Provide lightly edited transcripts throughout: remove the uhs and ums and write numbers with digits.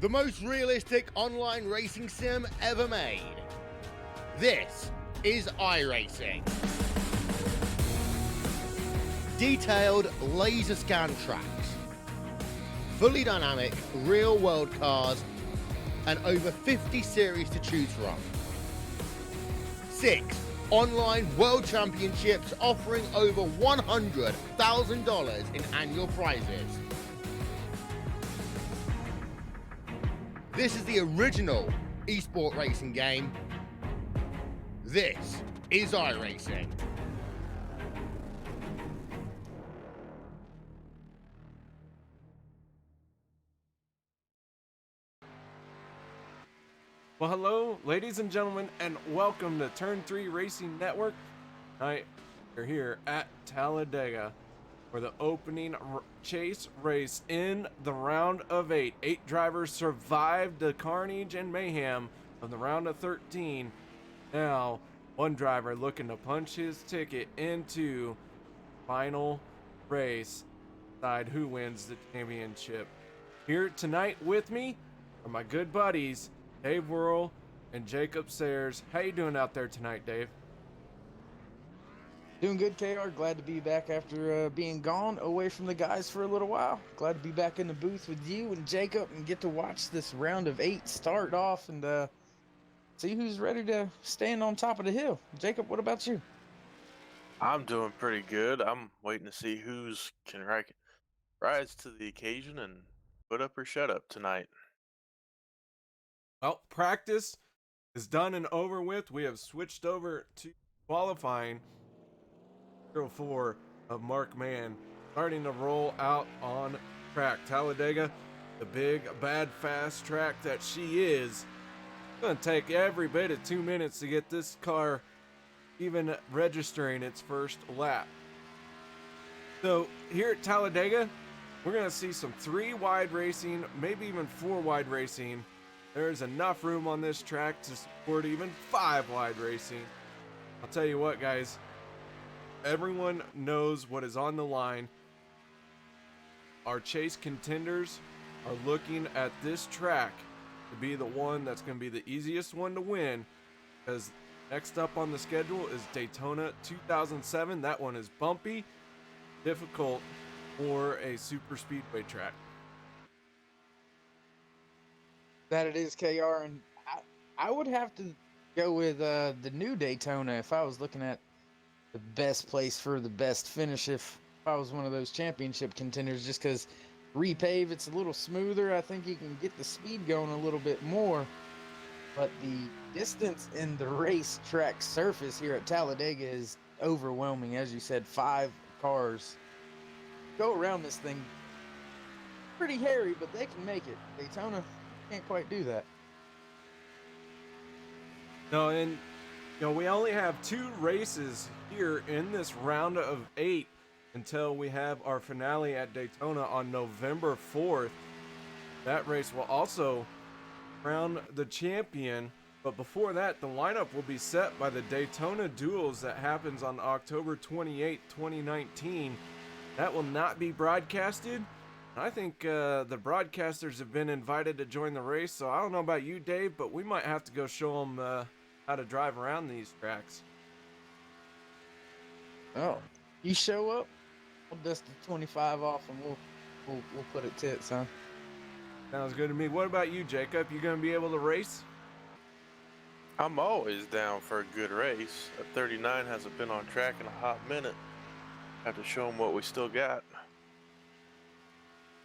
The most realistic online racing sim ever made. This is iRacing. Detailed laser scan tracks, fully dynamic real-world cars, and over 50 series to choose from. 6 online world championships offering over $100,000 in annual prizes. This is the original esport racing game. This is iRacing. Well, hello, ladies and gentlemen, and welcome to Turn 3 Racing Network. Tonight, we're here at Talladega for the opening chase race in the round of 8. 8 drivers survived the carnage and mayhem of the round of 13. Now, one driver looking to punch his ticket into final race, decide who wins the championship. Here tonight with me are my good buddies, Dave Worrell and Jacob Sayers. How you doing out there tonight, Dave? Doing good, KR. Glad to be back after being gone away from the guys for a little while. Glad to be back in the booth with you and Jacob and get to watch this round of 8 start off and see who's ready to stand on top of the hill. Jacob, what about you? I'm doing pretty good. I'm waiting to see who's can rise to the occasion and put up or shut up tonight. Well, practice is done and over with. We have switched over to qualifying. 04 of Mark Mann starting to roll out on track. Talladega, the big, bad, fast track that she is. It's going to take every bit of 2 minutes to get this car even registering its first lap. So here at Talladega, we're going to see some 3-wide racing, maybe even 4-wide racing. There's enough room on this track to support even 5-wide racing. I'll tell you what, guys, everyone knows what is on the line. Our chase contenders are looking at this track to be the one that's going to be the easiest one to win, because next up on the schedule is Daytona 2007. That one is bumpy, difficult for a super speedway track. That it is, KR, and I would have to go with the new Daytona if I was looking at the best place for the best finish. If I was one of those championship contenders, just because repave, it's a little smoother. I think you can get the speed going a little bit more, but the distance in the racetrack surface here at Talladega is overwhelming. As you said, 5 cars go around this thing. Pretty hairy, but they can make it. Daytona can't quite do that. No, and we only have 2 races here in this round of 8 until we have our finale at Daytona on November 4th. That race will also crown the champion, but before that, the lineup will be set by the Daytona Duels that happens on October 28, 2019. That will not be broadcasted. I think the broadcasters have been invited to join the race, so I don't know about you, Dave, but we might have to go show them how to drive around these tracks. Oh, you show up, we'll dust the 25 off, and we'll put it tits, huh? Sounds good to me. What about you, Jacob? You gonna be able to race? I'm always down for a good race. A 39 hasn't been on track in a hot minute. Have to show them what we still got.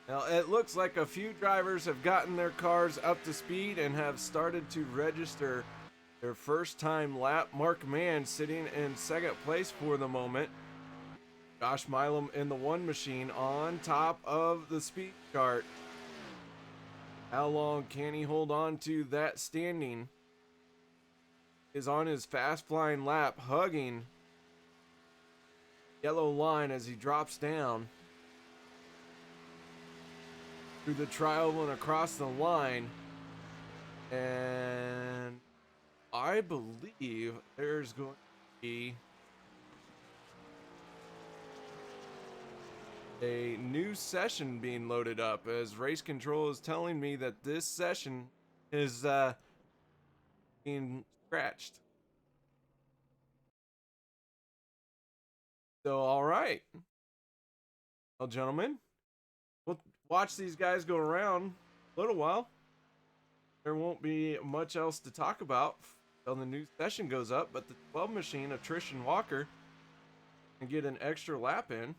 Now, it looks like a few drivers have gotten their cars up to speed and have started to register their first time lap. Mark Mann sitting in second place for the moment. Josh Milam in the 1 machine on top of the speed chart. How long can he hold on to that standing? Is on his fast flying lap, hugging yellow line as he drops down through the trial and across the line. And I believe there's going to be a new session being loaded up, as race control is telling me that this session is being scratched. So, all right. Well, gentlemen, we'll watch these guys go around a little while. There won't be much else to talk about until the new session goes up, but the 12 machine of Tristan Walker can get an extra lap in.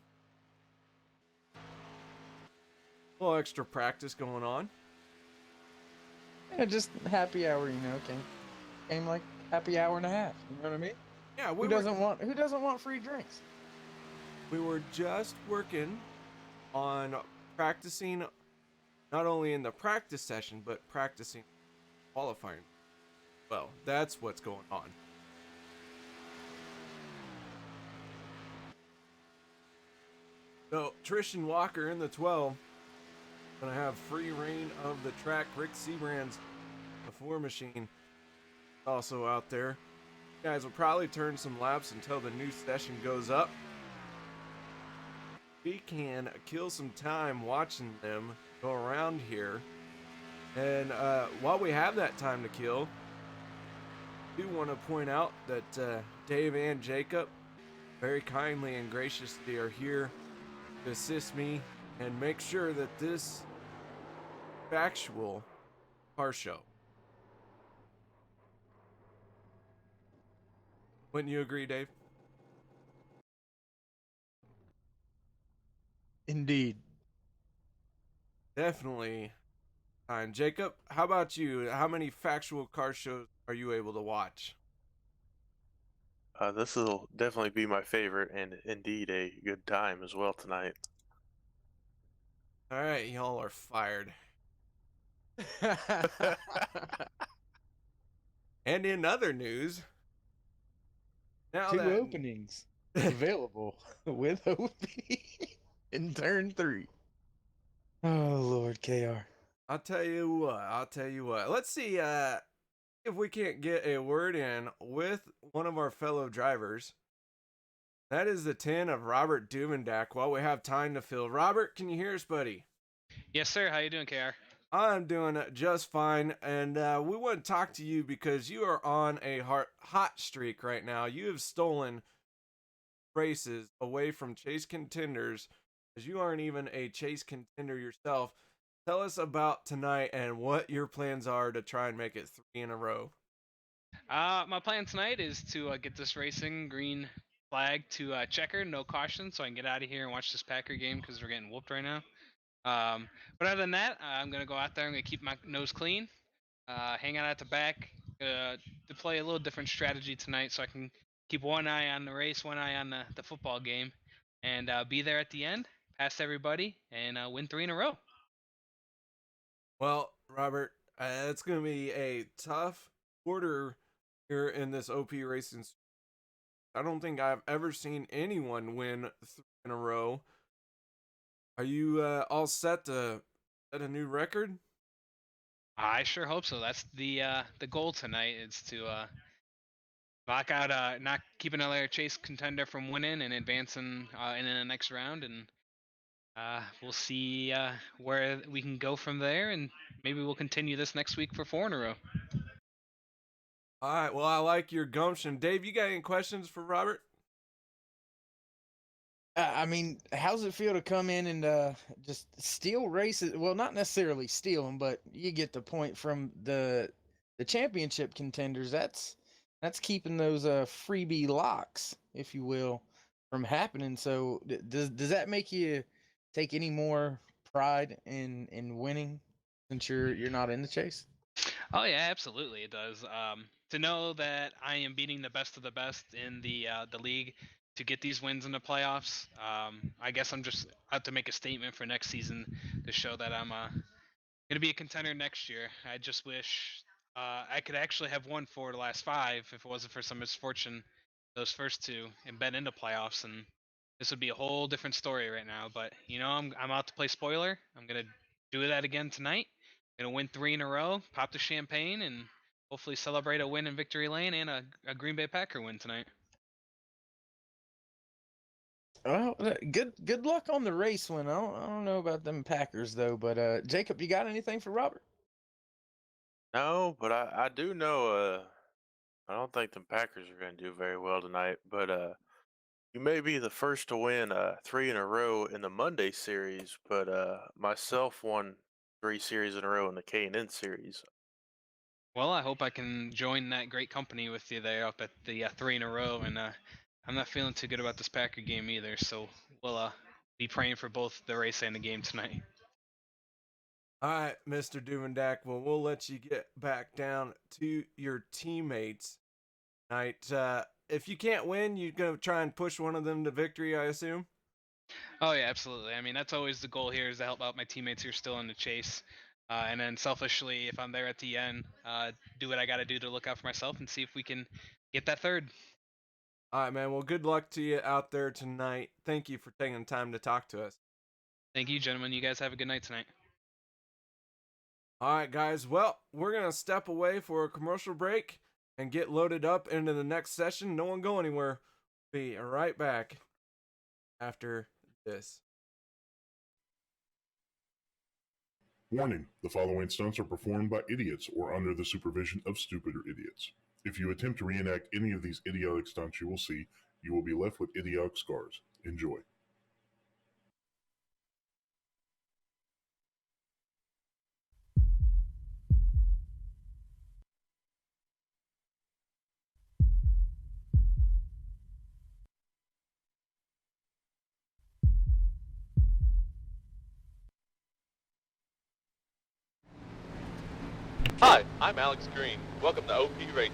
A little extra practice going on. Yeah, just happy hour, came like happy hour and a half. You know what I mean? Yeah, Who doesn't want free drinks? We were just working on practicing, not only in the practice session, but practicing qualifying. Well, that's what's going on. So, Tristan Walker in the 12 gonna have free reign of the track. Rick Seabrand's the 4 machine also out there. You guys will probably turn some laps until the new session goes up. We can kill some time watching them go around here. And while we have that time to kill, I do want to point out that Dave and Jacob very kindly and graciously are here to assist me and make sure that this factual car show. Wouldn't you agree, Dave? Indeed. Definitely. And Jacob, how about you? How many factual car shows are you able to watch? This will definitely be my favorite, and indeed a good time as well tonight. All right, y'all are fired. And in other news, now Two that openings available with OP in turn 3. Oh Lord, KR. I'll tell you what. Let's see if we can't get a word in with one of our fellow drivers. That is the 10 of Robert Duvendak while we have time to fill. Robert, can you hear us, buddy? Yes, sir. How you doing, KR? I'm doing just fine, and we want to talk to you because you are on a hot streak right now. You have stolen races away from chase contenders, as you aren't even a chase contender yourself. Tell us about tonight and what your plans are to try and make it 3 in a row. My plan tonight is to get this racing green flag to checker, no caution, so I can get out of here and watch this Packer game because we're getting whooped right now. But other than that, I'm gonna go out there. I'm gonna keep my nose clean, hang out at the back, to play a little different strategy tonight, so I can keep one eye on the race, one eye on the football game, and be there at the end, pass everybody, and win 3 in a row. Well, Robert, it's going to be a tough quarter here in this OP racing. I don't think I've ever seen anyone win 3 in a row. Are you all set to set a new record? I sure hope so. That's the goal tonight is to knock out not keep another chase contender from winning and advancing in the next round, and we'll see where we can go from there, and maybe we'll continue this next week for 4 in a row. All right, well, I like your gumption. Dave, you got any questions for Robert? I mean, how's it feel to come in and just steal races? Well, not necessarily steal them, but you get the point from the championship contenders. That's keeping those freebie locks, if you will, from happening. So does that make you take any more pride in winning since you're not in the chase? Oh yeah, absolutely it does. To know that I am beating the best of the best in the league to get these wins in the playoffs. I guess I'm just out to make a statement for next season to show that I'm gonna be a contender next year. I just wish I could actually have won 4 of the last 5 if it wasn't for some misfortune those first 2 and been into playoffs, and this would be a whole different story right now. But I'm out to play spoiler. I'm gonna do that again tonight. Gonna win 3 in a row, pop the champagne, and hopefully celebrate a win in victory lane and a Green Bay Packer win tonight. Well, good luck on the race win. I don't know about them Packers though, but Jacob, you got anything for Robert? No, but I do know. I don't think the Packers are going to do very well tonight. But you may be the first to win 3 in a row in the Monday series. But myself won 3 series in a row in the K&N series. Well, I hope I can join that great company with you there up at the 3 in a row, and I'm not feeling too good about this Packer game either. So we'll be praying for both the race and the game tonight. All right, Mr. Duvendak. Well, we'll let you get back down to your teammates tonight. If you can't win, you're going to try and push one of them to victory, I assume? Oh yeah, absolutely. I mean, that's always the goal here, is to help out my teammates who are still in the chase. And then selfishly, if I'm there at the end, do what I got to do to look out for myself and see if we can get that 3rd. All right, man. Well, good luck to you out there tonight. Thank you for taking the time to talk to us. Thank you, gentlemen. You guys have a good night tonight. All right, guys. Well, we're going to step away for a commercial break and get loaded up into the next session. No one go anywhere. Be right back after this. Warning, the following stunts are performed by idiots or under the supervision of stupider idiots. If you attempt to reenact any of these idiotic stunts you will see, you will be left with idiotic scars. Enjoy. Hi, I'm Alex Green. Welcome to OP Racing.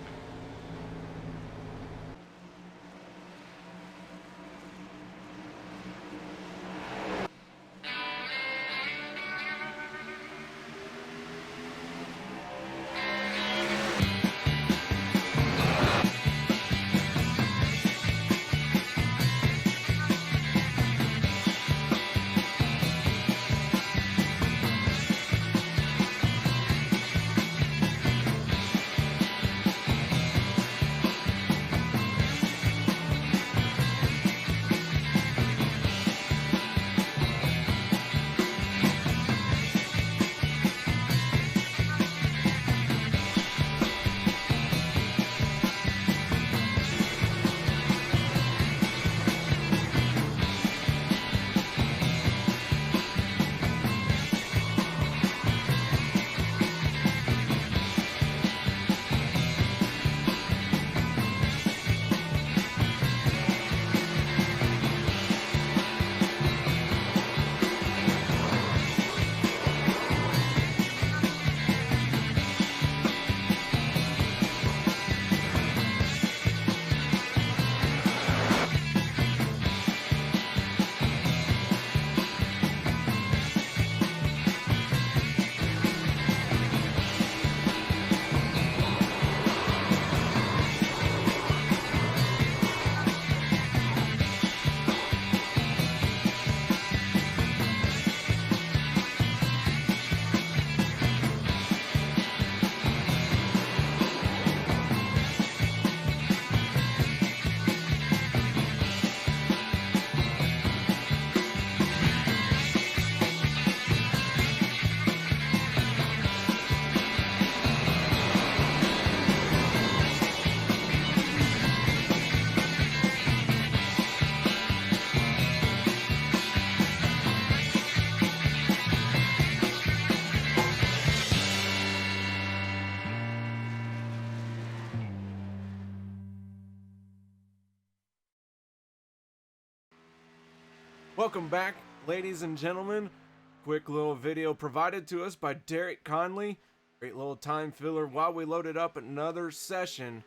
welcome back, ladies and gentlemen. Quick little video provided to us by Derek Conley. Great little time filler while we loaded up another session.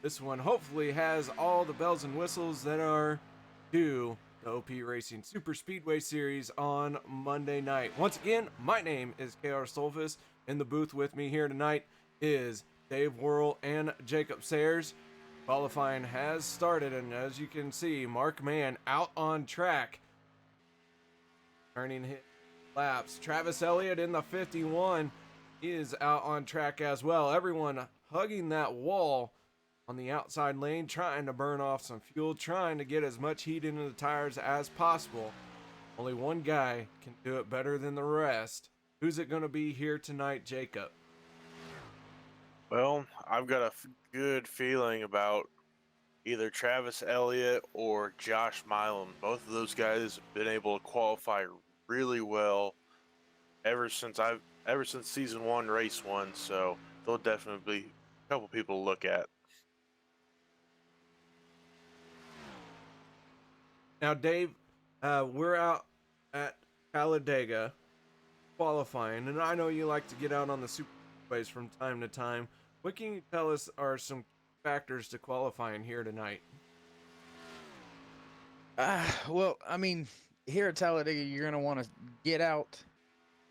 This one hopefully has all the bells and whistles that are due the OP Racing Super Speedway Series on Monday night. Once again, my name is KR Stolfus. In the booth with me here tonight is Dave Worrell and Jacob Sayers. Qualifying has started, and as you can see, Mark Mann out on track, turning his laps. Travis Elliott in the 51 is out on track as well. Everyone hugging that wall on the outside lane, trying to burn off some fuel, trying to get as much heat into the tires as possible. Only one guy can do it better than the rest. Who's it going to be here tonight, Jacob? Well, I've got a good feeling about either Travis Elliott or Josh Milam. Both of those guys have been able to qualify really well ever since season 1, race 1. So they'll definitely be a couple people to look at. Now, Dave, we're out at Talladega qualifying, and I know you like to get out on the superways from time to time. What can you tell us are some factors to qualifying here tonight? Well, I mean, here at Talladega, you're going to want to get out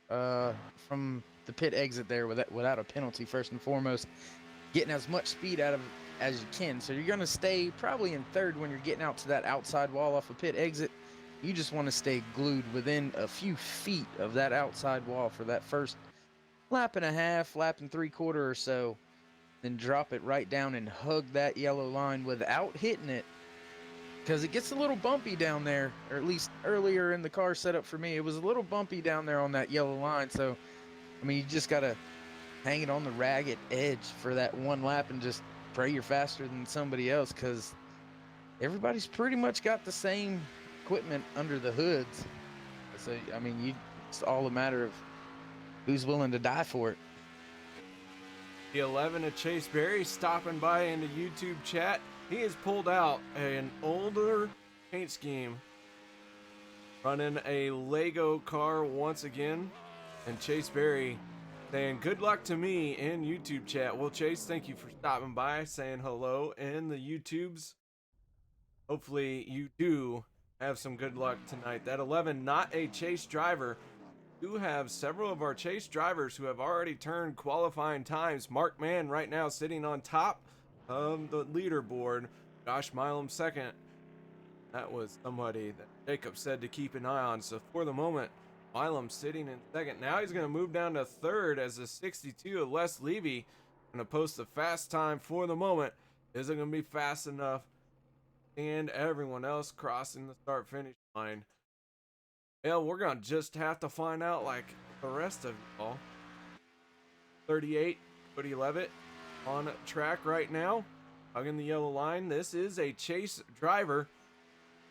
from the pit exit there without a penalty, first and foremost, getting as much speed out of as you can. So you're going to stay probably in third when you're getting out to that outside wall off a pit exit. You just want to stay glued within a few feet of that outside wall for that first lap and a half, lap and 3/4 or so. Then drop it right down and hug that yellow line without hitting it, because it gets a little bumpy down there, or at least earlier in the car setup for me, it was a little bumpy down there on that yellow line. So, I mean, you just got to hang it on the ragged edge for that one lap and just pray you're faster than somebody else, because everybody's pretty much got the same equipment under the hoods. So, I mean, it's all a matter of who's willing to die for it. The 11 of Chase Berry stopping by into YouTube chat. He has pulled out an older paint scheme, running a Lego car once again. And Chase Berry saying good luck to me in YouTube chat. Well, Chase, thank you for stopping by, saying hello in the YouTubes. Hopefully you do have some good luck tonight. That 11, not a Chase driver. We do have several of our Chase drivers who have already turned qualifying times. Mark Mann right now sitting on top of the leaderboard. Josh Milam second. That was somebody that Jacob said to keep an eye on. So for the moment, Milam sitting in second. Now he's going to move down to third as the 62 of Les Levy going to post a fast time for the moment. Isn't going to be fast enough. And everyone else crossing the start finish line. Well, we're going to just have to find out like the rest of y'all. 38, Cody Levitt on track right now, hugging the yellow line. This is a Chase driver,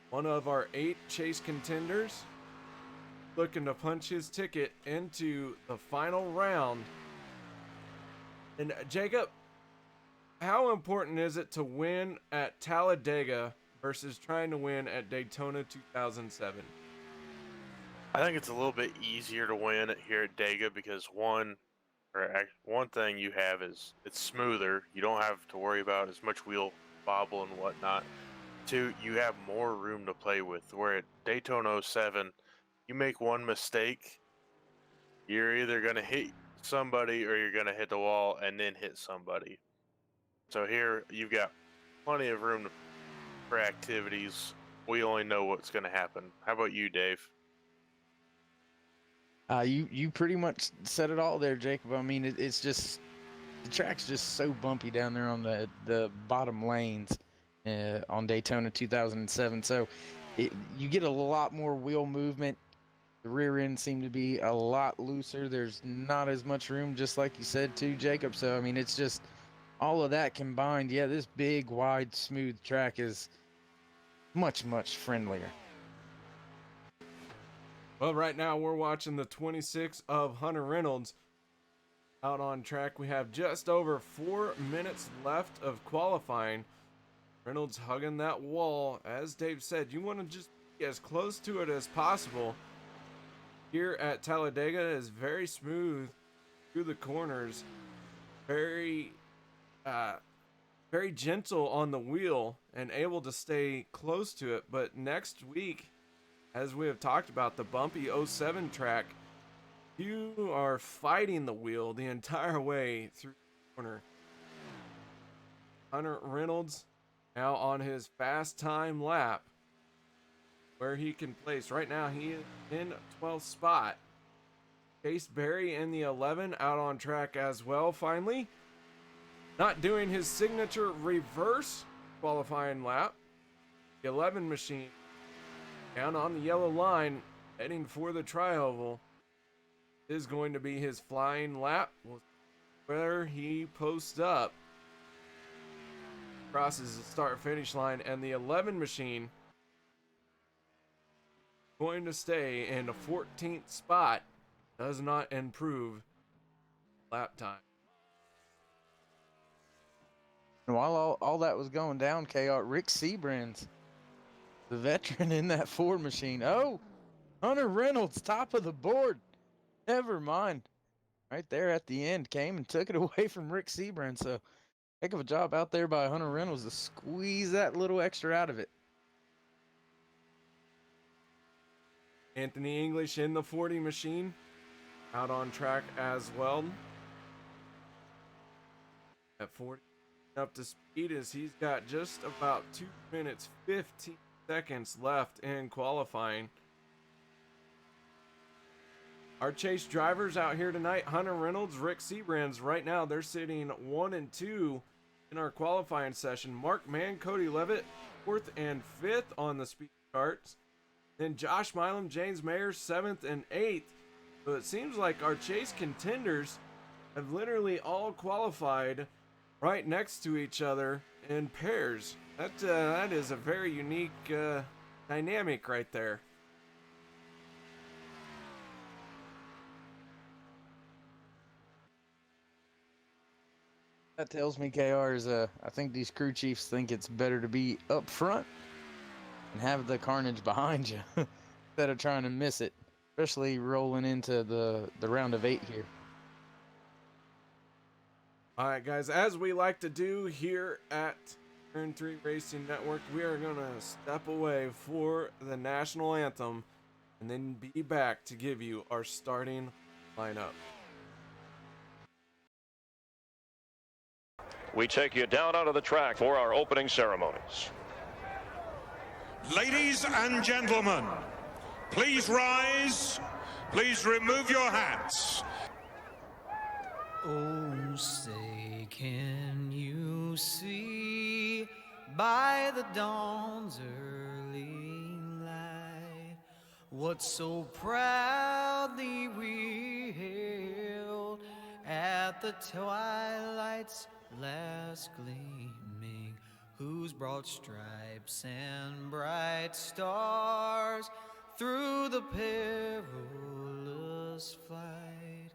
one of our 8 Chase contenders, looking to punch his ticket into the final round. And Jacob, how important is it to win at Talladega versus trying to win at Daytona 2007? I think it's a little bit easier to win here at Dega because one thing you have is it's smoother. You don't have to worry about as much wheel bobble and whatnot. 2, you have more room to play with. Where at Daytona 07, you make one mistake, you're either going to hit somebody or you're going to hit the wall and then hit somebody. So here you've got plenty of room for activities. We only know what's going to happen. How about you, Dave? You pretty much said it all there, Jacob. I mean, it's just the track's just so bumpy down there on the bottom lanes on Daytona 2007. So you get a lot more wheel movement. The rear end seemed to be a lot looser. There's not as much room, just like you said too, Jacob. So I mean, it's just all of that combined. Yeah, this big, wide, smooth track is much friendlier. Well, right now we're watching the 26 of Hunter Reynolds out on track. We have just over 4 minutes left of qualifying. Reynolds hugging that wall. As Dave said, you want to just as close to it as possible. Here at Talladega is very smooth through the corners, very very gentle on the wheel and able to stay close to it. But next week, as we have talked about, the bumpy 07 track, you are fighting the wheel the entire way through the corner. Hunter Reynolds now on his fast time lap, where he can place. Right now he is in 12th spot. Chase Berry in the 11 out on track as well finally. Not doing his signature reverse qualifying lap. The 11 machine down on the yellow line heading for the tri-oval is going to be his flying lap. Where he posts up, crosses the start finish line, and the 11 machine going to stay in the 14th spot. Does not improve lap time. And while all that was going down, KR, Rick Seabrands, the veteran in that Ford machine. Oh, Hunter Reynolds, top of the board. Never mind. Right there at the end, came and took it away from Rick Seabrand. So, heck of a job out there by Hunter Reynolds to squeeze that little extra out of it. Anthony English in the 40 machine, out on track as well. At 40, up to speed as he's got just about 2 minutes 15 seconds left in qualifying. Our chase drivers out here tonight, Hunter Reynolds, Rick Seabrands, right now they're sitting 1 and 2 in our qualifying session. Mark Mann, Cody Levitt, 4th and 5th on the speed charts. Then Josh Milam, James Mayer, 7th and 8th. So it seems like our chase contenders have literally all qualified right next to each other in pairs. That is a very unique dynamic right there. That tells me, KR, is I think these crew chiefs think it's better to be up front and have the carnage behind you instead of trying to miss it, especially rolling into the round of 8 here. All right, guys, as we like to do here at Turn 3 Racing Network, we are going to step away for the national anthem and then be back to give you our starting lineup. We take you down onto the track for our opening ceremonies. Ladies and gentlemen, please rise. Please remove your hats. Oh, say, can you see by the dawn's early light what so proudly we hailed at the twilight's last gleaming, whose broad stripes and bright stars through the perilous flight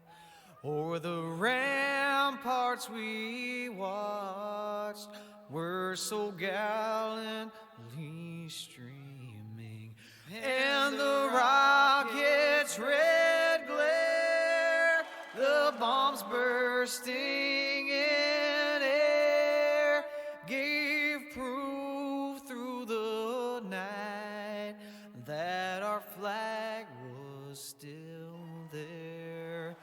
o'er the ramparts we watched were so gallantly streaming, and the rocket's red glare, the bombs bursting in air, gave proof through the night that our flag was still there.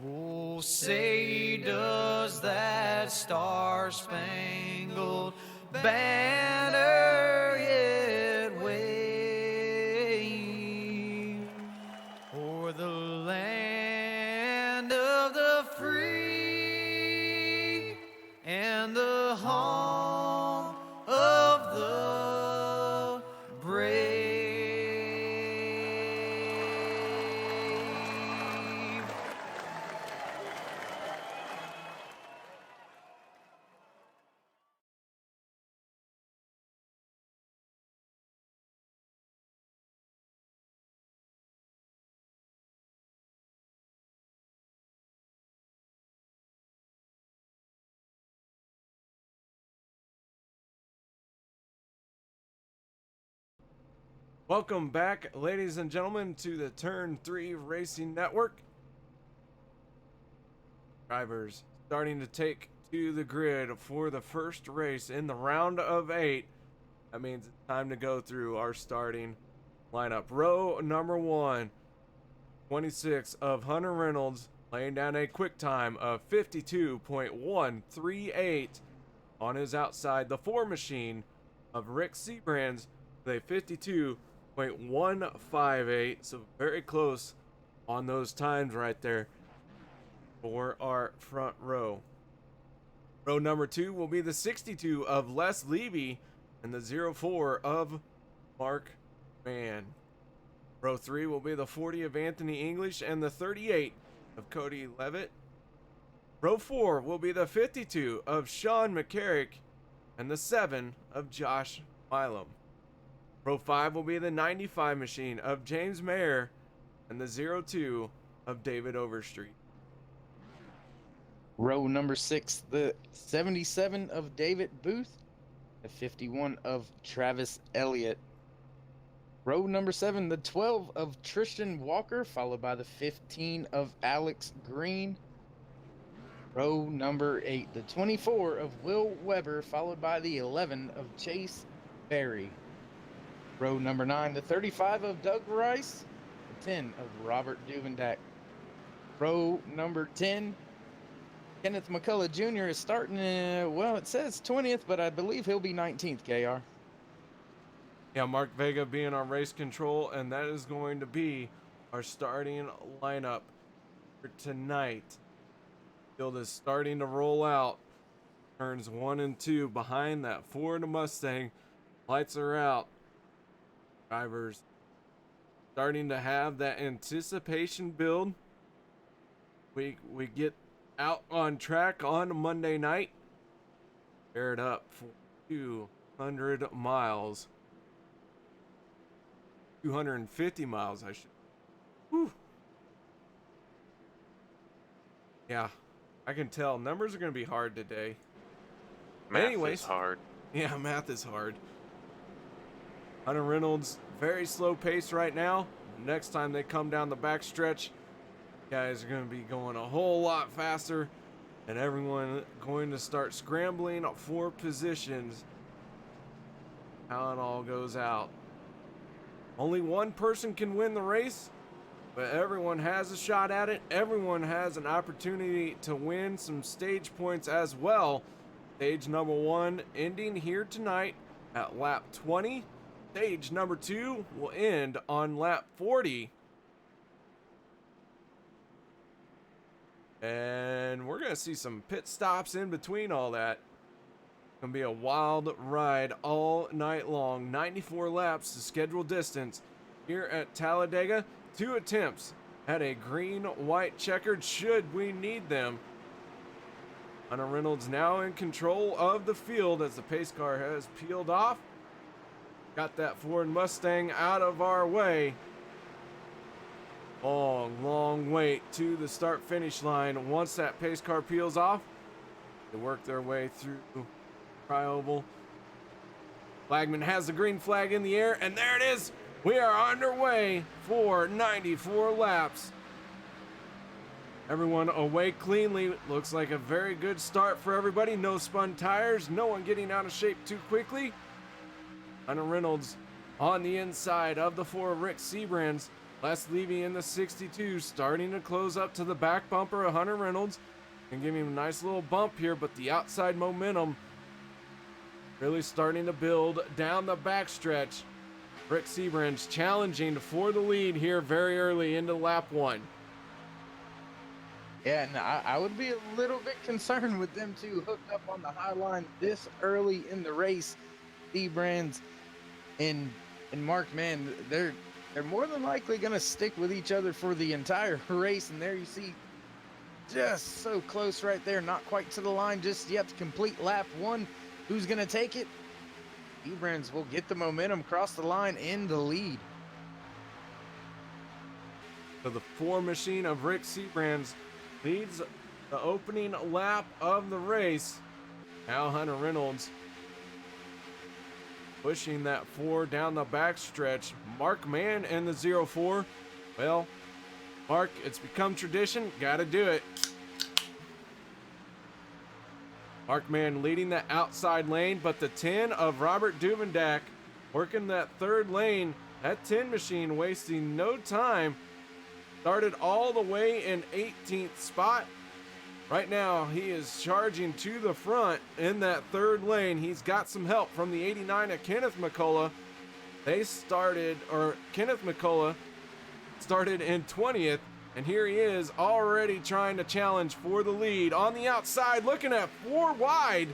Oh, say does that star-spangled banner yet wave o'er the land of the free and the home of the brave? Welcome back, ladies and gentlemen, to the Turn 3 Racing Network. Drivers starting to take to the grid for the first race in the round of 8. That means it's time to go through our starting lineup. Row number 1, 26 of Hunter Reynolds, laying down a quick time of 52.138 on his outside. The 4 machine of Rick Seabrands with a 52.158, so very close on those times right there for our front row. Row number 2 will be the 62 of Les Levy and the 04 of Mark Mann. Row 3 will be the 40 of Anthony English and the 38 of Cody Levitt. Row 4 will be the 52 of Sean McCarrick and the 7 of Josh Milam. Row 5 will be the 95 machine of James Mayer and the 02 of David Overstreet. Row number 6, the 77 of David Booth, the 51 of Travis Elliott. Row number 7, the 12 of Tristan Walker, followed by the 15 of Alex Green. Row number 8, the 24 of Will Weber, followed by the 11 of Chase Berry. Row number 9, the 35 of Doug Rice, the 10 of Robert Duvendak. Row number 10, Kenneth McCullough Jr. is starting, well, it says 20th, but I believe he'll be 19th, KR. Yeah, Mark Vega being on race control, and that is going to be our starting lineup for tonight. Field is starting to roll out. Turns 1 and 2 behind that Ford Mustang. Lights are out. Drivers starting to have that anticipation build. We get out on track on Monday night. Paired up for 200 miles. 250 miles, I should. Whew. Yeah, I can tell numbers are going to be hard today. Math is hard. Yeah, math is hard. Hunter Reynolds, very slow pace right now. Next time they come down the back stretch, guys are going to be going a whole lot faster, and everyone going to start scrambling for positions. How it all goes out. Only one person can win the race, but everyone has a shot at it. Everyone has an opportunity to win some stage points as well. Stage number 1 ending here tonight at lap 20. Stage number 2 will end on lap 40. And we're going to see some pit stops in between all that. Gonna be a wild ride all night long. 94 laps, the scheduled distance here at Talladega. 2 attempts at a green-white checkered should we need them. Hunter Reynolds now in control of the field as the pace car has peeled off. Got that Ford Mustang out of our way. Long wait to the start-finish line. Once that pace car peels off, they work their way through Tri-Oval. Flagman has the green flag in the air, and there it is. We are underway for 94 laps. Everyone away cleanly. Looks like a very good start for everybody. No spun tires, no one getting out of shape too quickly. Hunter Reynolds on the inside of the 4 Rick Seabrands. Les Levy in the 62, starting to close up to the back bumper of Hunter Reynolds and give him a nice little bump here, but the outside momentum really starting to build down the backstretch. Rick Seabrands challenging for the lead here very early into lap 1. Yeah, and I would be a little bit concerned with them two hooked up on the high line this early in the race. Seabrands and Mark Mann, they're more than likely going to stick with each other for the entire race. And there you see, just so close right there, not quite to the line just yet to complete lap 1. Who's going to take it? Seabrands will get the momentum, cross the line in the lead. So the 4 machine of Rick Seabrands leads the opening lap of the race. Now Hunter Reynolds pushing that 4 down the backstretch. Mark Mann in the 04. Well, Mark, it's become tradition. Got to do it. Mark Mann leading the outside lane, but the 10 of Robert Duvendak working that third lane. That 10 machine wasting no time. Started all the way in 18th spot. Right now, he is charging to the front in that third lane. He's got some help from the 89 of Kenneth McCullough. Kenneth McCullough started in 20th, and here he is already trying to challenge for the lead. On the outside, looking at 4 wide.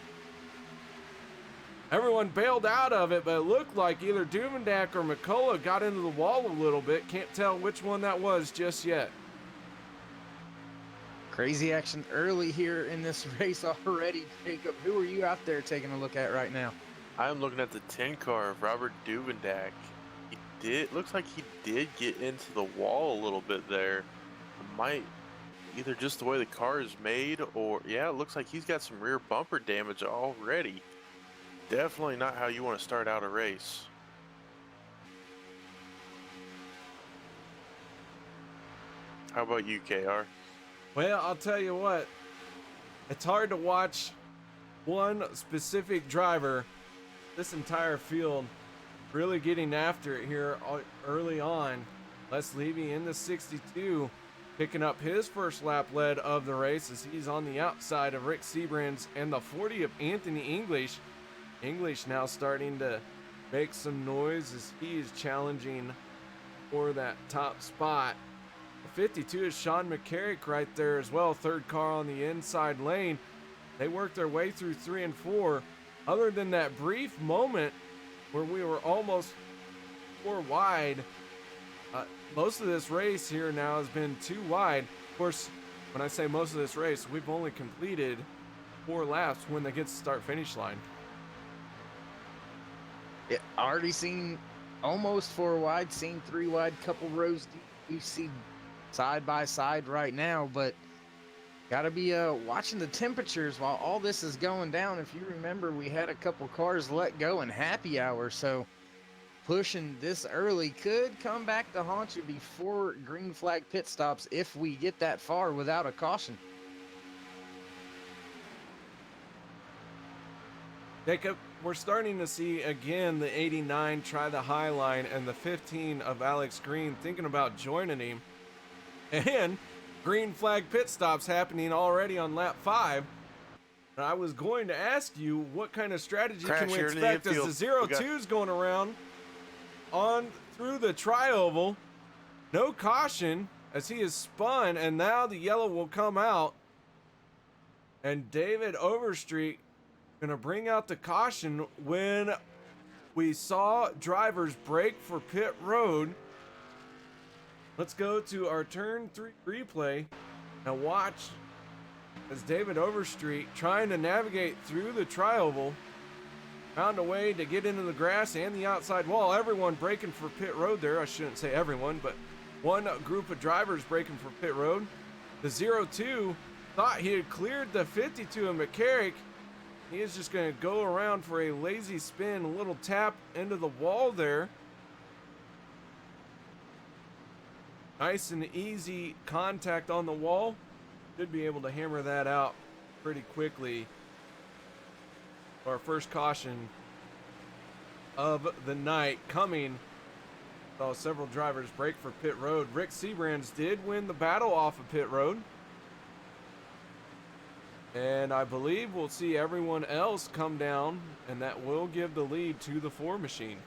Everyone bailed out of it, but it looked like either Duvendak or McCullough got into the wall a little bit. Can't tell which one that was just yet. Crazy action early here in this race already. Jacob, who are you out there taking a look at right now? I'm looking at the 10 car of Robert Duvendak. Looks like he did get into the wall a little bit there. Might either just the way the car is made, or yeah, it looks like he's got some rear bumper damage already. Definitely not how you want to start out a race. How about you, KR? Well, I'll tell you what, it's hard to watch one specific driver, this entire field, really getting after it here early on. Les Levy in the 62, picking up his first lap lead of the race as he's on the outside of Rick Seabrands and the 40 of Anthony English. English now starting to make some noise as he is challenging for that top spot. The 52 is Sean McCarrick right there as well, third car on the inside lane. They worked their way through 3 and 4. Other than that brief moment where we were almost 4 wide, most of this race here now has been 2 wide. Of course, when I say most of this race, we've only completed 4 laps when they get to start-finish line. It already seen almost 4 wide, seen 3 wide, couple rows deep. We see side by side right now, but got to be watching the temperatures while all this is going down. If you remember, we had a couple cars let go in happy hour, so pushing this early could come back to haunt you before green flag pit stops if we get that far without a caution. Jacob, we're starting to see again the 89 try the high line and the 15 of Alex Green thinking about joining him. And green flag pit stops happening already on lap 5. And I was going to ask you what kind of strategy can we expect as the 02's going around on through the tri-oval. No caution as he is spun, and now the yellow will come out. And David Overstreet gonna bring out the caution when we saw drivers break for pit road. Let's go to our turn 3 replay and watch as David Overstreet, trying to navigate through the tri-oval, found a way to get into the grass and the outside wall. Everyone breaking for pit road there. I shouldn't say everyone, but one group of drivers breaking for pit road. The 02 thought he had cleared the 52 of McCarrick. He is just going to go around for a lazy spin, a little tap into the wall there. Nice and easy contact on the wall. Should be able to hammer that out pretty quickly. Our first caution of the night coming. Saw several drivers break for pit road. Rick Seabrands did win the battle off of pit road. And I believe we'll see everyone else come down, and that will give the lead to the 4 machine.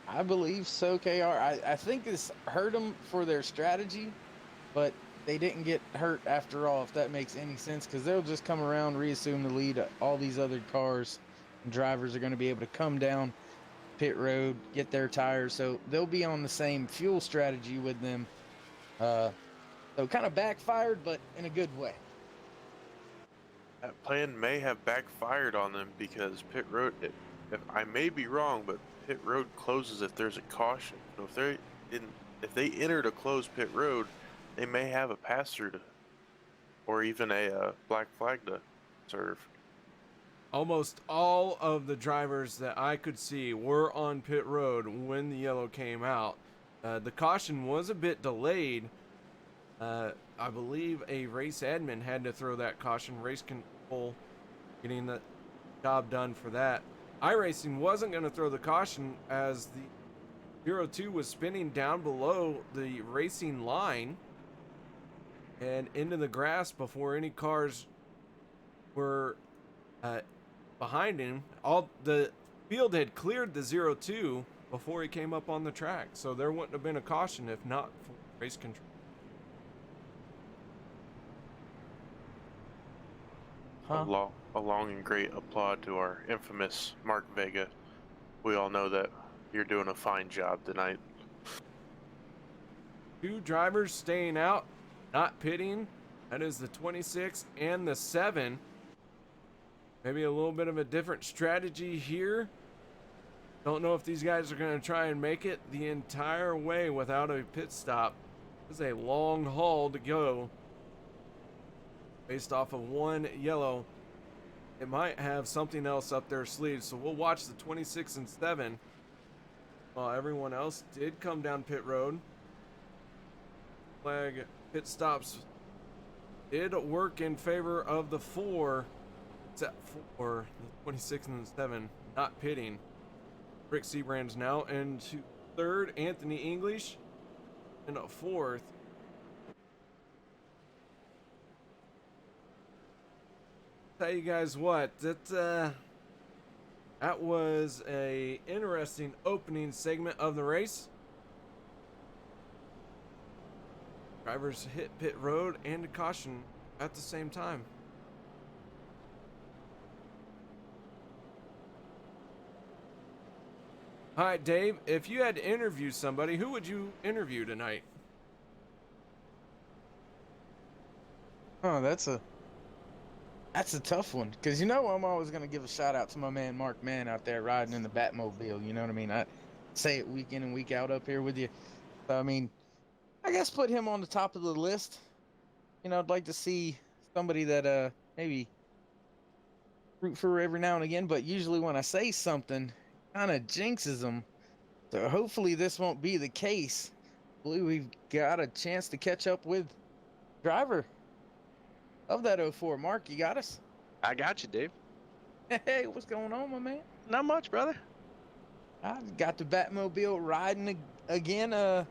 I believe so, KR. I think this hurt them for their strategy, but they didn't get hurt after all, if that makes any sense, because they'll just come around, reassume the lead. All these other cars and drivers are going to be able to come down pit road, get their tires, so they'll be on the same fuel strategy with them. So kind of backfired, but in a good way. That plan may have backfired on them because pit road, if I may be wrong, but pit road closes if there's a caution. So if they entered a closed pit road, they may have a pass through to, or even a black flag to serve. almost all of the drivers that I could see were on pit road when the yellow came out. The caution was a bit delayed. I believe a race admin had to throw that caution. Race control getting the job done for that. iRacing wasn't going to throw the caution as the 02 was spinning down below the racing line and into the grass before any cars were behind him. All the field had cleared the 02 before he came up on the track, so there wouldn't have been a caution if not for race control. A long and great applaud to our infamous Mark Vega. We all know that you're doing a fine job tonight. 2 drivers staying out, not pitting. That is the 26 and the 7. Maybe a little bit of a different strategy here. Don't know if these guys are going to try and make it the entire way without a pit stop. This is a long haul to go. Based off of 1 yellow, it might have something else up their sleeves. So we'll watch the 26 and 7 while everyone else did come down pit road. Flag pit stops did work in favor of the 4, except for the 26 and the 7 not pitting. Rick Seabrand's now into 3rd, Anthony English, and 4th. Tell you guys what, that was a interesting opening segment of the race. Drivers hit pit road and a caution at the same time. All right, Dave, if you had to interview somebody, who would you interview tonight? Oh, that's a tough one, because I'm always going to give a shout out to my man Mark Mann out there riding in the Batmobile. You know what I mean? I say it week in and week out up here with you. So, I guess put him on the top of the list. I'd like to see somebody that maybe root for every now and again, but usually when I say something, kind of jinxes them. So hopefully this won't be the case. I believe we've got a chance to catch up with driver of that 04. Mark, you got us? I got you, Dave. Hey, what's going on, my man? Not much, brother. I got the Batmobile riding again.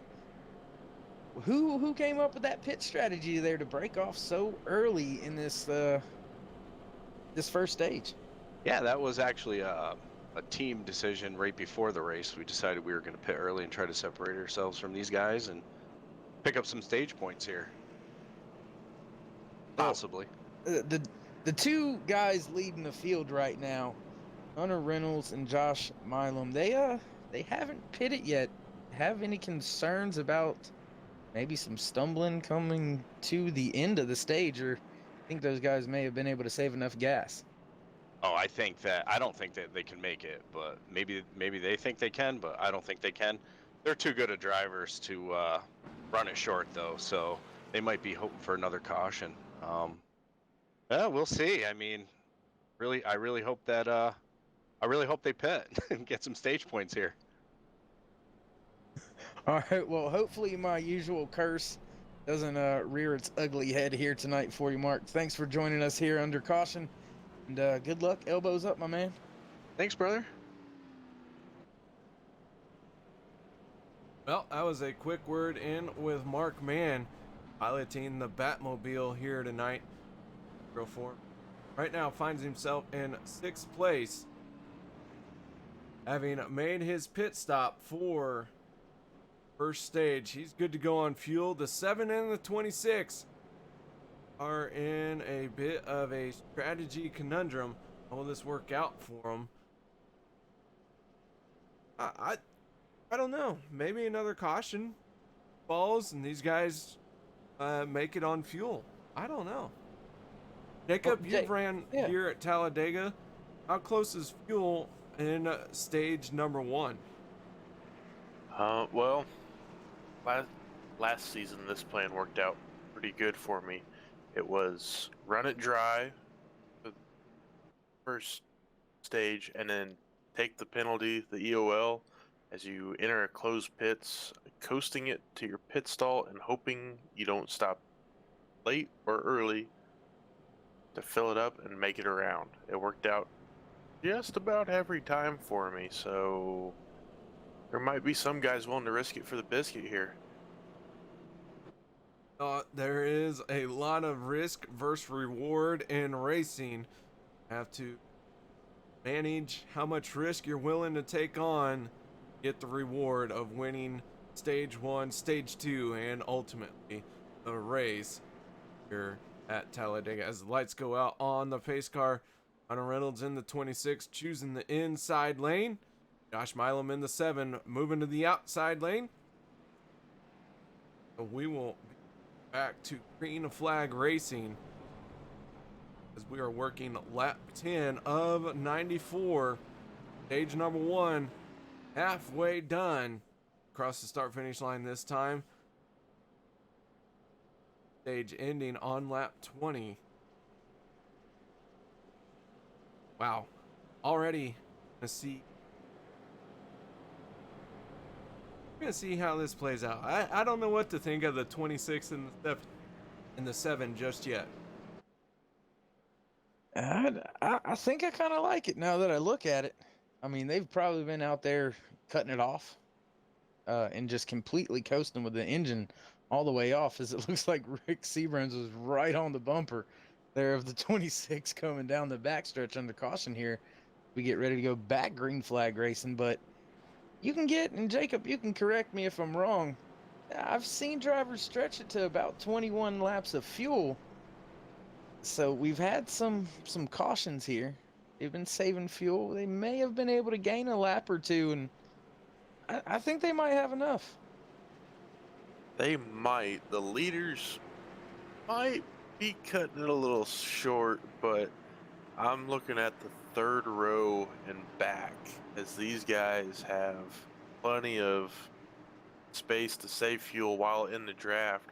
Who came up with that pit strategy there to break off so early in this first stage? Yeah, that was actually a team decision right before the race. We decided we were going to pit early and try to separate ourselves from these guys and pick up some stage points here. Possibly. The 2 guys leading the field right now, Hunter Reynolds and Josh Milam, they haven't pitted yet. Have any concerns about maybe some stumbling coming to the end of the stage, or think those guys may have been able to save enough gas? Oh, I don't think that they can make it, but maybe they think they can, but I don't think they can. They're too good of drivers to run it short, though, so they might be hoping for another caution. Yeah, we'll see. I really hope that I really hope they pit and get some stage points here. All right, well, hopefully my usual curse doesn't rear its ugly head here tonight for you, Mark. Thanks for joining us here under caution, and good luck. Elbows up, my man. Thanks, brother. Well, that was a quick word in with Mark Mann, piloting the Batmobile here tonight. 04. Right now finds himself in 6th place, having made his pit stop for first stage. He's good to go on fuel. The 7 and the 26 are in a bit of a strategy conundrum. How will this work out for them? I don't know. Maybe another caution falls and these guys make it on fuel. I don't know. Jacob, you've ran here at Talladega. How close is fuel in stage number 1? Well, last season this plan worked out pretty good for me. It was run it dry the first stage and then take the penalty, the EOL, as you enter a closed pits, coasting it to your pit stall and hoping you don't stop late or early to fill it up and make it around. It worked out just about every time for me, so there might be some guys willing to risk it for the biscuit here. There is a lot of risk versus reward in racing. Have to manage how much risk you're willing to take on, get the reward of winning stage 1, stage 2, and ultimately the race here at Talladega. As the lights go out on the pace car, Hunter Reynolds in the 26 choosing the inside lane. Josh Milam in the 7 moving to the outside lane. So we will be back to green flag racing as we are working lap 10 of 94. Stage number 1 halfway done. Across the start finish line this time. Stage ending on lap 20. Wow. Already gonna see. We're gonna see how this plays out. I don't know what to think of the 26 and the 7 just yet. I think I kind of like it now that I look at it. I mean, they've probably been out there cutting it off and just completely coasting with the engine all the way off, as it looks like Rick Seabrands was right on the bumper there of the 26 coming down the backstretch under caution here. We get ready to go back green flag racing, but you can get, and Jacob, you can correct me if I'm wrong, I've seen drivers stretch it to about 21 laps of fuel. So we've had some cautions here. They've been saving fuel. They may have been able to gain a lap or two, and I think they might have enough. They might. The leaders might be cutting it a little short, but I'm looking at the third row and back, as these guys have plenty of space to save fuel while in the draft.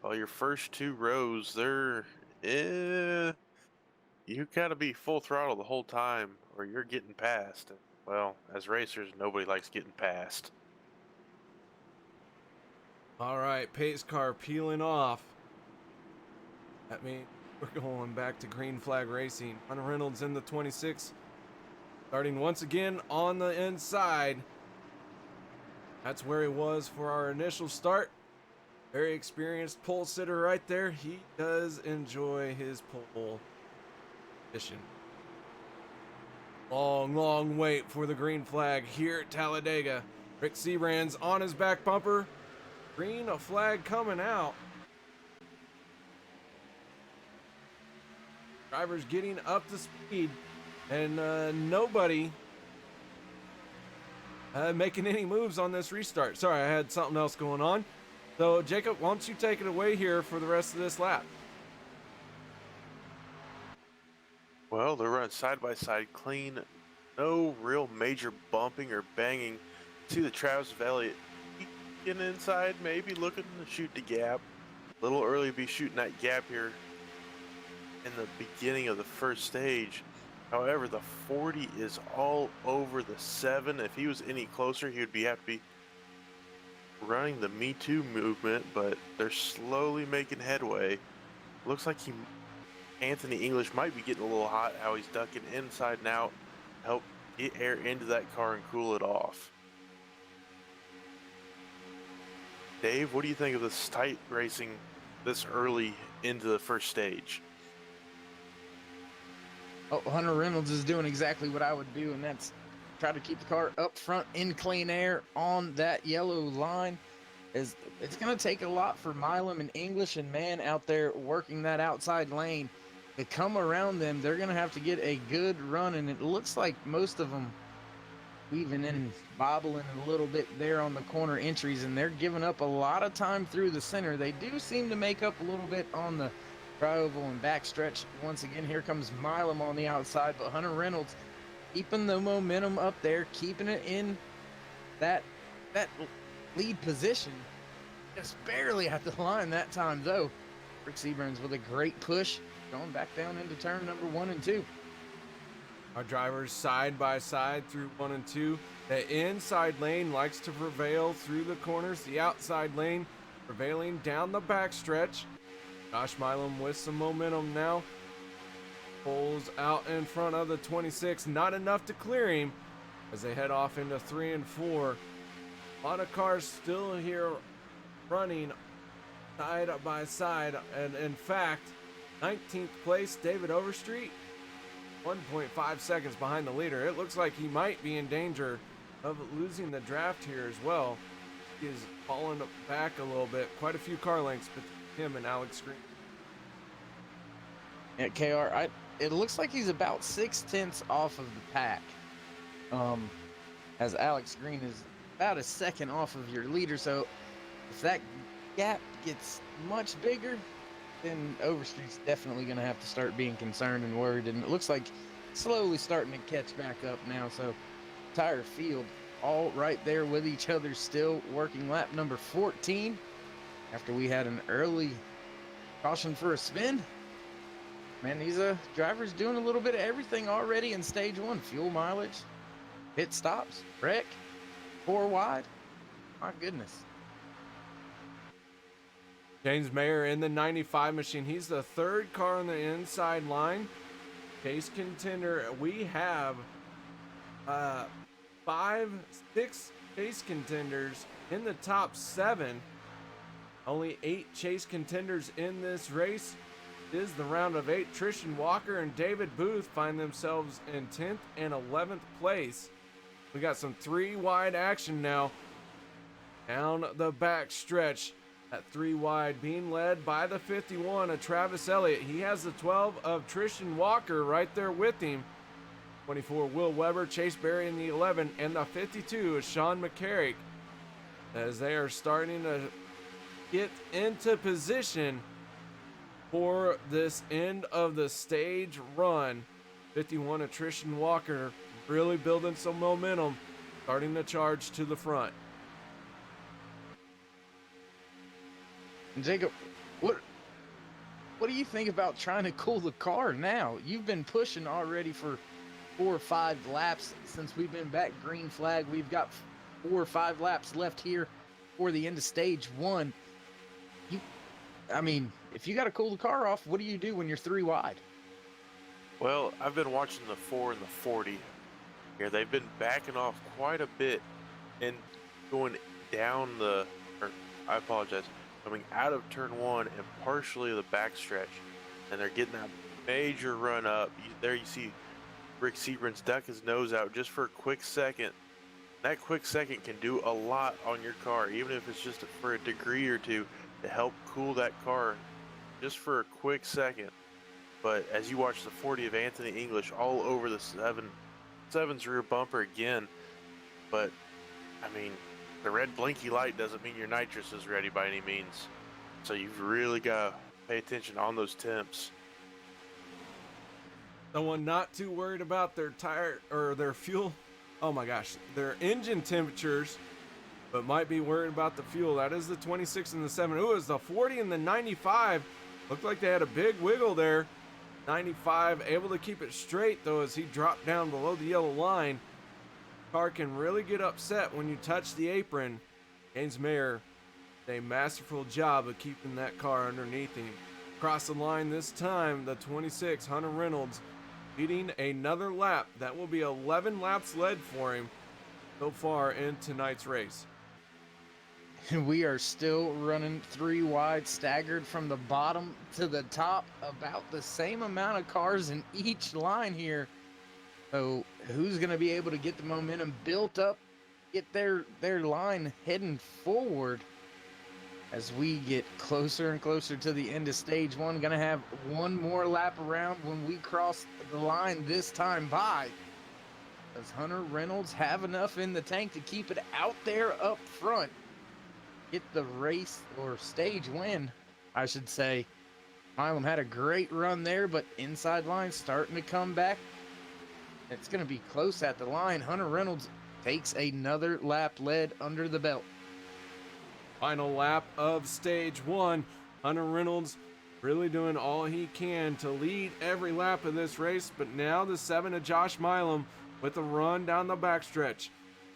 While your first 2 rows, they're you gotta be full throttle the whole time or you're getting passed. Well, as racers, nobody likes getting passed. All right, pace car peeling off. That means we're going back to green flag racing. Hunter Reynolds in the 26, starting once again on the inside. That's where he was for our initial start. Very experienced pole sitter right there. He does enjoy his pole position. Long wait for the green flag here at Talladega. Rick Seabrands on his back bumper. Green flag coming out. Drivers getting up to speed, and nobody making any moves on this restart. Sorry, I had something else going on. So, Jacob, why don't you take it away here for the rest of this lap? Well, they're running side by side clean. No real major bumping or banging. See the Travis Elliott getting inside, maybe looking to shoot the gap. A little early to be shooting that gap here in the beginning of the first stage. However, the 40 is all over the 7. If he was any closer, he would have to be running the Me Too movement, but they're slowly making headway. Looks like Anthony English might be getting a little hot, how he's ducking inside and out, help get air into that car and cool it off. Dave, what do you think of this tight racing this early into the first stage? Oh, Hunter Reynolds is doing exactly what I would do, and that's try to keep the car up front in clean air on that yellow line. It's going to take a lot for Milam and English and Mann out there working that outside lane to come around them. They're going to have to get a good run, and it looks like most of them weaving in, bobbling a little bit there on the corner entries, and they're giving up a lot of time through the center. They do seem to make up a little bit on the tri-oval and backstretch. Once again, here comes Milam on the outside, but Hunter Reynolds keeping the momentum up there, keeping it in that lead position. Just barely at the line that time, though. Rick Seabrands with a great push, going back down into turn number 1 and 2. Our drivers side by side through 1 and 2. The inside lane likes to prevail through the corners. The outside lane prevailing down the backstretch. Josh Milam with some momentum now. Pulls out in front of the 26. Not enough to clear him as they head off into 3 and 4. A lot of cars still here running side by side. And in fact, 19th place, David Overstreet, 1.5 seconds behind the leader. It looks like he might be in danger of losing the draft here as well. He is falling back a little bit. Quite a few car lengths between him and Alex Green. Yeah, KR, it looks like he's about 6/10 off of the pack. As Alex Green is about a second off of your leader. So if that gap gets much bigger, then Overstreet's definitely going to have to start being concerned and worried. And it looks like slowly starting to catch back up now. So entire field all right there with each other, still working lap number 14 after we had an early caution for a spin. Man, these drivers doing a little bit of everything already in stage 1. Fuel mileage, pit stops, wreck, 4 wide. My goodness. James Mayer in the 95 machine. He's the 3rd car on the inside line. Chase contender. We have 6 chase contenders in the top 7. Only 8 chase contenders in this race. It is the round of 8. Tristan Walker and David Booth find themselves in 10th and 11th place. We got some 3 wide action now down the back stretch. At 3 wide, being led by the 51 of Travis Elliott. He has the 12 of Tristan Walker right there with him. 24, Will Weber, Chase Berry in the 11, and the 52 is Sean McCarrick. As they are starting to get into position for this end of the stage run. 51 of Tristan Walker really building some momentum, starting to charge to the front. And Jacob, what do you think about trying to cool the car now? You've been pushing already for 4 or 5 laps since we've been back green flag. We've got 4 or 5 laps left here for the end of stage 1. If you got to cool the car off, what do you do when you're 3 wide? Well, I've been watching the 4 and the 40 here. They've been backing off quite a bit and going down coming out of turn 1 and partially the backstretch, and they're getting that major run up. There you see Rick Sebrin's duck his nose out just for a quick second. That quick second can do a lot on your car, even if it's just for a degree or two, to help cool that car just for a quick second. But as you watch the 40 of Anthony English all over the 7's rear bumper again, but the red blinky light doesn't mean your nitrous is ready by any means. So you've really got to pay attention on those temps. Someone not too worried about their tire or their fuel. Oh my gosh, their engine temperatures, but might be worried about the fuel. That is the 26 and the 7. Ooh, it was the 40 and the 95. Looked like they had a big wiggle there. 95 able to keep it straight though as he dropped down below the yellow line. Car can really get upset when you touch the apron. James Mayer did a masterful job of keeping that car underneath him. Across the line this time, the 26, Hunter Reynolds, beating another lap. That will be 11 laps led for him so far in tonight's race. We are still running 3 wide, staggered from the bottom to the top. About the same amount of cars in each line here. So who's going to be able to get the momentum built up, get their line heading forward as we get closer and closer to the end of stage 1. Going to have 1 more lap around when we cross the line this time by. Does Hunter Reynolds have enough in the tank to keep it out there up front? Get the race or stage win, I should say. Milam had a great run there, but inside line starting to come back. It's going to be close at the line. Hunter Reynolds takes another lap led under the belt. Final lap of stage 1. Hunter Reynolds really doing all he can to lead every lap of this race. But now the 7 of Josh Milam with a run down the backstretch.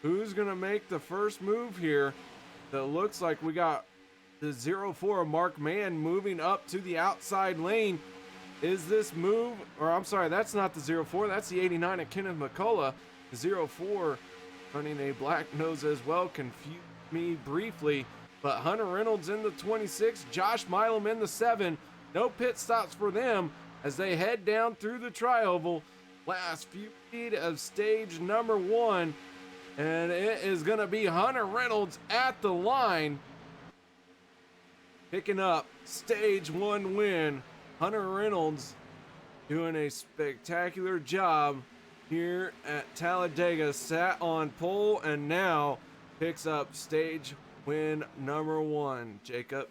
Who's going to make the first move here? That looks like we got the 04 of Mark Mann moving up to the outside lane. Is this move, or I'm sorry, that's not the 04, that's the 89 of Kenneth McCullough. The 04 running a black nose as well, confused me briefly. But Hunter Reynolds in the 26, Josh Milam in the 7. No pit stops for them as they head down through the tri-oval. Last few feet of stage number 1. And it is going to be Hunter Reynolds at the line, picking up stage 1 win. Hunter Reynolds doing a spectacular job here at Talladega. Sat on pole and now picks up stage win number 1. Jacob.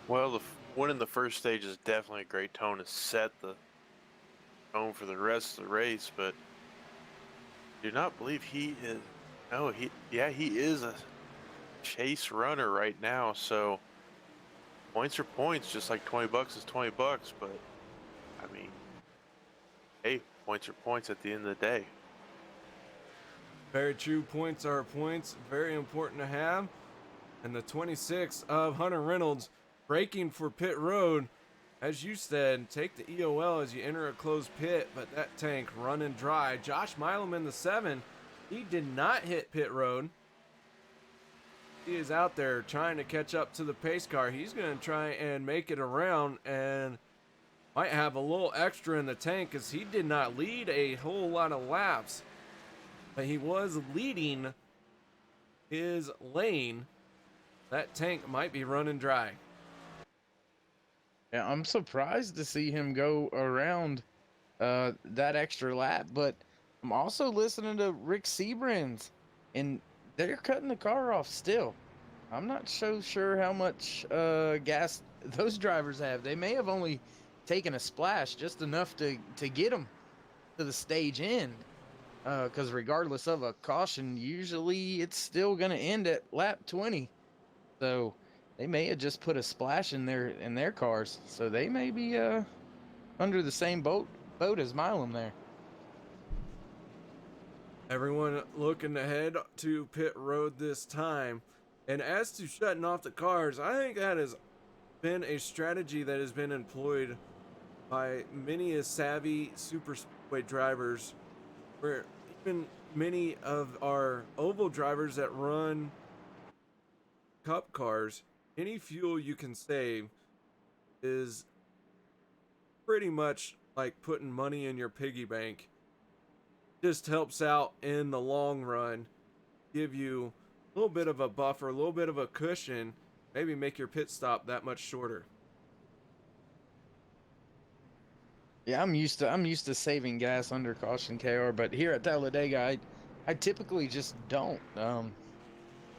Well, winning the first stage is definitely a great tone to set the tone for the rest of the race, but I do not believe he is. No, he is a chase runner right now. So points are points, just like $20 is $20. But I mean, hey, points are points at the end of the day. Very true. Points are points. Very important to have. And the 26 of Hunter Reynolds braking for pit road. As you said, take the EOL as you enter a closed pit, but that tank running dry. Josh Milam in the 7. He did not hit pit road. He is out there trying to catch up to the pace car. He's going to try and make it around and might have a little extra in the tank as he did not lead a whole lot of laps. But he was leading his lane. That tank might be running dry. Yeah, I'm surprised to see him go around that extra lap, but I'm also listening to Rick Sebrands, and they're cutting the car off still. I'm not so sure how much gas those drivers have. They may have only taken a splash, just enough to get them to the stage end, because regardless of a caution, usually it's still going to end at lap 20. So they may have just put a splash in their cars, so they may be under the same boat as Milam there. Everyone looking ahead to pit road this time. And as to shutting off the cars, I think that has been a strategy that has been employed by many a savvy super speedway drivers, where even many of our oval drivers that run cup cars, any fuel you can save is pretty much like putting money in your piggy bank. Just helps out in the long run, give you a little bit of a buffer, a little bit of a cushion, maybe make your pit stop that much shorter. Yeah, I'm used to saving gas under caution KR, but here at Talladega, I typically just don't.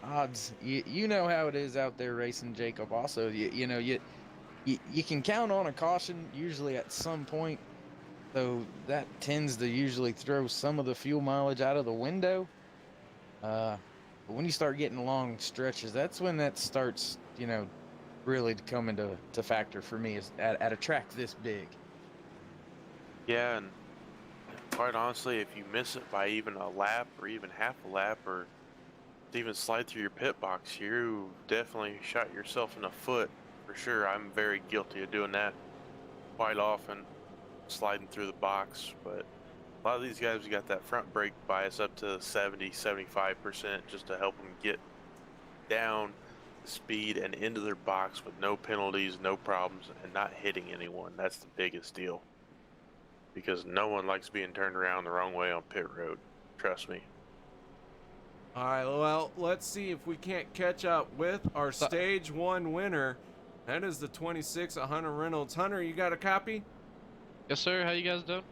Odds, you know how it is out there racing, Jacob. Also, you can count on a caution usually at some point, so that tends to usually throw some of the fuel mileage out of the window. But when you start getting long stretches, that's when that starts, really to come into factor for me is at a track this big. Yeah, and quite honestly, if you miss it by even a lap or even half a lap or even slide through your pit box, you definitely shot yourself in the foot for sure. I'm very guilty of doing that quite often, sliding through the box. But a lot of these guys got that front brake bias up to 70-75% just to help them get down the speed and into their box with no penalties, no problems, and not hitting anyone. That's the biggest deal, because no one likes being turned around the wrong way on pit road. Trust me. All right, well, let's see if we can't catch up with our stage 1 winner. That is the 26 of Hunter Reynolds. Hunter, you got a copy? Yes, sir. How you guys doing?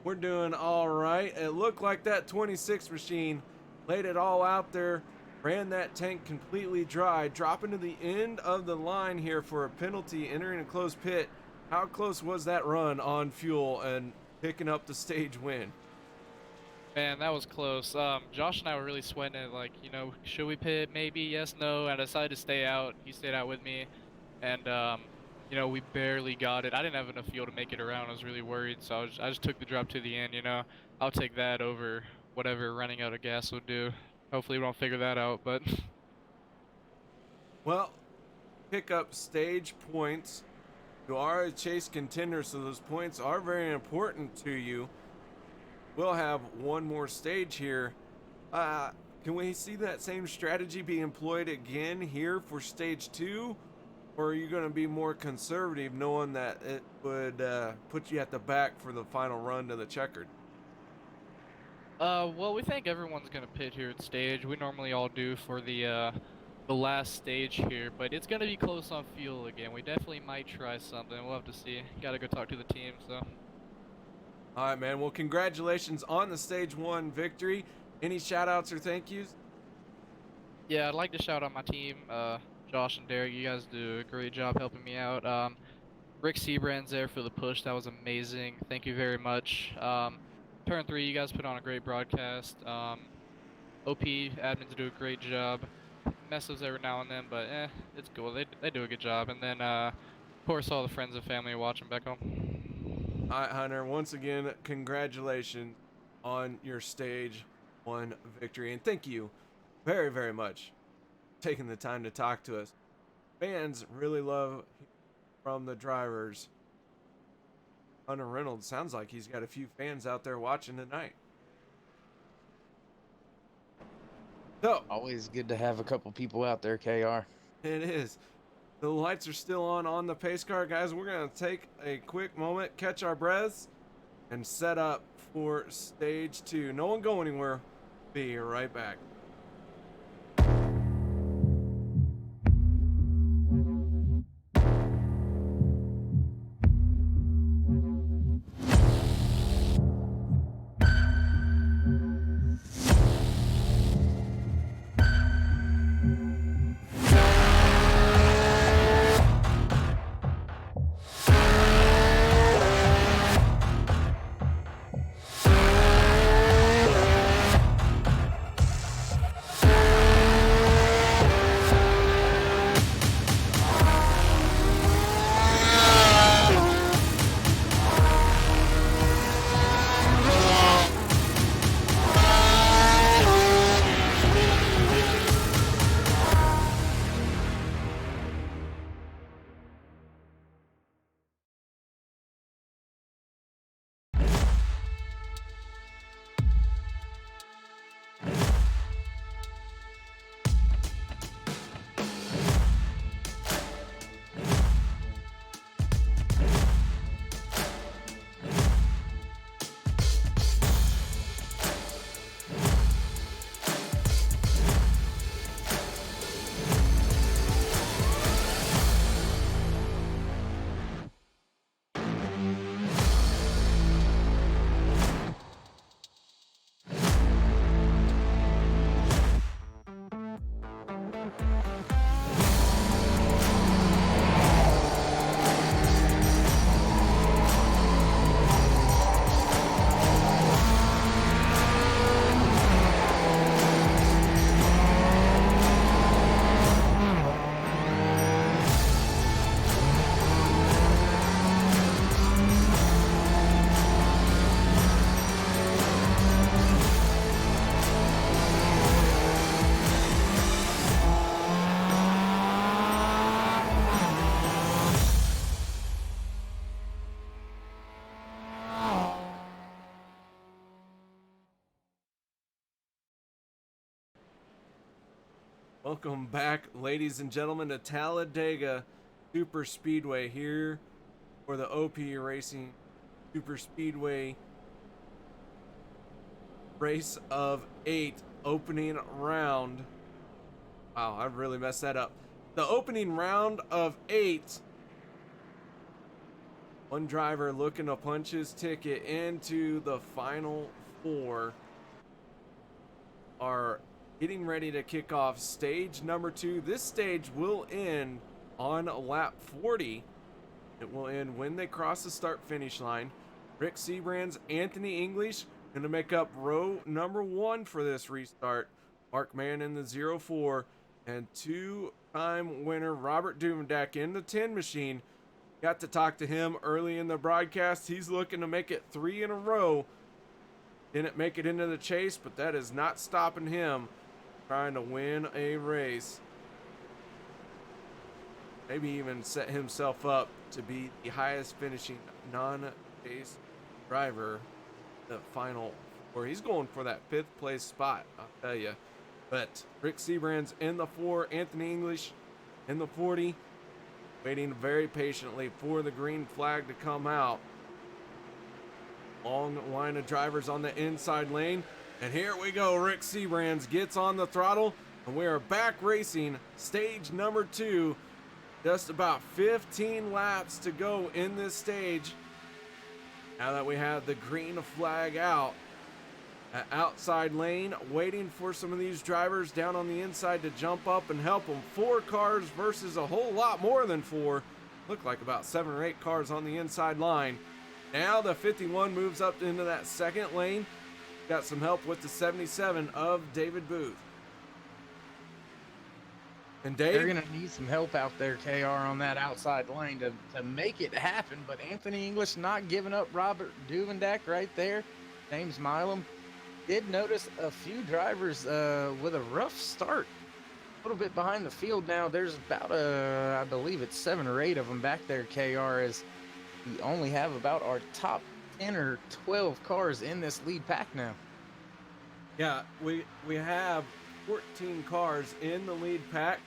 We're doing all right. It looked like that 26 machine laid it all out there, ran that tank completely dry, dropping to the end of the line here for a penalty, entering a closed pit. How close was that run on fuel and picking up the stage win? Man, that was close. Josh and I were really sweating it, like, should we pit? Maybe, yes, no. I decided to stay out. He stayed out with me. and you know, we barely got it. I didn't have enough fuel to make it around. I was really worried, so I just took the drop to the end. You know, I'll take that over whatever running out of gas would do. Hopefully, we don't figure that out, but. Well, pick up stage points. You are a chase contender, so those points are very important to you. We'll have one more stage here. Can we see that same strategy be employed again here for stage 2? Or are you going to be more conservative knowing that it would put you at the back for the final run to the checkered? Well, we think everyone's gonna pit here at stage. We normally all do for the last stage here, but it's gonna be close on fuel again. We definitely might try something. We'll have to see. Gotta go talk to the team, so. All right, man. Well, congratulations on the stage 1 victory. Any shout outs or thank yous? Yeah, I'd like to shout out my team, Josh and Derek. You guys do a great job helping me out. Rick Seabrand's there for the push. That was amazing. Thank you very much. Turn 3, you guys put on a great broadcast. OP admins do a great job. Messes every now and then, but it's cool. They do a good job. And then, of course, all the friends and family watching back home. All right, Hunter. Once again, congratulations on your stage 1 victory, and thank you very, very much for taking the time to talk to us. Fans really love from the drivers. Hunter Reynolds sounds like he's got a few fans out there watching tonight. So Always good to have a couple people out there, KR. it is. The lights are still on the pace car, guys. We're gonna take a quick moment, catch our breaths, and set up for stage 2. No one go anywhere. Be right back. Welcome back, ladies and gentlemen, to Talladega Super Speedway here for the OP Racing Super Speedway race of 8 opening round. Wow, I really messed that up. The opening round of 8. One driver looking to punch his ticket into the final 4 are getting ready to kick off stage number 2. This stage will end on lap 40. It will end when they cross the start finish line. Rick Seabrand's Anthony English going to make up row number 1 for this restart. Mark Mann in the 04 and 2 time winner Robert Duvendak in the 10 machine. Got to talk to him early in the broadcast. He's looking to make it 3 in a row. Didn't make it into the chase, but that is not stopping him trying to win a race. Maybe even set himself up to be the highest finishing non-chase driver the final, where he's going for that 5th place spot, I'll tell you. But Rick Seabrand's in the 4, Anthony English in the 40, waiting very patiently for the green flag to come out. Long line of drivers on the inside lane, and here we go. Rick Seabrands gets on the throttle, and we are back racing stage number 2. Just about 15 laps to go in this stage. Now that we have the green flag out, outside lane, waiting for some of these drivers down on the inside to jump up and help them. 4 cars versus a whole lot more than 4. Look like about 7 or 8 cars on the inside line. Now the 51 moves up into that second lane. Got some help with the 77 of David Booth. And Dave, they're gonna need some help out there, KR, on that outside lane to make it happen. But Anthony English not giving up Robert Duvendak right there. James Milam did notice a few drivers with a rough start, a little bit behind the field now. There's about I believe it's 7 or 8 of them back there, KR, as we only have about our top 10 or 12 cars in this lead pack now. Yeah, we have 14 cars in the lead pack.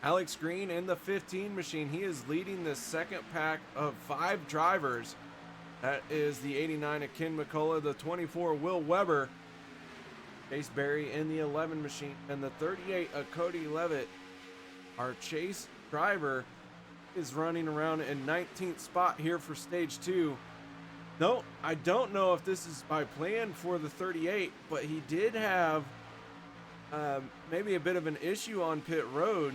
Alex Green in the 15 machine. He is leading the second pack of 5 drivers. That is the 89 of Ken McCullough, the 24 Will Weber, Chase Berry in the 11 machine, and the 38 of Cody Levitt. Our chase driver is running around in 19th spot here for stage 2. No, I don't know if this is by plan for the 38, but he did have maybe a bit of an issue on pit road.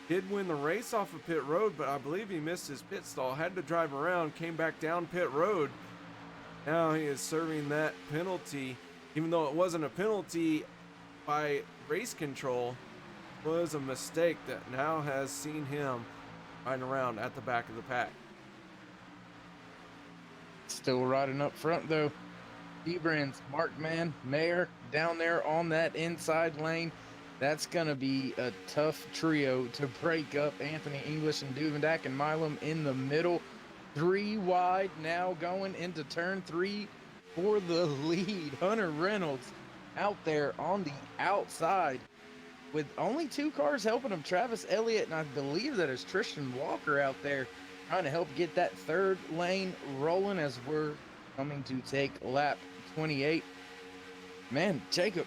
Did win the race off of pit road, but I believe he missed his pit stall, had to drive around, came back down pit road. Now he is serving that penalty, even though it wasn't a penalty by race control. It was a mistake that now has seen him riding around at the back of the pack. Still riding up front though. Seabrands, Markman, Mayer down there on that inside lane. That's going to be a tough trio to break up. Anthony English and Duvendak and Milam in the middle. 3 wide now going into turn 3 for the lead. Hunter Reynolds out there on the outside with only 2 cars helping him. Travis Elliott, and I believe that is Tristan Walker out there trying to help get that 3rd lane rolling as we're coming to take lap 28. Man, Jacob,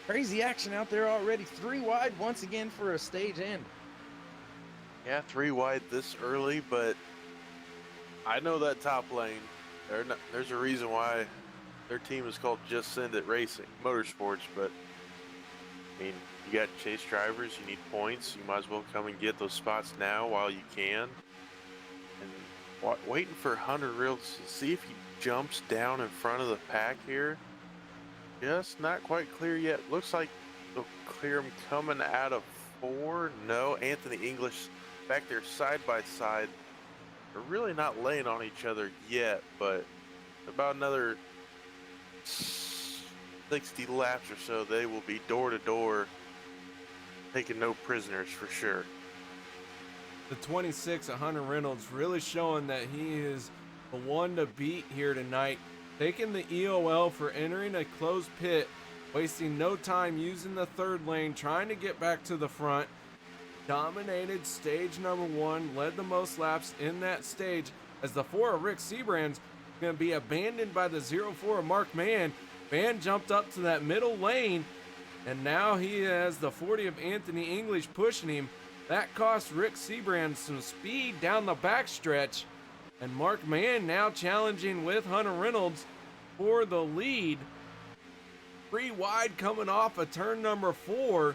crazy action out there already. 3 wide once again for a stage end. Yeah, 3 wide this early, but I know that top lane. There's a reason why their team is called Just Send It Racing Motorsports, but I mean, you got chase drivers, you need points. You might as well come and get those spots now while you can. And waiting for Hunter Reynolds to see if he jumps down in front of the pack here. Just not quite clear yet. Looks like they'll clear him coming out of 4. No, Anthony English back there side by side. They're really not laying on each other yet, but about another 60 laps or so, they will be door to door, taking no prisoners for sure. The 26 of Hunter Reynolds really showing that he is the one to beat here tonight. Taking the EOL for entering a closed pit, wasting no time using the 3rd lane, trying to get back to the front. Dominated stage number 1, led the most laps in that stage, as the 4 of Rick Seabrands going to be abandoned by the 04 of Mark Mann. Mann jumped up to that middle lane, and now he has the 40 of Anthony English pushing him. That cost Rick Seabrands some speed down the backstretch. And Mark Mann now challenging with Hunter Reynolds for the lead. 3 wide coming off of turn number 4.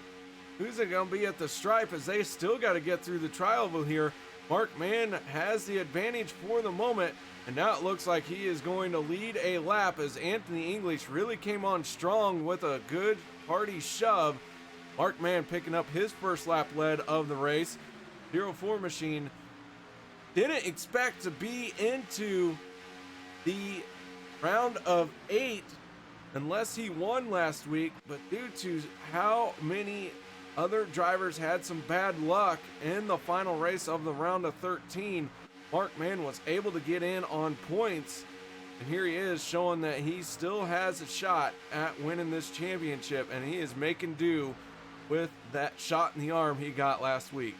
Who's it going to be at the stripe, as they still got to get through the tri-oval here. Mark Mann has the advantage for the moment, and now it looks like he is going to lead a lap as Anthony English really came on strong with a good hearty shove. Mark Mann picking up his first lap lead of the race. 04 machine didn't expect to be into the round of 8 unless he won last week, but due to how many other drivers had some bad luck in the final race of the round of 13, Mark Mann was able to get in on points, and here he is showing that he still has a shot at winning this championship, and he is making do with that shot in the arm he got last week.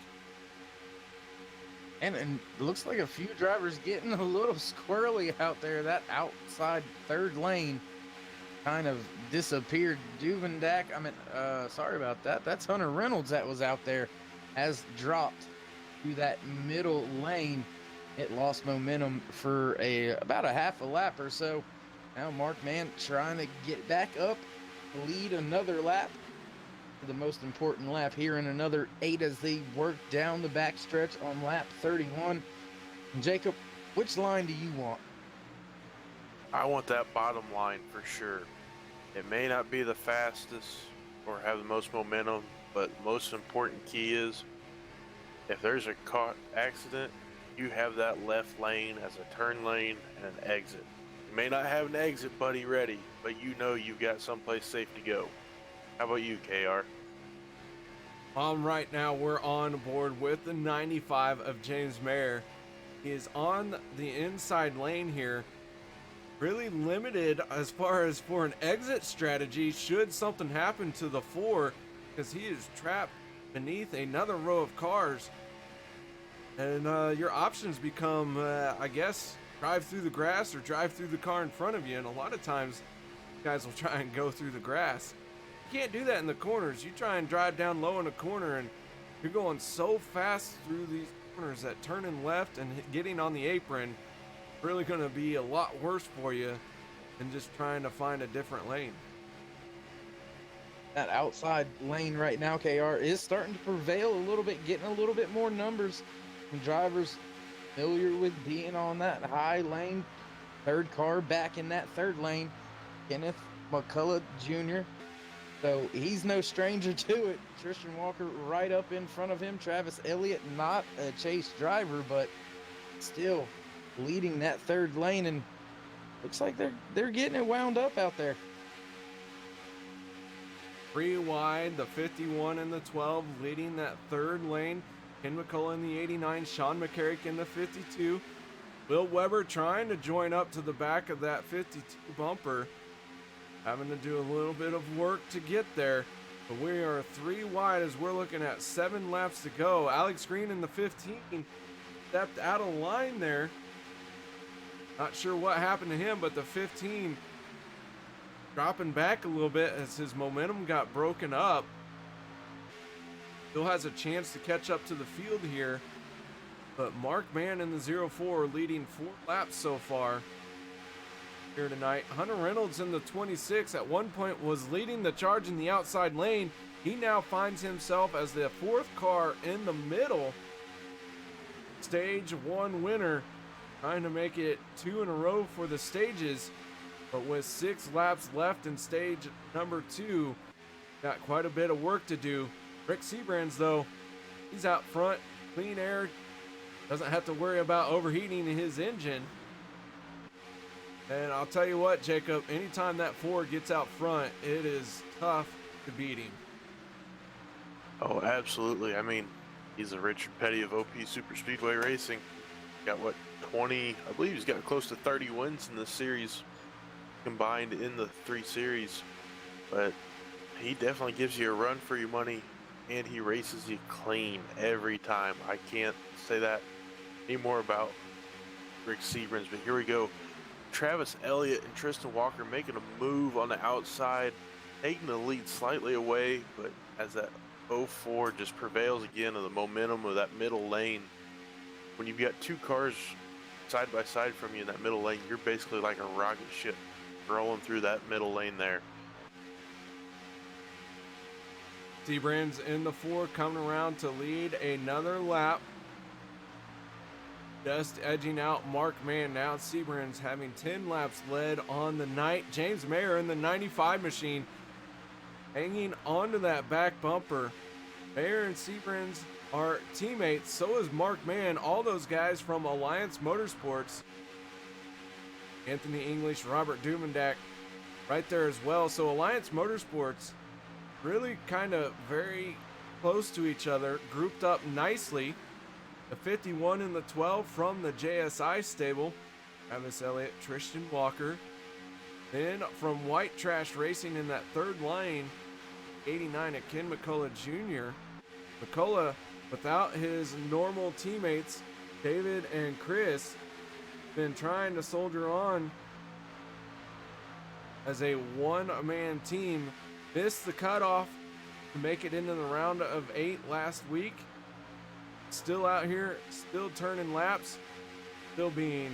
And it looks like a few drivers getting a little squirrely out there. That outside third lane kind of disappeared. Duvendak, sorry about that. That's Hunter Reynolds that was out there, has dropped to that middle lane. It lost momentum for about a half a lap or so. Now Mark Mann trying to get back up, lead another lap. The most important lap here in another 8 as they work down the backstretch on lap 31. Jacob, which line do you want? I want that bottom line for sure. It may not be the fastest or have the most momentum, but the most important key is if there's a car accident, you have that left lane as a turn lane and an exit. You may not have an exit buddy ready, but you know you've got someplace safe to go. How about you, KR? Right now we're on board with the 95 of James Mayer. He is on the inside lane here. Really limited as far as for an exit strategy should something happen to the 4, because he is trapped beneath another row of cars. And your options become, I guess, drive through the grass or drive through the car in front of you. And a lot of times guys will try and go through the grass. You can't do that in the corners. You try and drive down low in a corner and you're going so fast through these corners that turning left and getting on the apron really going to be a lot worse for you than just trying to find a different lane. That outside lane right now, KR, is starting to prevail a little bit, getting a little bit more numbers from drivers familiar with being on that high lane. Third car back in that third lane, Kenneth McCullough Jr. So he's no stranger to it. Tristan Walker right up in front of him. Travis Elliott, not a chase driver, but still leading that third lane, and looks like they're getting it wound up out there. 3 wide, the 51 and the 12 leading that third lane. Ken McCullough in the 89, Sean McCarrick in the 52. Will Weber trying to join up to the back of that 52 bumper. Having to do a little bit of work to get there. But we are 3 wide as we're looking at 7 laps to go. Alex Green in the 15 stepped out of line there. Not sure what happened to him, but the 15 dropping back a little bit as his momentum got broken up. Still has a chance to catch up to the field here. But Mark Mann in the 04 leading 4 laps so far here tonight. Hunter Reynolds in the 26 at one point was leading the charge in the outside lane. He now finds himself as the 4th car in the middle. Stage 1 winner, trying to make it 2 in a row for the stages. But with 6 laps left in stage number 2, got quite a bit of work to do. Rick Sebrands, though, he's out front, clean air, doesn't have to worry about overheating his engine. And I'll tell you what, Jacob, anytime that 4 gets out front, it is tough to beat him. Oh, absolutely. I mean, he's a Richard Petty of OP Super Speedway Racing. Got what, 20, I believe he's got close to 30 wins in this series combined in the 3 series. But he definitely gives you a run for your money, and he races you clean every time. I can't say that anymore about Rick Sebrands, but here we go. Travis Elliott and Tristan Walker making a move on the outside, taking the lead slightly away, but as that 04 just prevails again of the momentum of that middle lane. When you've got 2 cars side by side from you in that middle lane, you're basically like a rocket ship rolling through that middle lane there. Sebrands in the 4 coming around to lead another lap. Just edging out Mark Mann. Now Sebrands having 10 laps led on the night. James Mayer in the 95 machine hanging onto that back bumper. Mayer and Seabrans are teammates. So is Mark Mann. All those guys from Alliance Motorsports. Anthony English, Robert Dumendak right there as well. So Alliance Motorsports really kind of very close to each other, grouped up nicely. The 51 and the 12 from the JSI stable. Travis Elliott, Tristan Walker. Then from White Trash Racing in that third line, 89 at Ken McCullough Jr. McCullough, without his normal teammates, David and Chris, been trying to soldier on as a one-man team. Missed the cutoff to make it into the round of 8 last week. Still out here, still turning laps, still being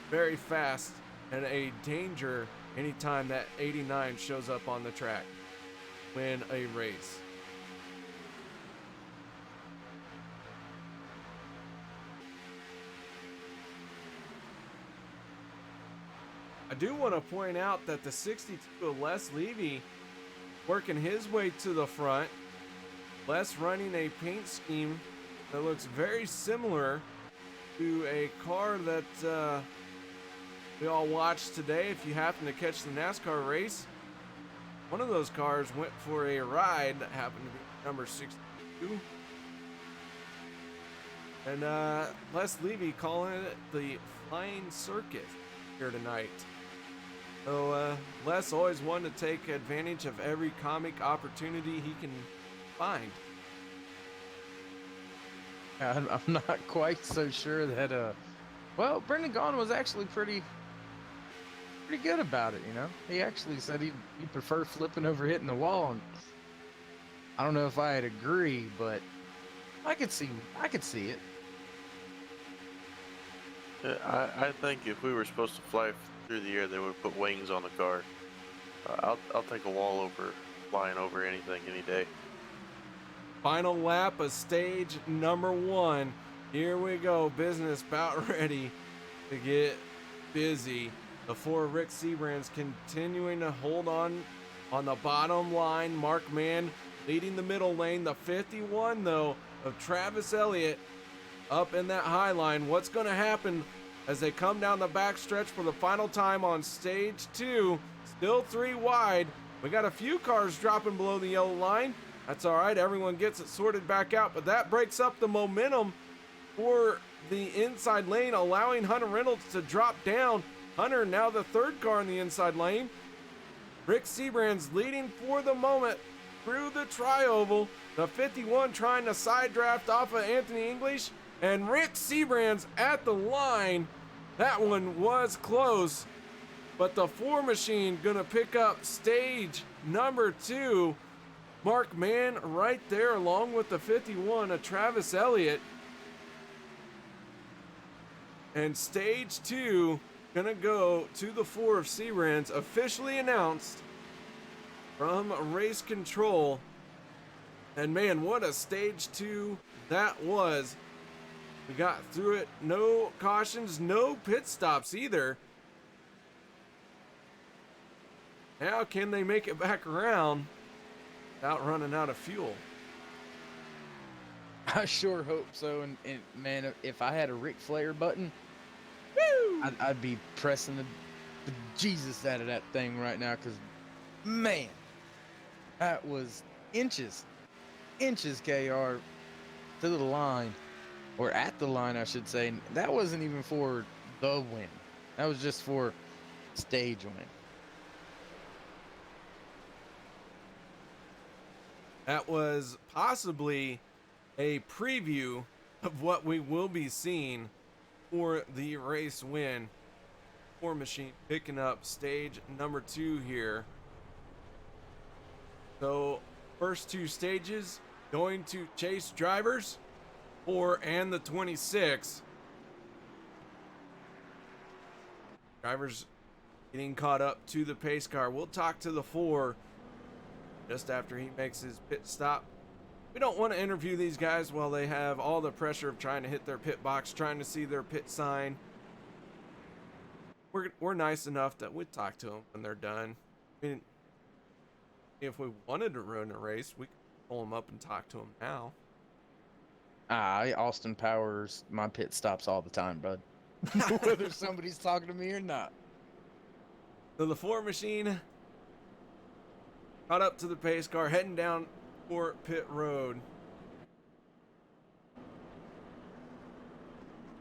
very fast and a danger anytime that 89 shows up on the track. Win a race. I do want to point out that the 62 of Les Levy working his way to the front. Les running a paint scheme that looks very similar to a car that we all watched today. If you happen to catch the NASCAR race, one of those cars went for a ride that happened to be number 62. And Les Levy calling it the Flying Circuit here tonight. So Les always wanted to take advantage of every comic opportunity he can find. I'm not quite so sure that well, Brendan Gaughan was actually pretty good about it, you know. He actually said he'd prefer flipping over hitting the wall, and I don't know if I'd agree, but I could see it. I think if we were supposed to fly through the air, they would put wings on the car. I'll take a wall over flying over anything any day. Final lap of stage number 1. Here we go. Business about ready to get busy. The 4 Rick Seabrands continuing to hold on the bottom line. Mark Mann leading the middle lane. The 51 though of Travis Elliott up in that high line. What's going to happen as they come down the back stretch for the final time on stage 2? Still 3 wide. We got a few cars dropping below the yellow line. That's all right. Everyone gets it sorted back out, but that breaks up the momentum for the inside lane, allowing Hunter Reynolds to drop down. Hunter now the 3rd car in the inside lane. Rick Seabrands leading for the moment through the tri-oval. The 51 trying to side draft off of Anthony English, and Rick Seabrands at the line. That one was close, but the 4 machine gonna pick up stage number 2. Mark Mann right there along with the 51 of Travis Elliott. And stage 2 gonna go to the 4 of Seabrands, officially announced from race control. And man, what a stage 2 that was. We got through it, no cautions, no pit stops either. Now can they make it back around without running out of fuel? I sure hope so. And man, if I had a Ric Flair button, I'd be pressing the Jesus out of that thing right now, because man, that was inches KR to the line, or at the line I should say. That wasn't even for the win, that was just for stage win. That was possibly a preview of what we will be seeing for the race win. 4 machine picking up stage number 2 here. So first 2 stages going to chase drivers, 4 and the 26. Drivers getting caught up to the pace car. We'll talk to the 4 just after he makes his pit stop. We don't want to interview these guys while they have all the pressure of trying to hit their pit box, trying to see their pit sign. We're nice enough that we'd talk to them when they're done. I mean, If we wanted to ruin a race, we could pull him up and talk to him now. Austin Powers my pit stops all the time, bud. Whether somebody's talking to me or not. So the 4 machine caught up to the pace car, heading down for pit road.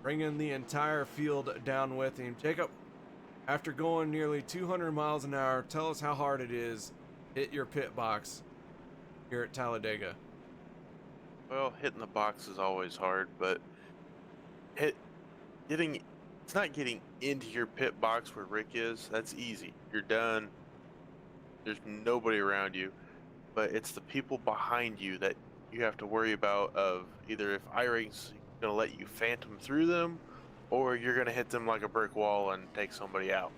Bringing the entire field down with him. Jacob, after going nearly 200 miles an hour, tell us how hard it is to hit your pit box here at Talladega. Well, hitting the box is always hard, but it's not getting into your pit box where Rick is. That's easy. You're done. There's nobody around you, but it's the people behind you that you have to worry about, of either if iRacing's going to let you phantom through them, or you're going to hit them like a brick wall and take somebody out.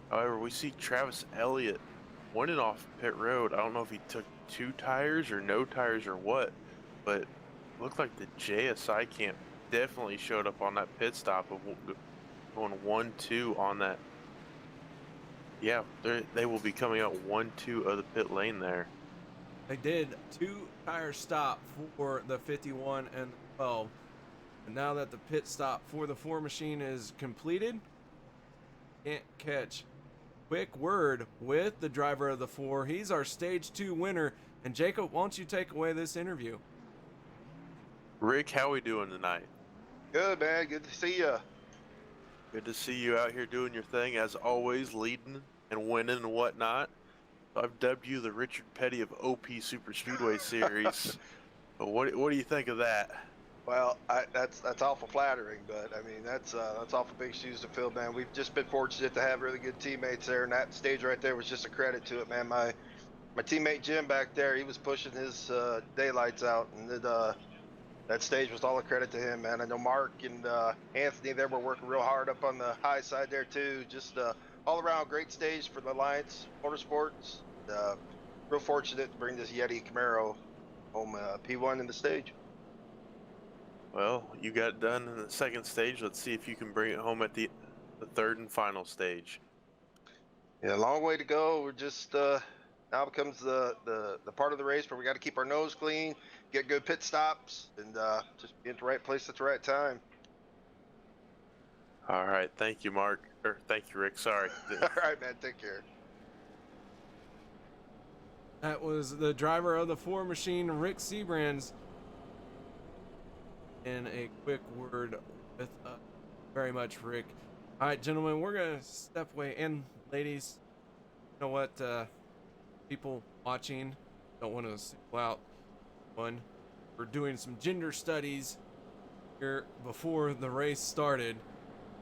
However, we see Travis Elliott winning off pit road. I don't know if he took 2 tires or no tires or what, but it looked like the JSI camp definitely showed up on that pit stop of going 1-2 on that. Yeah, they will be coming out 1-2 of the pit lane there. They did 2 tire stop for the 51 and the 12. And now that the pit stop for the 4 machine is completed, can't catch. Quick word with the driver of the 4. He's our stage 2 winner. And Jacob, why don't you take away this interview? Rick, how we doing tonight? Good, man. Good to see you. Good to see you out here doing your thing, as always, leading and winning and whatnot. I've dubbed you the Richard Petty of OP Super Speedway Series. But what do you think of that? Well, that's awful flattering, but I mean that's awful big shoes to fill, man. We've just been fortunate to have really good teammates there, and that stage right there was just a credit to it, man. My teammate Jim back there, he was pushing his daylights out, and that stage was all a credit to him, man. I know Mark and Anthony, they were working real hard up on the high side there too. Just all around great stage for the Alliance Motorsports. Real fortunate to bring this Yeti Camaro home P1 in the stage. Well, you got it done in the second stage. Let's see if you can bring it home at the third and final stage. Yeah, long way to go. We're just now becomes the part of the race where we got to keep our nose clean, get good pit stops, and just be at the right place at the right time. All right, thank you, Mark. Or thank you, Rick. Sorry. All right, man. Take care. That was the driver of the 4 machine, Rick Seabrands. And a quick word with very much Rick. All right, gentlemen, we're gonna step away, and ladies, you know what? People watching don't want to single out one. We're doing some gender studies here before the race started,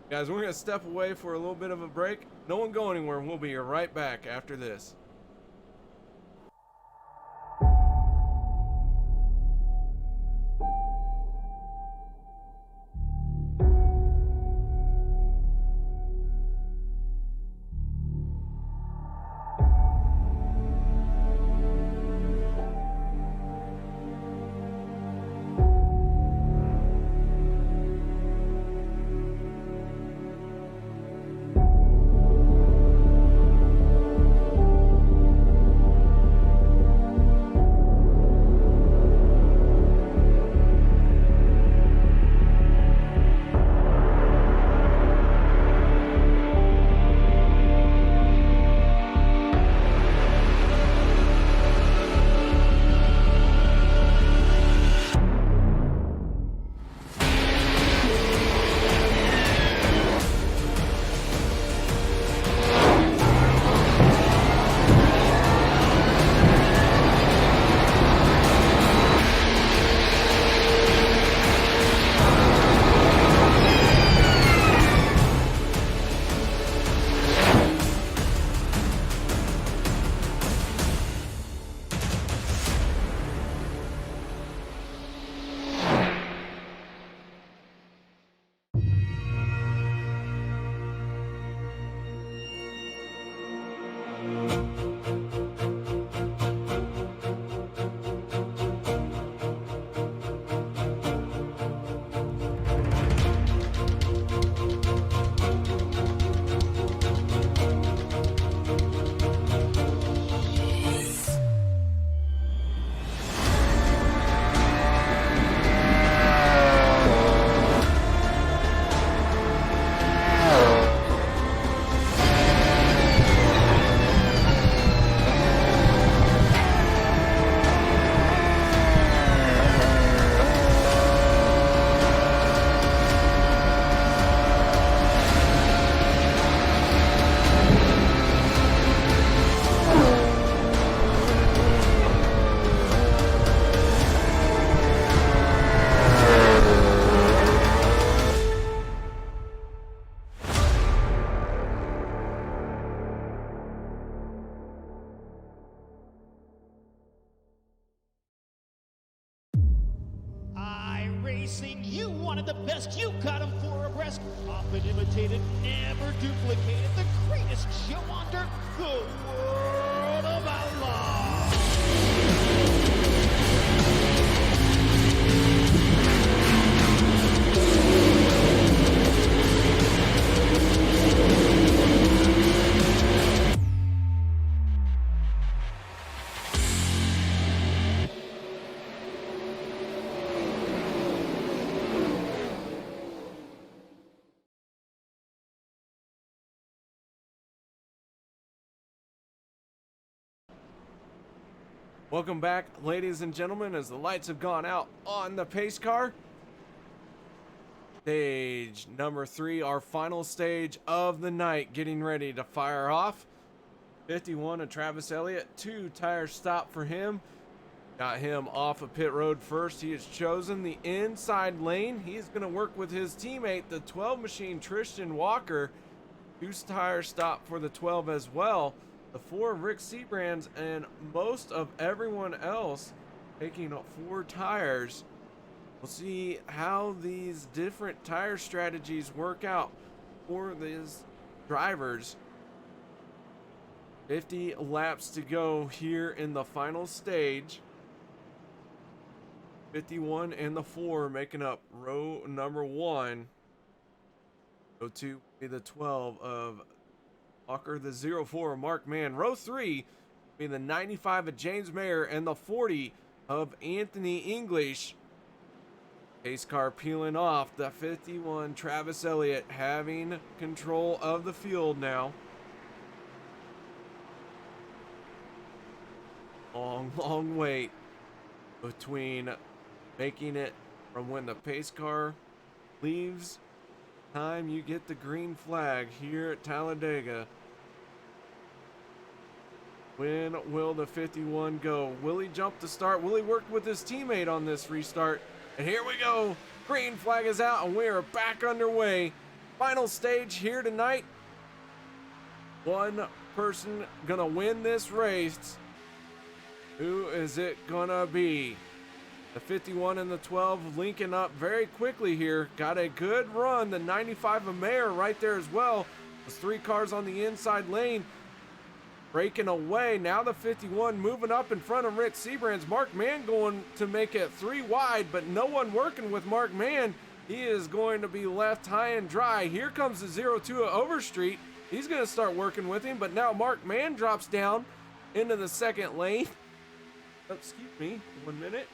guys. We're gonna step away for a little bit of a break. No one go anywhere. We'll be right back after this. Racing. You wanted the best, you got them 4 abreast. Often imitated, never duplicated. The greatest show on dirt, the World of Outlaws. Welcome back, ladies and gentlemen, as the lights have gone out on the pace car. Stage number 3, our final stage of the night, getting ready to fire off. 51 of Travis Elliott, 2 tire stop for him. Got him off of pit road first. He has chosen the inside lane. He's going to work with his teammate, the 12 machine Tristan Walker. 2 tire stop for the 12 as well. The 4 of Rick Sebrands and most of everyone else taking 4 tires. We'll see how these different tire strategies work out for these drivers. 50 laps to go here in the final stage. 51 and the 4 making up row number 1. Row 2 will be the 12 of Walker, the 04 of Mark Mann. Row 3 will be the 95 of James Mayer and the 40 of Anthony English. Pace car peeling off. The 51 Travis Elliott having control of the field now. Long wait between making it from when the pace car leaves time you get the green flag here at Talladega. When will the 51 go? Will he jump to start? Will he work with his teammate on this restart? And here we go. Green flag is out and we are back underway. Final stage here tonight. One person gonna win this race. Who is it gonna be? The 51 and the 12 linking up very quickly here. Got a good run. The 95 of Mayer right there as well. There's 3 cars on the inside lane. Breaking away. Now the 51 moving up in front of Rick Sebrands. Mark Mann going to make it 3 wide, but no one working with Mark Mann. He is going to be left high and dry. Here comes the 02 of Overstreet. He's going to start working with him, but now Mark Mann drops down into the second lane. Excuse me, 1 minute.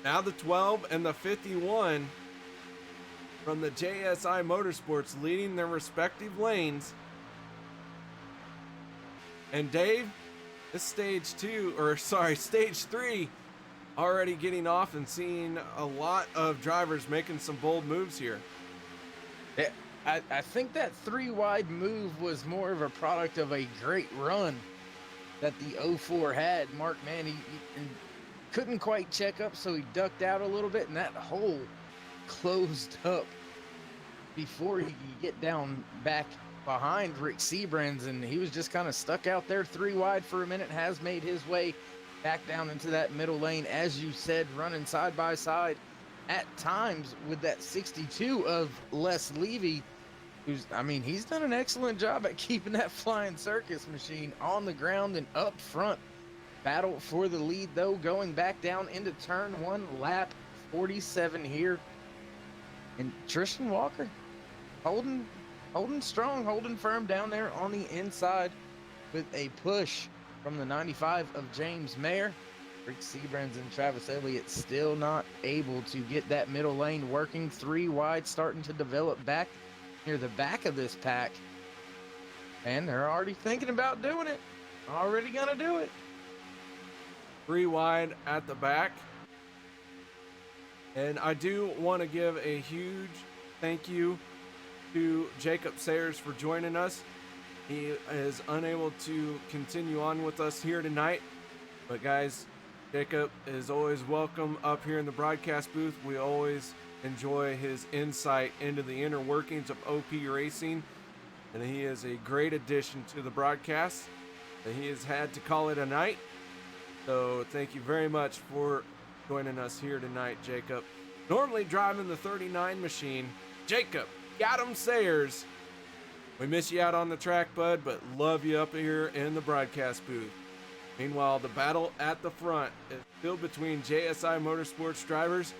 Now the 12 and the 51 from the JSI Motorsports leading their respective lanes. And Dave, this stage 3 already getting off and seeing a lot of drivers making some bold moves here. Yeah, I think that 3 wide move was more of a product of a great run that the 04 had. Mark Mann, he couldn't quite check up, so he ducked out a little bit, and that hole closed up before he could get down back behind Rick Sebrands, and he was just kind of stuck out there 3 wide for a minute. Has made his way back down into that middle lane, as you said, running side by side at times with that 62 of Les Levy, who's, I mean, he's done an excellent job at keeping that flying circus machine on the ground and up front. Battle for the lead, though, going back down into turn 1, lap 47 here. And Tristan Walker holding strong, holding firm down there on the inside with a push from the 95 of James Mayer. Rick Sebrands and Travis Elliott still not able to get that middle lane working. 3 wide starting to develop back near the back of this pack. And they're already thinking about doing it. Already gonna do it. 3 wide at the back. And I do want to give a huge thank you to Jacob Sayers for joining us. He is unable to continue on with us here tonight. But guys, Jacob is always welcome up here in the broadcast booth. We always enjoy his insight into the inner workings of OP Racing. and he is a great addition to the broadcast. And he has had to call it a night. So thank you very much for joining us here tonight, Jacob. Normally driving the 39 machine, Jacob Adam Sayers. We miss you out on the track, bud, but love you up here in the broadcast booth. Meanwhile, the battle at the front is still between JSI Motorsports drivers,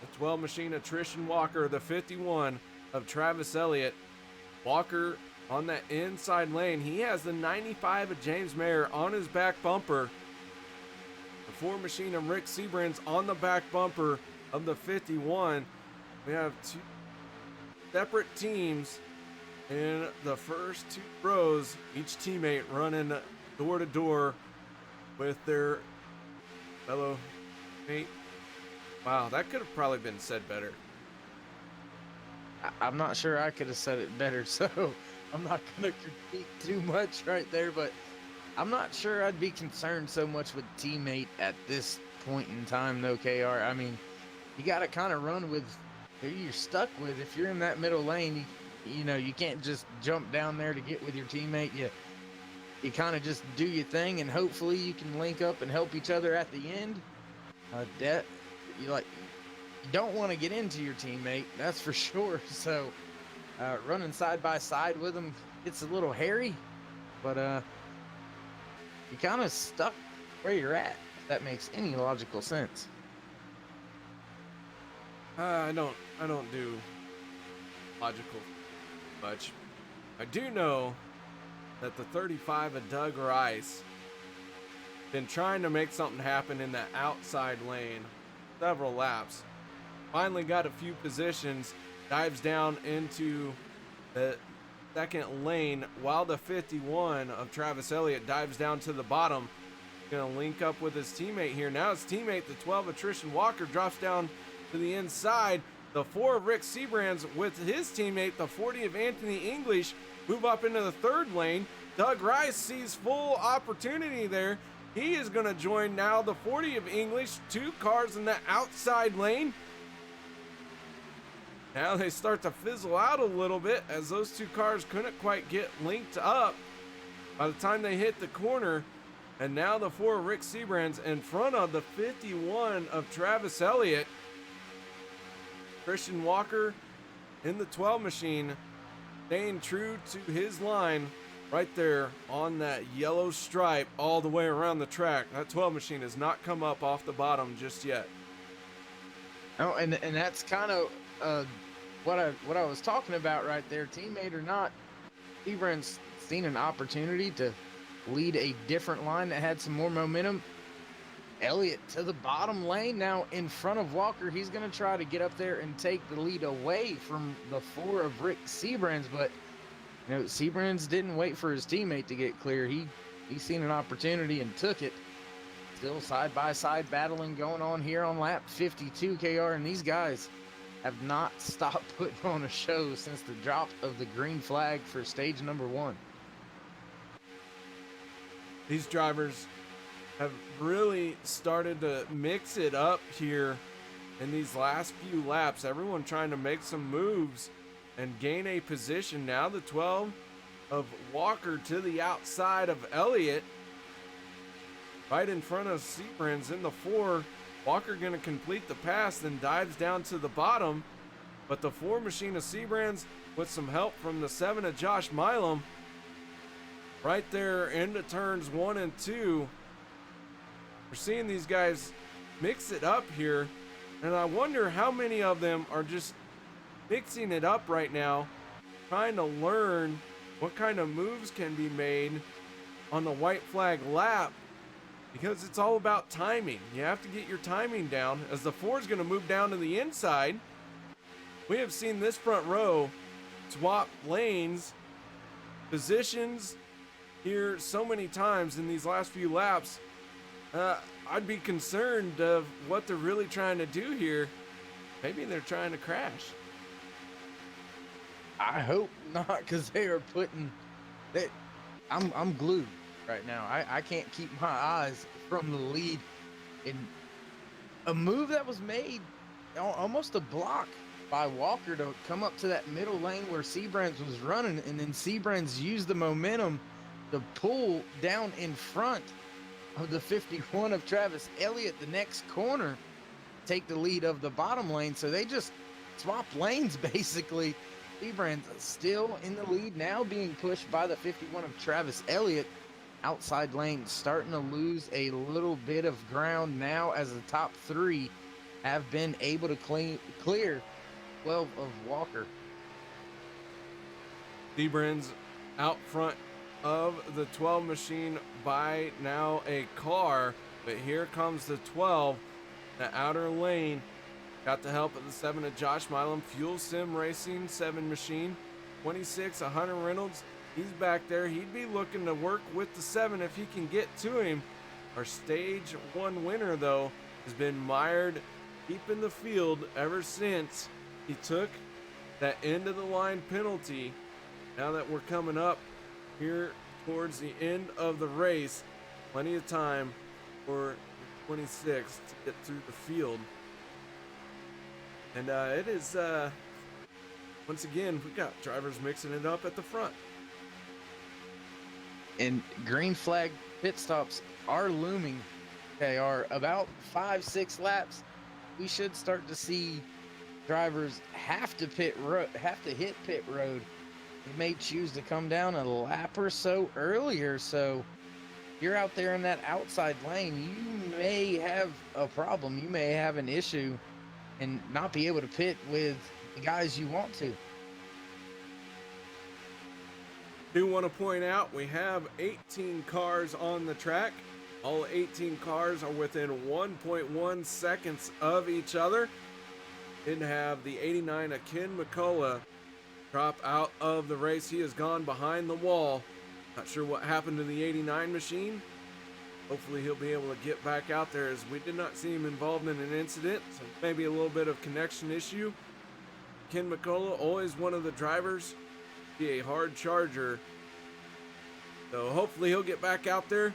the 12 machine of Tristan Walker, the 51 of Travis Elliott. Walker on that inside lane. He has the 95 of James Mayer on his back bumper. The 4 machine of Rick Seabrands on the back bumper of the 51. We have 2 separate teams in the first 2 rows, each teammate running door to door with their fellow mate. Wow, that could have probably been said better. I'm not sure I could have said it better, so I'm not going to critique too much right there, but I'm not sure I'd be concerned so much with teammate at this point in time, though, KR. I mean, you got to kind of run with who you're stuck with. If you're in that middle lane, you know, you can't just jump down there to get with your teammate. You kind of just do your thing, and hopefully you can link up and help each other at the end. You don't want to get into your teammate, that's for sure. So running side by side with them, it's a little hairy, but you kind of stuck where you're at, if that makes any logical sense. I don't do logical much. I do know that the 35 of Doug Rice been trying to make something happen in that outside lane several laps. Finally got a few positions, dives down into the second lane while the 51 of Travis Elliott dives down to the bottom. Gonna link up with his teammate here. Now his teammate, the 12 of Tristan Walker, drops down to the inside. The 4 of Rick Seabrands with his teammate, the 40 of Anthony English, move up into the third lane. Doug Rice sees full opportunity there. He is going to join now the 40 of English, 2 cars in the outside lane. Now they start to fizzle out a little bit as those 2 cars couldn't quite get linked up by the time they hit the corner. And now the 4 of Rick Seabrands in front of the 51 of Travis Elliott. Christian Walker in the 12 machine, staying true to his line right there on that yellow stripe all the way around the track. That 12 machine has not come up off the bottom just yet. Oh, and that's kind of what I was talking about right there. Teammate or not, Seabrand's seen an opportunity to lead a different line that had some more momentum. Elliott to the bottom lane now in front of Walker. He's going to try to get up there and take the lead away from the 4 of Rick Seabrands, but you know, Seabrands didn't wait for his teammate to get clear. He seen an opportunity and took it. Still side by side battling going on here on lap 52, KR, and these guys have not stopped putting on a show since the drop of the green flag for stage number 1. These drivers have really started to mix it up here in these last few laps. Everyone trying to make some moves and gain a position. Now the 12 of Walker to the outside of Elliott, right in front of Seabrands in the 4. Walker going to complete the pass, then dives down to the bottom. But the 4 machine of Seabrands with some help from the 7 of Josh Milam right there into turns 1 and 2. We're seeing these guys mix it up here, and I wonder how many of them are just mixing it up right now, trying to learn what kind of moves can be made on the white flag lap, because it's all about timing. You have to get your timing down as the 4 is going to move down to the inside. We have seen this front row swap lanes, positions here so many times in these last few laps. I'd be concerned of what they're really trying to do here. Maybe they're trying to crash. I hope not, because they are putting that. I'm glued right now. I can't keep my eyes from the lead. And a move that was made, almost a block by Walker to come up to that middle lane where Sebrands was running, and then Sebrands used the momentum to pull down in front of the 51 of Travis Elliott the next corner, take the lead of the bottom lane. So they just swapped lanes basically. Sebrands still in the lead now, being pushed by the 51 of Travis Elliott. Outside lane starting to lose a little bit of ground now, as the top three have been able to clear 12 of Walker. Sebrands out front of the 12 machine by now a car, but here comes the 12, the outer lane. Got the help of the 7 of Josh Milam, Fuel Sim Racing 7 machine. 26 of Hunter Reynolds, he's back there. He'd be looking to work with the 7 if he can get to him. Our stage 1 winner though has been mired deep in the field ever since he took that end of the line penalty. Now that we're coming up here towards the end of the race, plenty of time for 26 to get through the field. And it is, once again, we got drivers mixing it up at the front. And green flag pit stops are looming. They are about 5-6 laps. We should start to see drivers have to hit pit road. They may choose to come down a lap or so earlier. So you're out there in that outside lane, you may have a problem. You may have an issue and not be able to pit with the guys you want to. Do want to point out we have 18 cars on the track. All 18 cars are within 1.1 seconds of each other. Didn't have the 89 of Ken McCullough drop out of the race. He has gone behind the wall. Not sure what happened to the 89 machine. Hopefully he'll be able to get back out there, as we did not see him involved in an incident. So maybe a little bit of connection issue. Ken McCullough, always one of the drivers, be a hard charger. So hopefully he'll get back out there.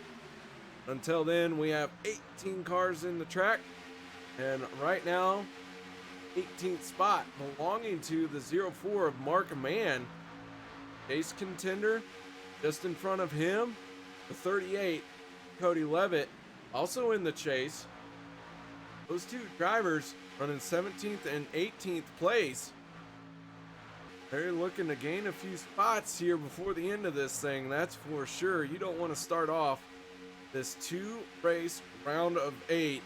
Until then, we have 18 cars in the track. And right now, 18th spot belonging to the 04 of Mark Mann. Ace contender just in front of him. The 38, Cody Levitt, also in the chase. Those two drivers running 17th and 18th place. They're looking to gain a few spots here before the end of this thing, that's for sure. You don't want to start off this 2-race round of 8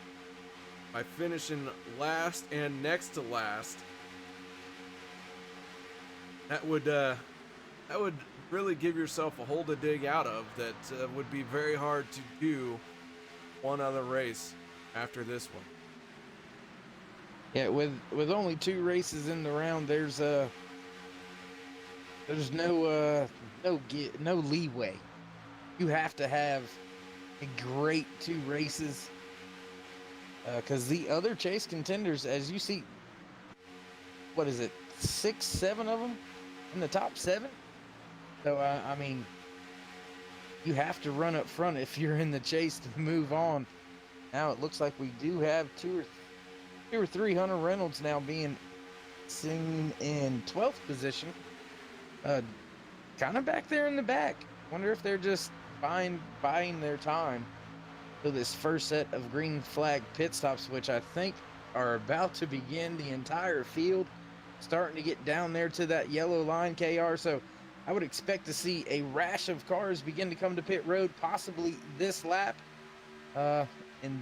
by finishing last and next to last. That would really give yourself a hole to dig out of. That would be very hard to do one other race after this one. Yeah, with only 2 races in the round, there's no leeway. You have to have a great 2 races, because the other chase contenders, as you see, what is it, 6, 7 of them in the top 7? So I mean, you have to run up front if you're in the chase to move on. Now it looks like we do have 2 or 3 Hunter Reynolds now being seen in 12th position. Kind of back there in the back. Wonder if they're just buying their time for this first set of green flag pit stops, which I think are about to begin. The entire field starting to get down there to that yellow line, KR. So I would expect to see a rash of cars begin to come to pit road, possibly this lap. And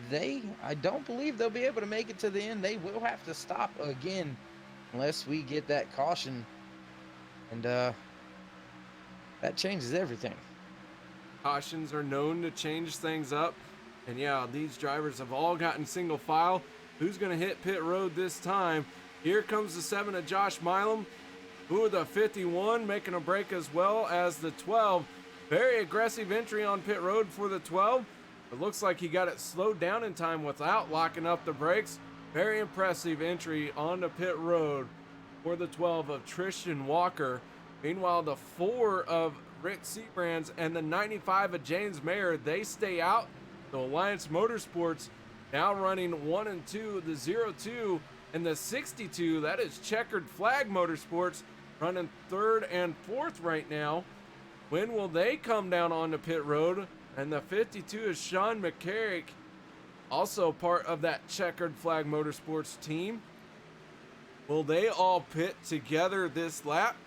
I don't believe they'll be able to make it to the end. They will have to stop again unless we get that caution. And that changes everything. Cautions are known to change things up. And yeah, these drivers have all gotten single file. Who's going to hit pit road this time? Here comes the 7 of Josh Milam. Ooh, the 51 making a break as well as the 12. Very aggressive entry on pit road for the 12. It looks like he got it slowed down in time without locking up the brakes. Very impressive entry on the pit road for the 12 of Tristan Walker. Meanwhile, the 4 of Rick Sebrands and the 95 of James Mayer, they stay out. The Alliance Motorsports now running 1 and 2. The 02 And the 62, that is Checkered Flag Motorsports, running 3rd and 4th right now. When will they come down onto pit road? And the 52 is Sean McCarrick, also part of that Checkered Flag Motorsports team. Will they all pit together this lap?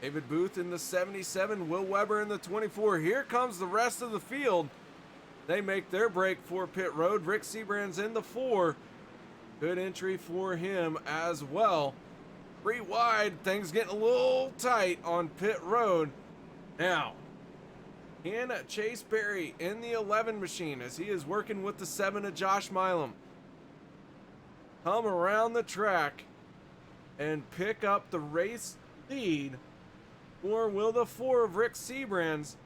David Booth in the 77, Will Weber in the 24. Here comes the rest of the field. They make their break for pit road. Rick Seabrand's in the 4. Good entry for him as well. 3 wide, things getting a little tight on pit road. Now, can Chase Berry in the 11 machine, as he is working with the 7 of Josh Milam, come around the track and pick up the race lead? Or will the 4 of Rick Seabrands,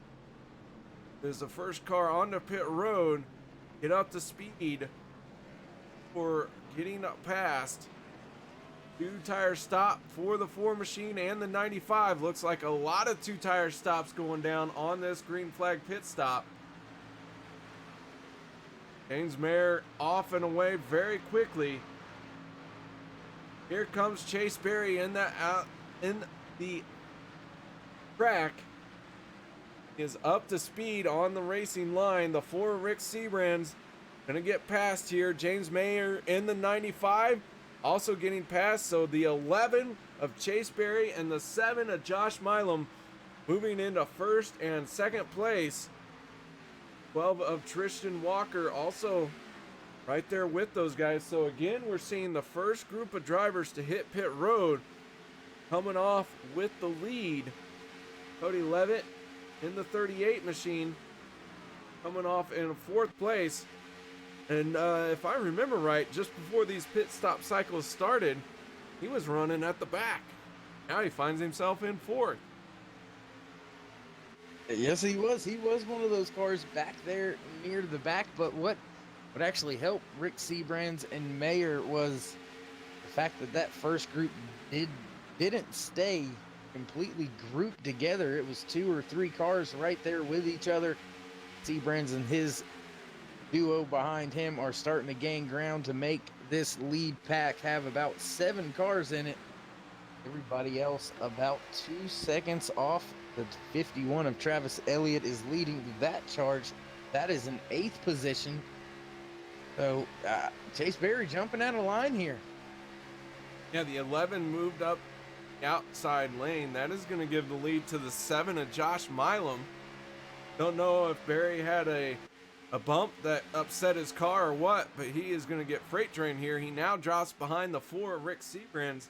is the first car onto pit road, get up to speed for getting up past? 2-tire stop for the 4 machine and the 95. Looks like a lot of 2-tire stops going down on this green flag pit stop. James Mayer off and away very quickly. Here comes Chase Berry in the track. Is up to speed on the racing line. The 4 Rick Seabrands gonna get past here. James Mayer in the 95 also getting past. So the 11 of Chase Berry and the 7 of Josh Milam moving into 1st and 2nd place. 12 of Tristan Walker also right there with those guys. So again, we're seeing the first group of drivers to hit pit road coming off with the lead. Cody Levitt in the 38 machine coming off in 4th place. And if I remember right, just before these pit stop cycles started, he was running at the back. Now he finds himself in 4th. Yes, he was. He was one of those cars back there near the back. But what actually helped Rick Seabrands and Mayer was the fact that that first group didn't stay completely grouped together. It was 2 or 3 cars right there with each other. Seabrands and his duo behind him are starting to gain ground to make this lead pack have about 7 cars in it. Everybody else about 2 seconds off. The 51 of Travis Elliott is leading that charge. That is an 8th position. So Chase Berry jumping out of line here. Yeah, the 11 moved up the outside lane. That is going to give the lead to the 7 of Josh Milam. Don't know if Berry had a bump that upset his car or what, but he is going to get freight train here. He now drops behind the 4 of Rick Seabrands.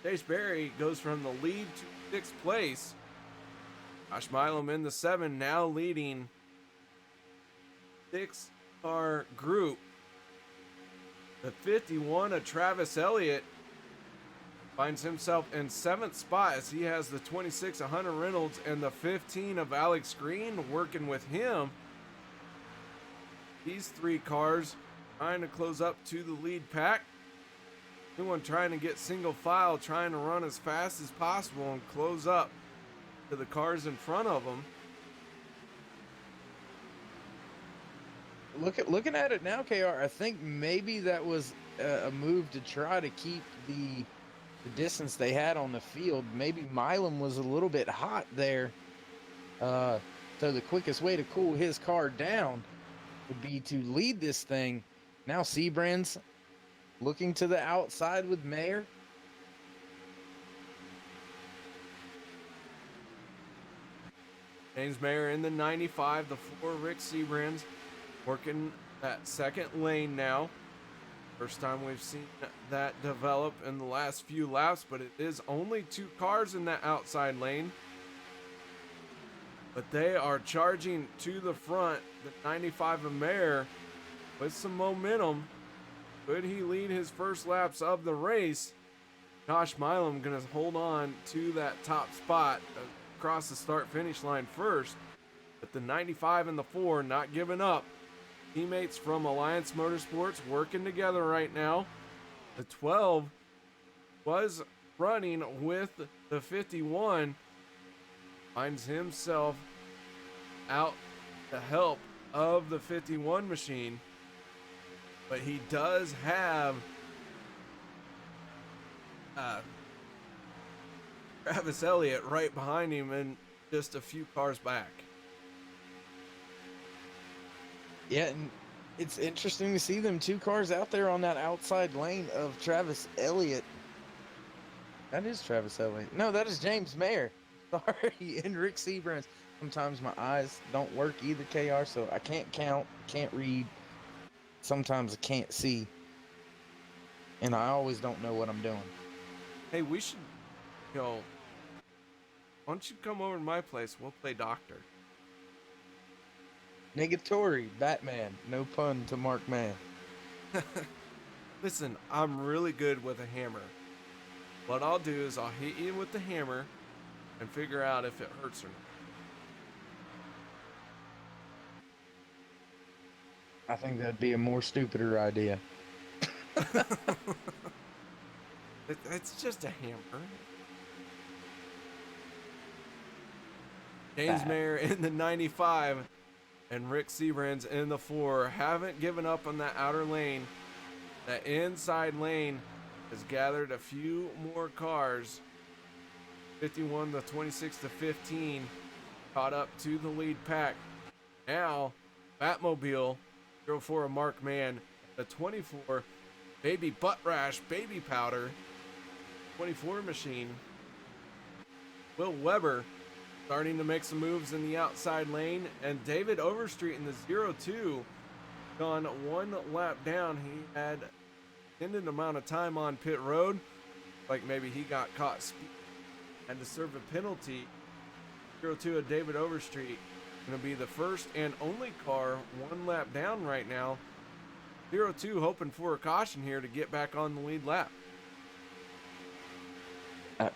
Chase Berry goes from the lead to 6th place. Josh Milam in the 7 now leading 6-car group. The 51 of Travis Elliott finds himself in 7th spot as he has the 26 of Hunter Reynolds and the 15 of Alex Green working with him. These 3 cars trying to close up to the lead pack. Anyone trying to get single file, trying to run as fast as possible and close up to the cars in front of them. Looking at it now, KR, I think maybe that was a move to try to keep the distance they had on the field. Maybe Milam was a little bit hot there. So the quickest way to cool his car down would be to lead this thing. Now Seabrands looking to the outside with Mayer. James Mayer in the 95, the 4 Rick Seabrands working that 2nd lane now. First time we've seen that develop in the last few laps, but it is only 2 cars in that outside lane. But they are charging to the front. The 95 of Mayer with some momentum. Could he lead his first laps of the race? Josh Milam going to hold on to that top spot across the start-finish line first. But the 95 and the 4 not giving up. Teammates from Alliance Motorsports working together right now. The 12 was running with the 51. Finds himself out the help of the 51 machine. But he does have Travis Elliott right behind him and just a few cars back. Yeah, and it's interesting to see them 2 cars out there on that outside lane of Travis Elliott. That is Travis Elliott. No, that is James Mayer. Sorry, and Rick Seabrans. Sometimes my eyes don't work either, KR, so I can't count, can't read. Sometimes I can't see. And I always don't know what I'm doing. Hey, we should, why don't you come over to my place? We'll play doctor. Negatory, Batman. No pun to Mark Mann. Listen, I'm really good with a hammer. What I'll do is I'll hit you with the hammer and figure out if it hurts or not. I think that'd be a more stupider idea. It's just a hammer. James Mayer in the 95 and Rick Seabrans in the 4 haven't given up on that outer lane. That inside lane has gathered a few more cars. 51 to 26 to 15 caught up to the lead pack. Now, Batmobile 04 of Mark Mann, the 24 Baby Butt Rash Baby Powder 24 machine. Will Weber starting to make some moves in the outside lane, and David Overstreet in the 02 gone 1 lap down. He had extended amount of time on pit road, like maybe he got caught speeding, had to serve a penalty. 02 of David Overstreet going to be the first and only car 1 lap down right now. 02 hoping for a caution here to get back on the lead lap.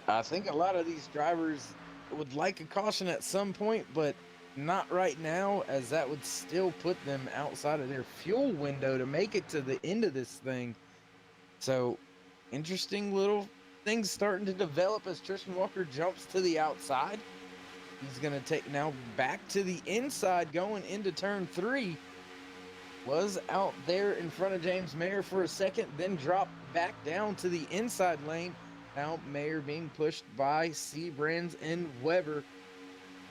I think a lot of these drivers would like a caution at some point, but not right now, as that would still put them outside of their fuel window to make it to the end of this thing. So, interesting little things starting to develop as Tristan Walker jumps to the outside. He's going to take now back to the inside going into turn 3. Was out there in front of James Mayer for a second, then dropped back down to the inside lane. Now Mayer being pushed by Seabrans and Weber,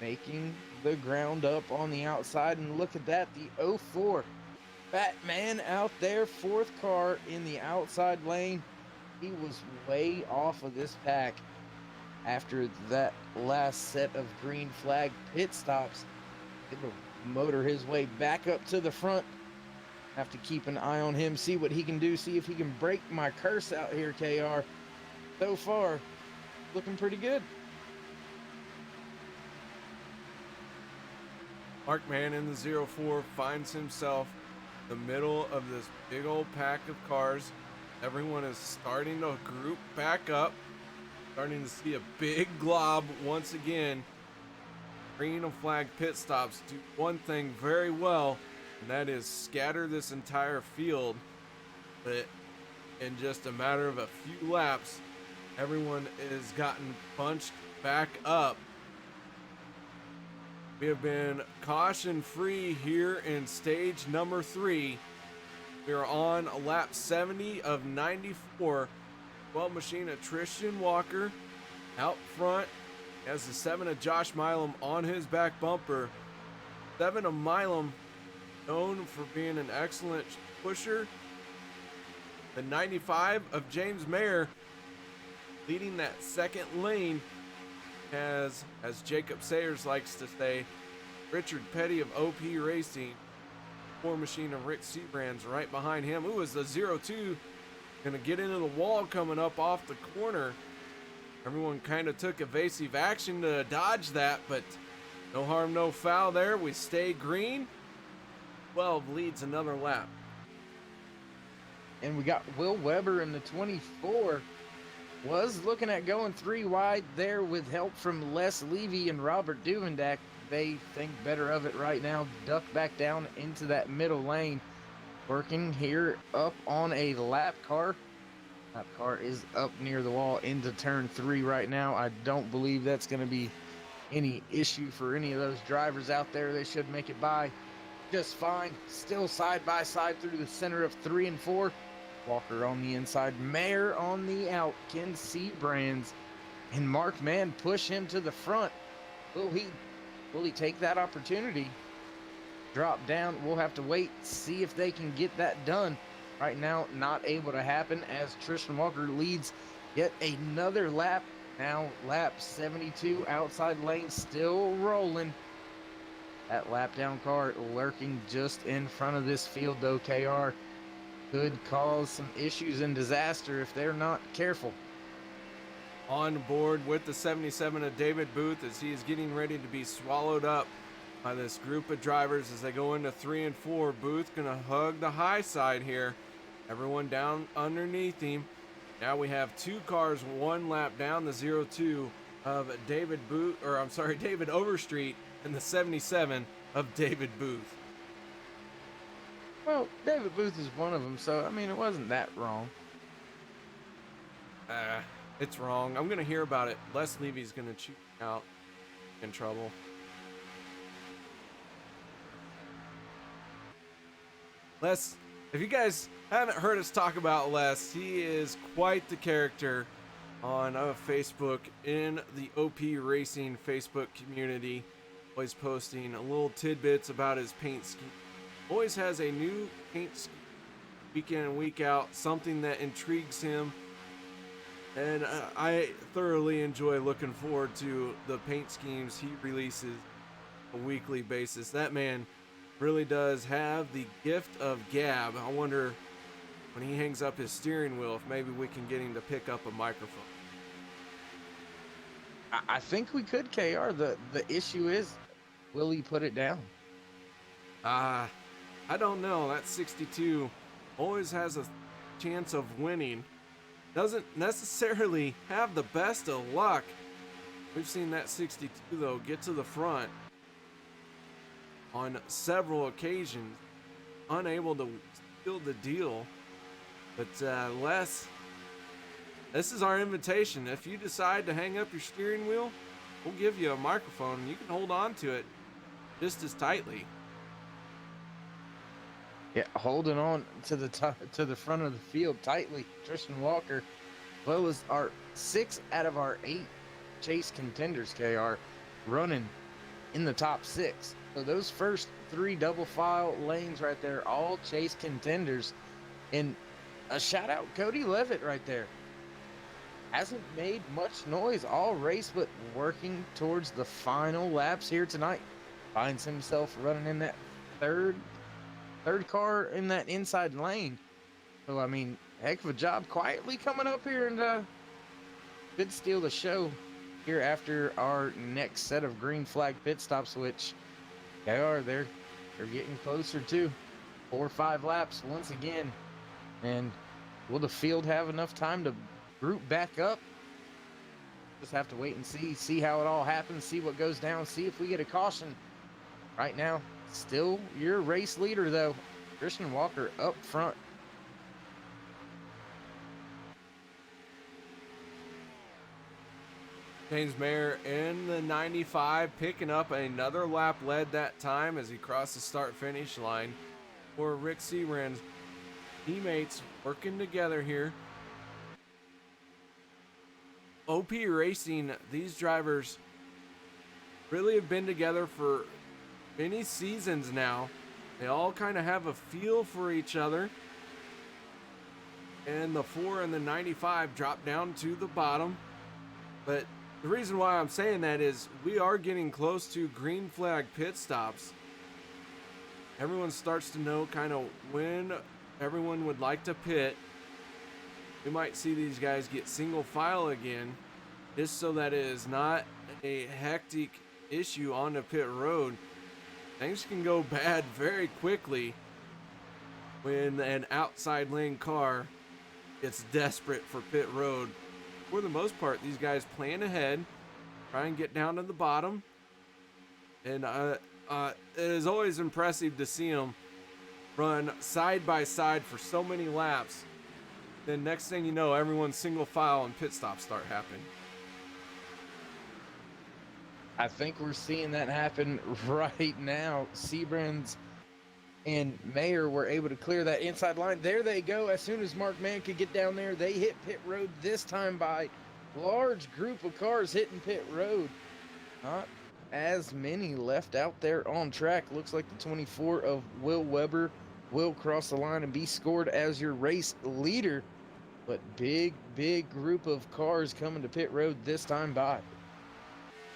making the ground up on the outside. And look at that, the 04 Batman out there, 4th car in the outside lane. He was way off of this pack after that last set of green flag pit stops. It'll motor his way back up to the front. Have to keep an eye on him, see what he can do, see if he can break my curse out here, KR. So far, looking pretty good. Mark Mann in the 04 finds himself in the middle of this big old pack of cars. Everyone is starting to group back up. Starting to see a big glob once again. Green and flag pit stops do one thing very well, and that is scatter this entire field. But in just a matter of a few laps, everyone is gotten bunched back up. We have been caution free here in stage number 3. We are on lap 70 of 94. 12 machine of Tristan Walker out front. He has the 7 of Josh Milam on his back bumper. 7 of Milam, known for being an excellent pusher. The 95 of James Mayer leading that second lane, as Jacob Sayers likes to say, Richard Petty of OP Racing, 4 machine of Rick Seabrans right behind him. Ooh, is the 02 gonna get into the wall coming up off the corner. Everyone kind of took evasive action to dodge that, but no harm, no foul there. We stay green. 12 leads another lap. And we got Will Weber in the 24. Was looking at going 3 wide there with help from Les Levy and Robert Duvendak. They think better of it right now. Duck back down into that middle lane. Working here up on a lap car. Lap car is up near the wall into turn 3 right now. I don't believe that's going to be any issue for any of those drivers out there. They should make it by just fine. Still side by side through the center of 3 and 4. Walker on the inside, Mayer on the out, Ken Seabrands and Mark Mann push him to the front. Will he take that opportunity? Drop down. We'll have to wait, see if they can get that done. Right now, not able to happen as Tristan Walker leads yet another lap. Now lap 72, outside lane still rolling. That lap down car lurking just in front of this field though, KR. Could cause some issues and disaster if they're not careful. On board with the 77 of David Booth as he is getting ready to be swallowed up by this group of drivers as they go into 3 and 4. Booth gonna hug the high side here. Everyone down underneath him. Now we have 2 cars 1 lap down, the 02 of David Booth, or I'm sorry, David Overstreet, and the 77 of David Booth. Well, David Booth is one of them, so I mean it wasn't that wrong. It's wrong. I'm gonna hear about it. Les Levy's gonna cheat out in trouble. Les, if you guys haven't heard us talk about Les, he is quite the character on Facebook in the OP Racing Facebook community. Always posting little tidbits about his paint scheme. Always has a new paint scheme week in and week out, something that intrigues him. And I thoroughly enjoy looking forward to the paint schemes he releases on a weekly basis. That man really does have the gift of gab. I wonder when he hangs up his steering wheel if maybe we can get him to pick up a microphone. I think we could, KR. The issue is, will he put it down? I don't know. That 62 always has a chance of winning. Doesn't necessarily have the best of luck. We've seen that 62 though get to the front on several occasions, unable to seal the deal. But Les, this is our invitation. If you decide to hang up your steering wheel, we'll give you a microphone and you can hold on to it just as tightly. Yeah, holding on to the front of the field tightly. Tristan Walker, well, was our 6 out of our 8 chase contenders, KR, running in the top 6. So those first 3 double file lanes right there, all chase contenders. And a shout out Cody Levitt right there. Hasn't made much noise all race, but working towards the final laps here tonight. Finds himself running in that third car in that inside lane. So, I mean, heck of a job quietly coming up here and could steal the show here after our next set of green flag pit stops, which they are. They're getting closer to 4 or 5 laps once again. And will the field have enough time to group back up? Just have to wait and see how it all happens, see what goes down, see if we get a caution. Right now, still your race leader, though. Tristan Walker up front. James Mayer in the 95, picking up another lap led that time as he crossed the start-finish line for Rick Seabrand's teammates working together here. OP Racing, these drivers really have been together for many seasons now. They all kind of have a feel for each other. And the 4 and the 95 drop down to the bottom. But the reason why I'm saying that is we are getting close to green flag pit stops. Everyone starts to know kind of when everyone would like to pit. We might see these guys get single file again, just so that it is not a hectic issue on the pit road. Things can go bad very quickly when an outside lane car gets desperate for pit road. For the most part, these guys plan ahead, try and get down to the bottom. And it is always impressive to see them run side by side for so many laps. Then next thing you know, everyone's single file and pit stops start happening. I think we're seeing that happen right now. Seabrand's and Mayer were able to clear that inside line. There they go. As soon as Mark Mann could get down there, they hit pit road, this time by large group of cars hitting pit road. Not as many left out there on track. Looks like the 24 of Will Weber will cross the line and be scored as your race leader. But big group of cars coming to pit road this time by.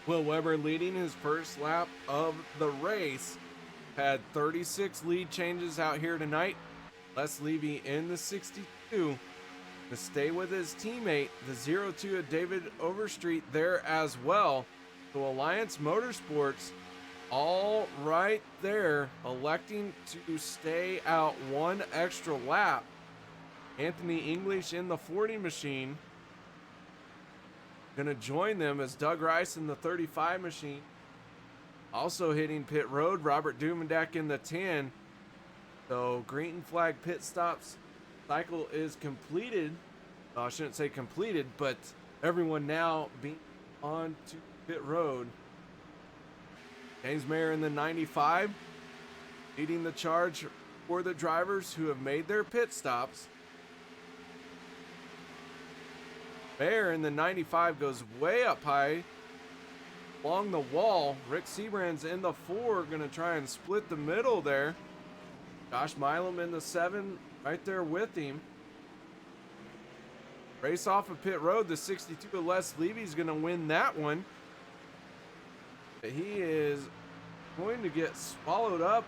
Will Weber leading his first lap of the race. Had 36 lead changes out here tonight. Les Levy in the 62 to stay with his teammate, the 02 of David Overstreet there as well. So Alliance Motorsports all right there, electing to stay out one extra lap. Anthony English in the 40 machine. Gonna join them as Doug Rice in the 35 machine. Also hitting pit road, Robert Dumendak in the 10. So green flag pit stops cycle is completed. I shouldn't say completed, but everyone now being on to pit road. James Mayer in the 95, leading the charge for the drivers who have made their pit stops. Mayer in the 95 goes way up high along the wall. Rick Seabrand's in the 4, gonna try and split the middle there. Josh Milam in the 7 right there with him. Race off of pit road, the 62 of Les Levy's gonna win that one. He is going to get swallowed up,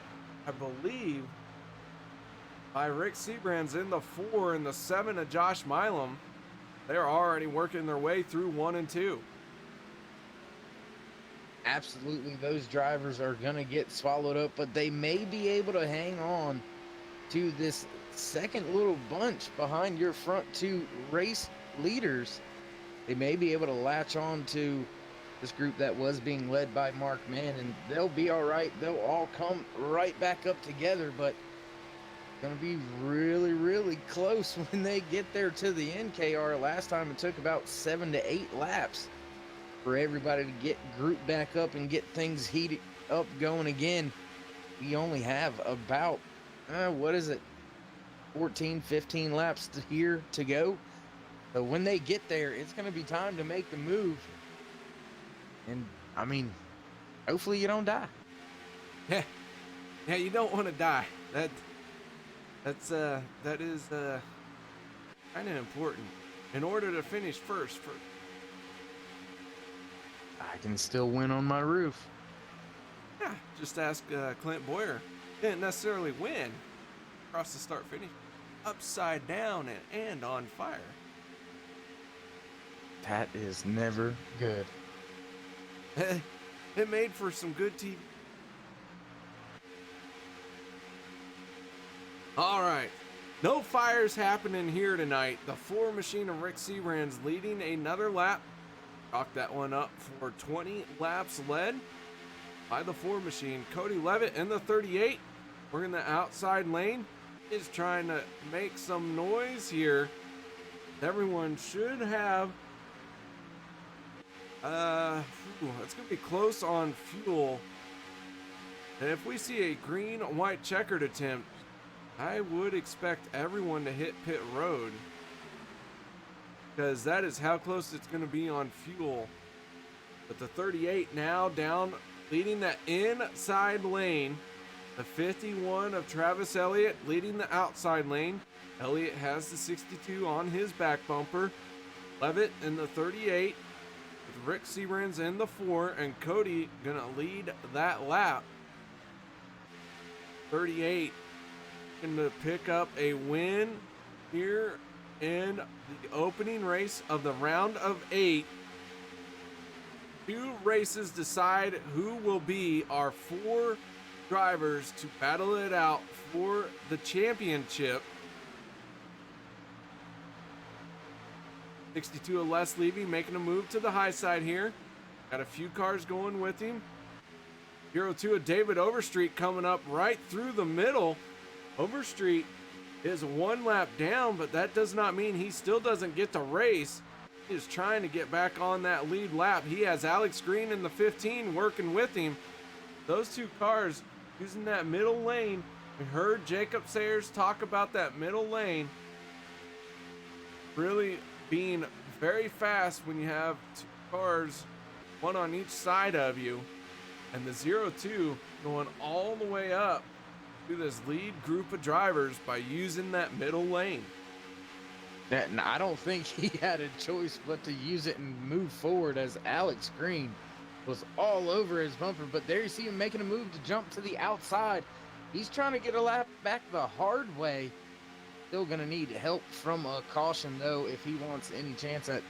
I believe, by Rick Seabrand's in the 4 and the 7 of Josh Milam. They're already working their way through 1 and 2. Absolutely, those drivers are going to get swallowed up, but they may be able to hang on to this second little bunch behind your front two race leaders. They may be able to latch on to this group that was being led by Mark Mann, and they'll be all right. They'll all come right back up together, but it's going to be really close when they get there to the end, KR. Last time it took about 7 to 8 laps for everybody to get grouped back up and get things heated up going again. We only have about 14 15 laps here to go. So when they get there, it's going to be time to make the move. And I mean, hopefully you don't die. Yeah, you don't want to die. That is kind of important in order to finish first. I can still win on my roof. Yeah, just ask Clint Boyer. Didn't necessarily win. Across the start finish, upside down and on fire. That is never good. It made for some good TV. All right, no fires happening here tonight. The 4 machine of Rick Seabrand's leading another lap. Chalk that one up for 20 laps led by the 4 machine. Cody Levitt in the 38. We're in the outside lane. Is trying to make some noise here. Everyone should have it's gonna be close on fuel. And if we see a green and white checkered attempt, I would expect everyone to hit pit road, because that is how close it's going to be on fuel. But the 38 now down, leading that inside lane. The 51 of Travis Elliott leading the outside lane. Elliott has the 62 on his back bumper. Levitt in the 38 with Rick Seabrand's in the 4, and Cody gonna lead that lap. 38 gonna pick up a win here in the opening race of the round of 8. 2 races decide who will be our 4 drivers to battle it out for the championship. 62 of Les Levy making a move to the high side here. Got a few cars going with him. 02 of David Overstreet coming up right through the middle. Overstreet is 1 lap down, but that does not mean he still doesn't get to race. He is trying to get back on that lead lap. He has Alex Green in the 15 working with him. Those 2 cars using that middle lane We heard Jacob Sayers talk about that middle lane really being very fast when you have two cars, one on each side of you, and the 0-2 going all the way up to this lead group of drivers by using that middle lane. And I don't think he had a choice but to use it and move forward, as Alex Green was all over his bumper. But there you see him making a move to jump to the outside. He's trying to get a lap back the hard way. Still going to need help from a caution, though, if he wants any chance at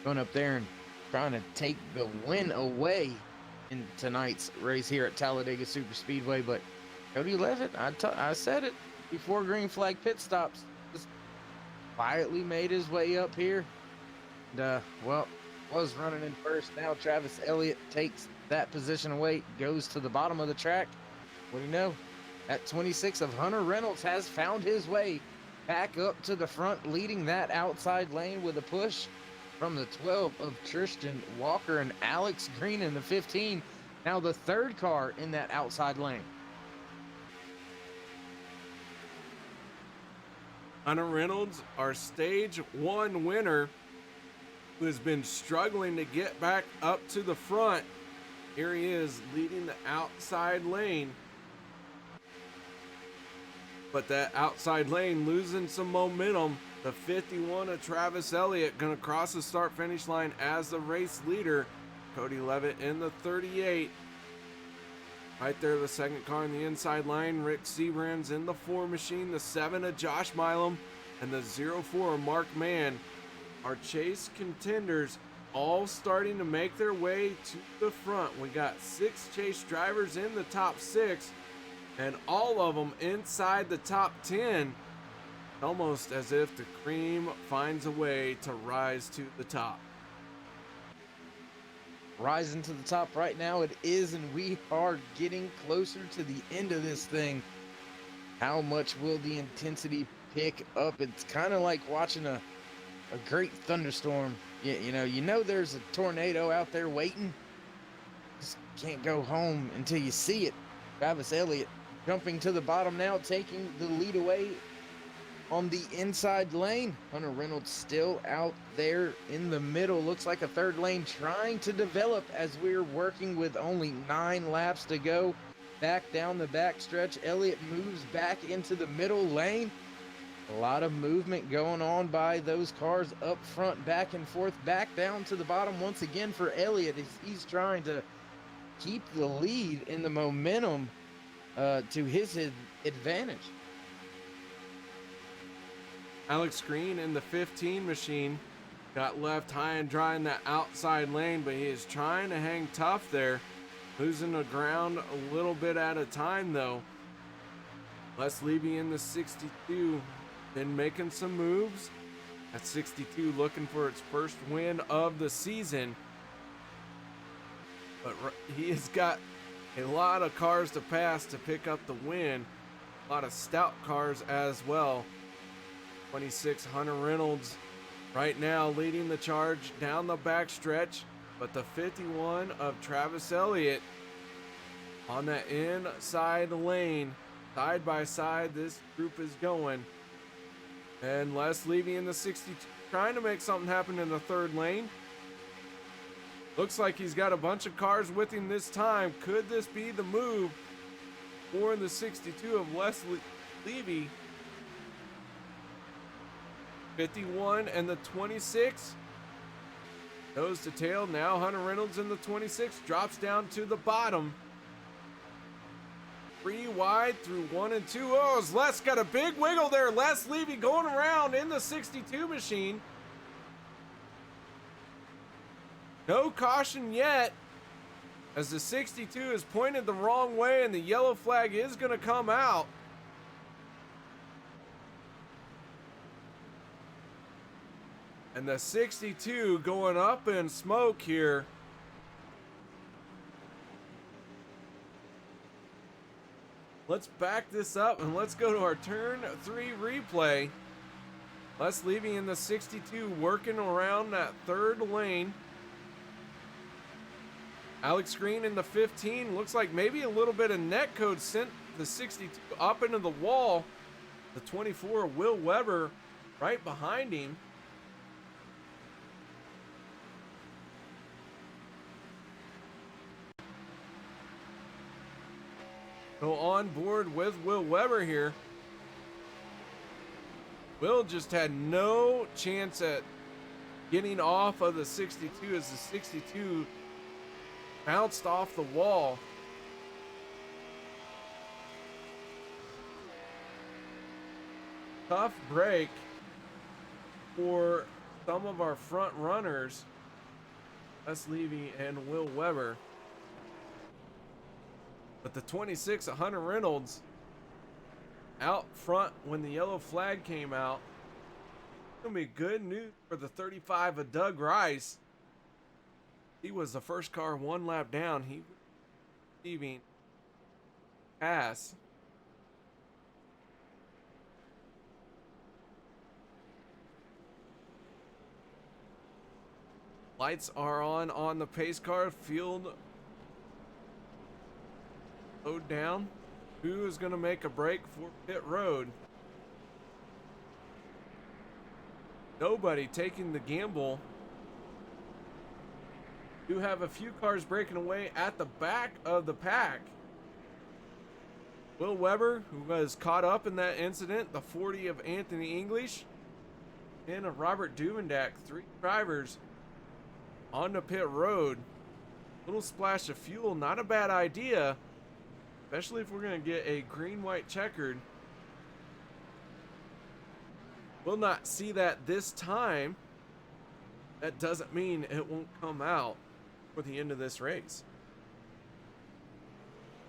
going up there and trying to take the win away in tonight's race here at Talladega Super Speedway. But Cody Levitt, I said it before green flag pit stops, just quietly made his way up here. And, well, was running in first. Now Travis Elliott takes that position away, goes to the bottom of the track. What do you know? That 26 of Hunter Reynolds has found his way back up to the front, leading that outside lane with a push from the 12 of Tristan Walker and Alex Green in the 15. Now the third car in that outside lane. Hunter Reynolds, our stage 1 winner, who has been struggling to get back up to the front. Here he is leading the outside lane. But that outside lane losing some momentum. The 51 of Travis Elliott going to cross the start finish line as the race leader. Cody Levitt in the 38. Right there, the second car in the inside line. Rick Seabrand's in the 4 machine. The 7 of Josh Milam and the 04 of Mark Mann. Our chase contenders all starting to make their way to the front. We got 6 chase drivers in the top 6. And all of them inside the top 10, almost as if the cream finds a way to rise to the top. Rising to the top right now it is, and we are getting closer to the end of this thing. How much will the intensity pick up? It's kind of like watching a great thunderstorm. You know there's a tornado out there waiting. Just can't go home until you see it. Travis Elliott jumping to the bottom now, taking the lead away on the inside lane. Hunter Reynolds still out there in the middle. Looks like a third lane trying to develop as we're working with only 9 laps to go. Back down the back stretch, Elliott moves back into the middle lane. A lot of movement going on by those cars up front, back and forth, back down to the bottom once again for Elliott. He's trying to keep the lead in the momentum to his advantage. Alex Green in the 15 machine got left high and dry in that outside lane, but he is trying to hang tough there, losing the ground a little bit at a time though. Les Levy in the 62 been making some moves. At 62 looking for its first win of the season, but he has got a lot of cars to pass to pick up the win. A lot of stout cars as well. 26 Hunter Reynolds right now leading the charge down the back stretch, but the 51 of Travis Elliott on that inside lane, side by side this group is going. And Les Levy in the 62 trying to make something happen in the third lane. Looks like he's got a bunch of cars with him this time. Could this be the move for the 62 of Les Levy? 51 and the 26 nose to tail. Now Hunter Reynolds in the 26 drops down to the bottom. 3 wide through 1 and 2. Oh, Les got a big wiggle there. Les Levy going around in the 62 machine. No caution yet, as the 62 is pointed the wrong way and the yellow flag is going to come out. And the 62 going up in smoke here. Let's back this up and let's go to our turn 3 replay. Les Levy in the 62 working around that third lane. Alex Green in the 15. Looks like maybe a little bit of net code sent the 62 up into the wall. The 24, Will Weber, right behind him. So on board with Will Weber here. Will just had no chance at getting off of the 62 as the 62 bounced off the wall. Tough break for some of our front runners, Les Levy and Will Weber. But the 26 of Hunter Reynolds out front when the yellow flag came out. It's gonna be good news for the 35 of Doug Rice. He was the first car one lap down. He was receiving pass. Lights are on the pace car. Field slowed down. Who is going to make a break for pit road? Nobody taking the gamble. You have a few cars breaking away at the back of the pack. Will Weber, who was caught up in that incident, the 40 of Anthony English, and of Robert Duvendak, 3 drivers on the pit road. Little splash of fuel, not a bad idea, especially if we're going to get a green-white checkered. We'll not see that this time. That doesn't mean it won't come out for the end of this race.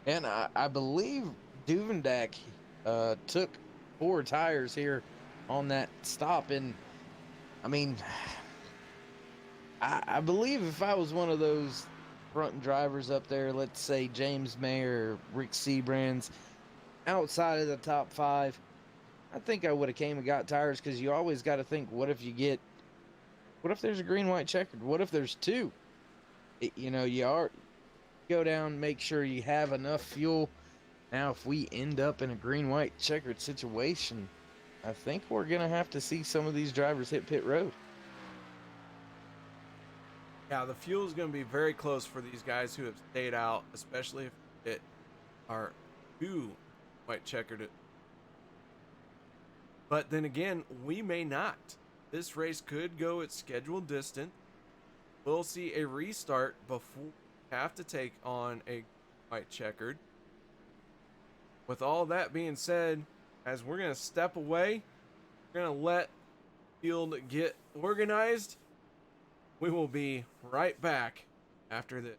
And I believe Duvendak took 4 tires here on that stop. And I mean, I believe if I was one of those front drivers up there, let's say James Mayer, Rick Sebrands, outside of the top 5, I think I would have came and got tires, because you always got to think, what if there's a green, white, checkered? What if there's 2? You go down, make sure you have enough fuel. Now, if we end up in a green, white, checkered situation, I think we're going to have to see some of these drivers hit pit road. Yeah, the fuel is going to be very close for these guys who have stayed out, especially if it are 2 white checkered. But then again, we may not. This race could go its scheduled distance. We'll see a restart before we have to take on a white checkered. With all that being said, as we're going to step away, we're going to let field get organized. We will be right back after this.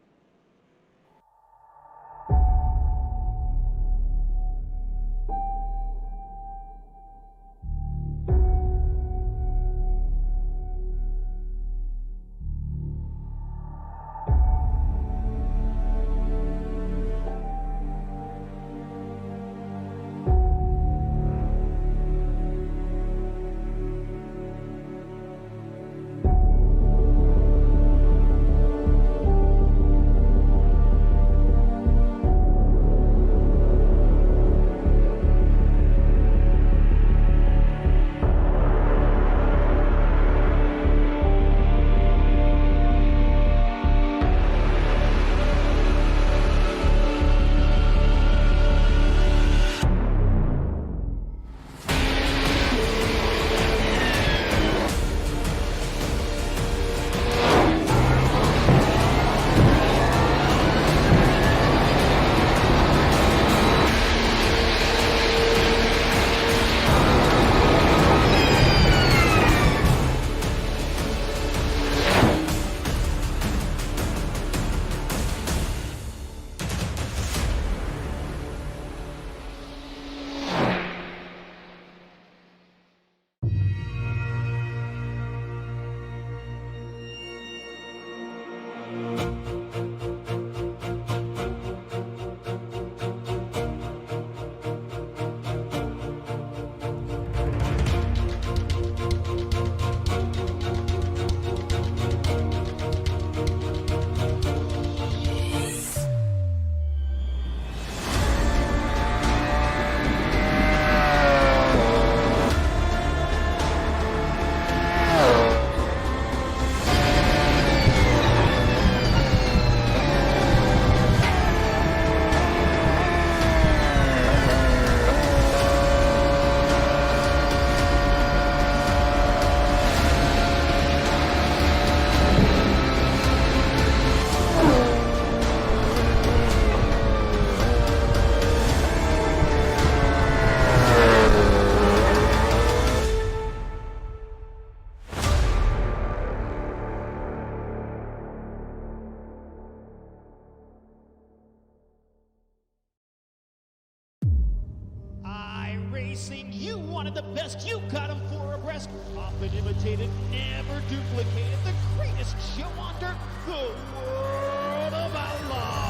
wanted the best, you got them 4 abreast. Often imitated, never duplicated. The greatest show on dirt, the World of Outlaws.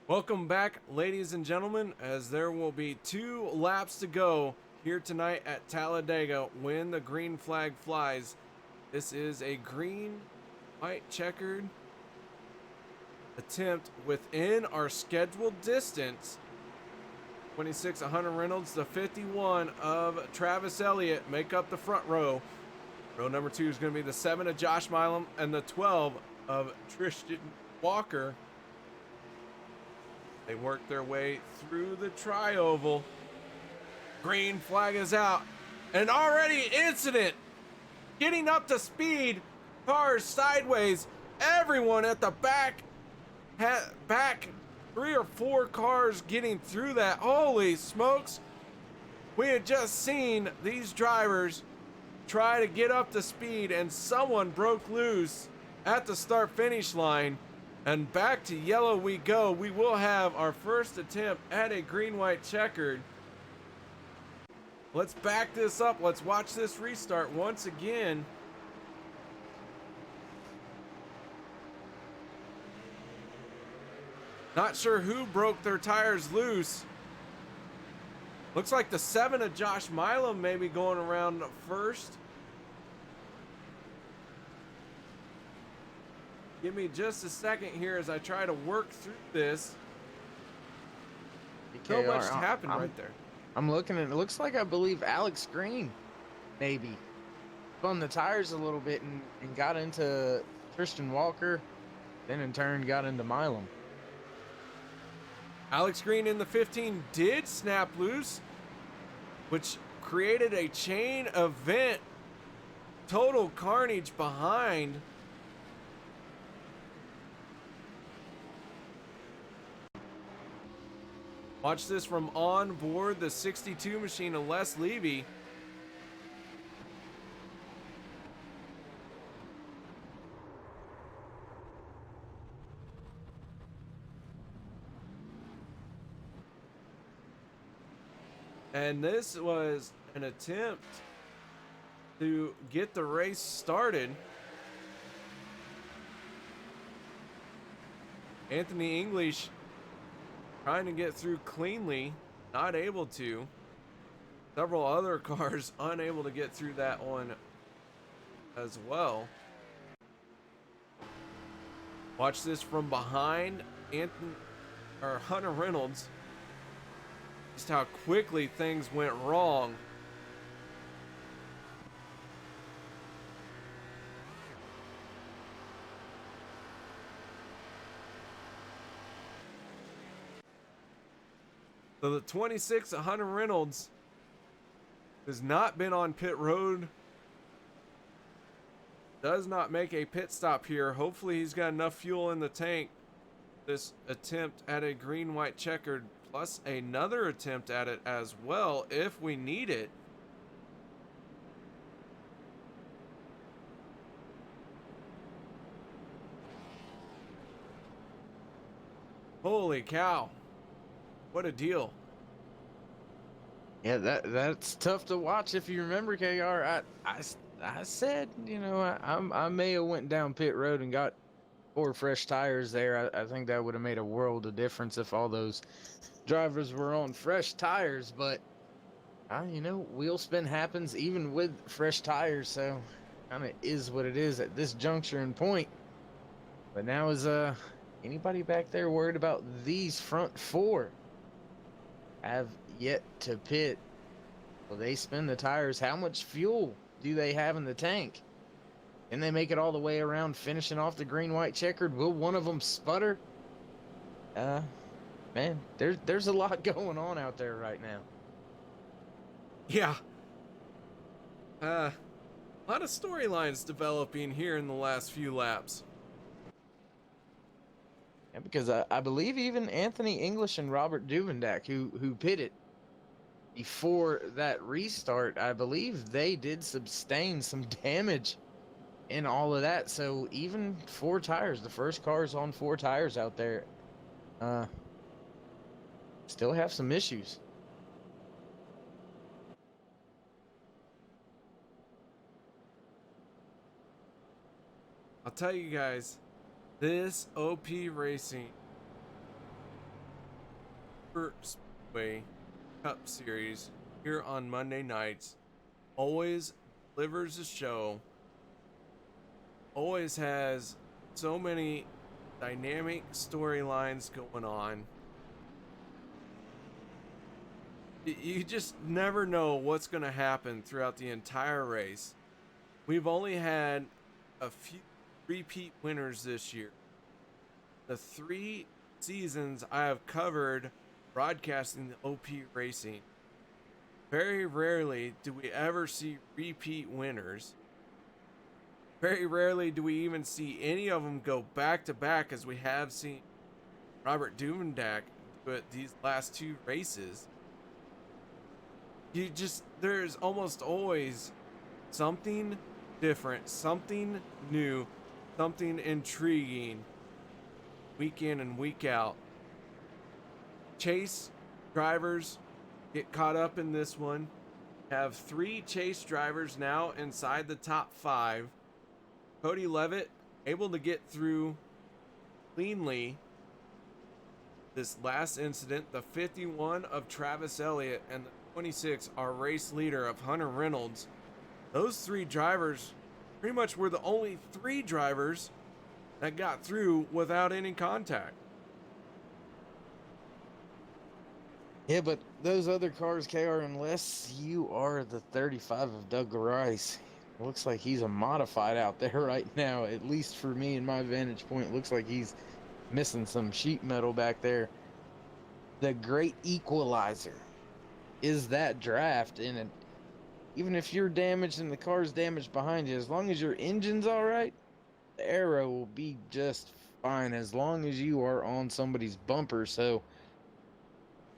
Welcome back, ladies and gentlemen, as there will be 2 laps to go here tonight at Talladega when the green flag flies. This is a green, white checkered attempt within our scheduled distance. 26 of Hunter Reynolds, the 51 of Travis Elliott make up the front row. Row number 2 is going to be the 7 of Josh Milam and the 12 of Tristan Walker. They work their way through the tri-oval. Green flag is out. And already incident. Getting up to speed. Cars sideways. Everyone at the back. Back 3 or 4 cars getting through that. Holy smokes. We had just seen these drivers try to get up to speed and someone broke loose at the start finish line. And back to yellow we go. We will have our first attempt at a green-white checkered. Let's back this up. Let's watch this restart once again. Not sure who broke their tires loose. Looks like the 7 of Josh Milam may be going around first. Give me just a second here as I try to work through this. So much happened right there. I'm looking at it. Looks like I believe Alex Green maybe spun the tires a little bit and got into Tristan Walker, then in turn got into Milam. Alex Green in the 15 did snap loose, which created a chain event. Total carnage behind. Watch this from on board the 62 machine of Les Levy. And this was an attempt to get the race started. Anthony English trying to get through cleanly, not able to. Several other cars unable to get through that one as well. Watch this from behind. Hunter Reynolds. Just how quickly things went wrong. So the 26 of Hunter Reynolds has not been on pit road. Does not make a pit stop here. Hopefully he's got enough fuel in the tank. This attempt at a green-white checkered, plus another attempt at it as well if we need it. Holy cow. What a deal. Yeah, that's tough to watch. If you remember, KR, I said, you know, I may have went down pit road and got 4 fresh tires there. I think that would have made a world of difference if all those drivers were on fresh tires. But, you know, wheel spin happens even with fresh tires. So, kind of is what it is at this juncture and point. But now is anybody back there worried about these front 4? Have yet to pit. Will they spin the tires? How much fuel do they have in the tank? Can they make it all the way around, finishing off the green-white checkered? Will one of them sputter? Man, there's a lot going on out there right now. Yeah. A lot of storylines developing here in the last few laps. Yeah, because I believe even Anthony English and Robert Duvendak, who pitted before that restart, I believe they did sustain some damage in all of that. So even 4 tires, the first cars on 4 tires out there, still have some issues. I'll tell you guys, this OP Racing Speedway Cup Series here on Monday nights always delivers a show, always has so many dynamic storylines going on. You just never know what's going to happen throughout the entire race. We've only had a few repeat winners this year. The 3 seasons I have covered broadcasting the OP Racing, very rarely do we ever see repeat winners. Very rarely do we even see any of them go back to back, as we have seen Robert Duvendak do it these last 2 races. There's almost always something different, something new, something intriguing week in and week out. Chase drivers get caught up in this one. Have 3 chase drivers now inside the top 5. Cody Levitt able to get through cleanly this last incident. The 51 of Travis Elliott and the 26, our race leader of Hunter Reynolds. Those 3 drivers pretty much were the only 3 drivers that got through without any contact. Yeah, but those other cars, KR, unless you are the 35 of Doug Rice, it looks like he's a modified out there right now. At least for me in my vantage point, it looks like he's missing some sheet metal back there. The great equalizer is that draft, and even if you're damaged and the car's damaged behind you, as long as your engine's all right, the aero will be just fine as long as you are on somebody's bumper. So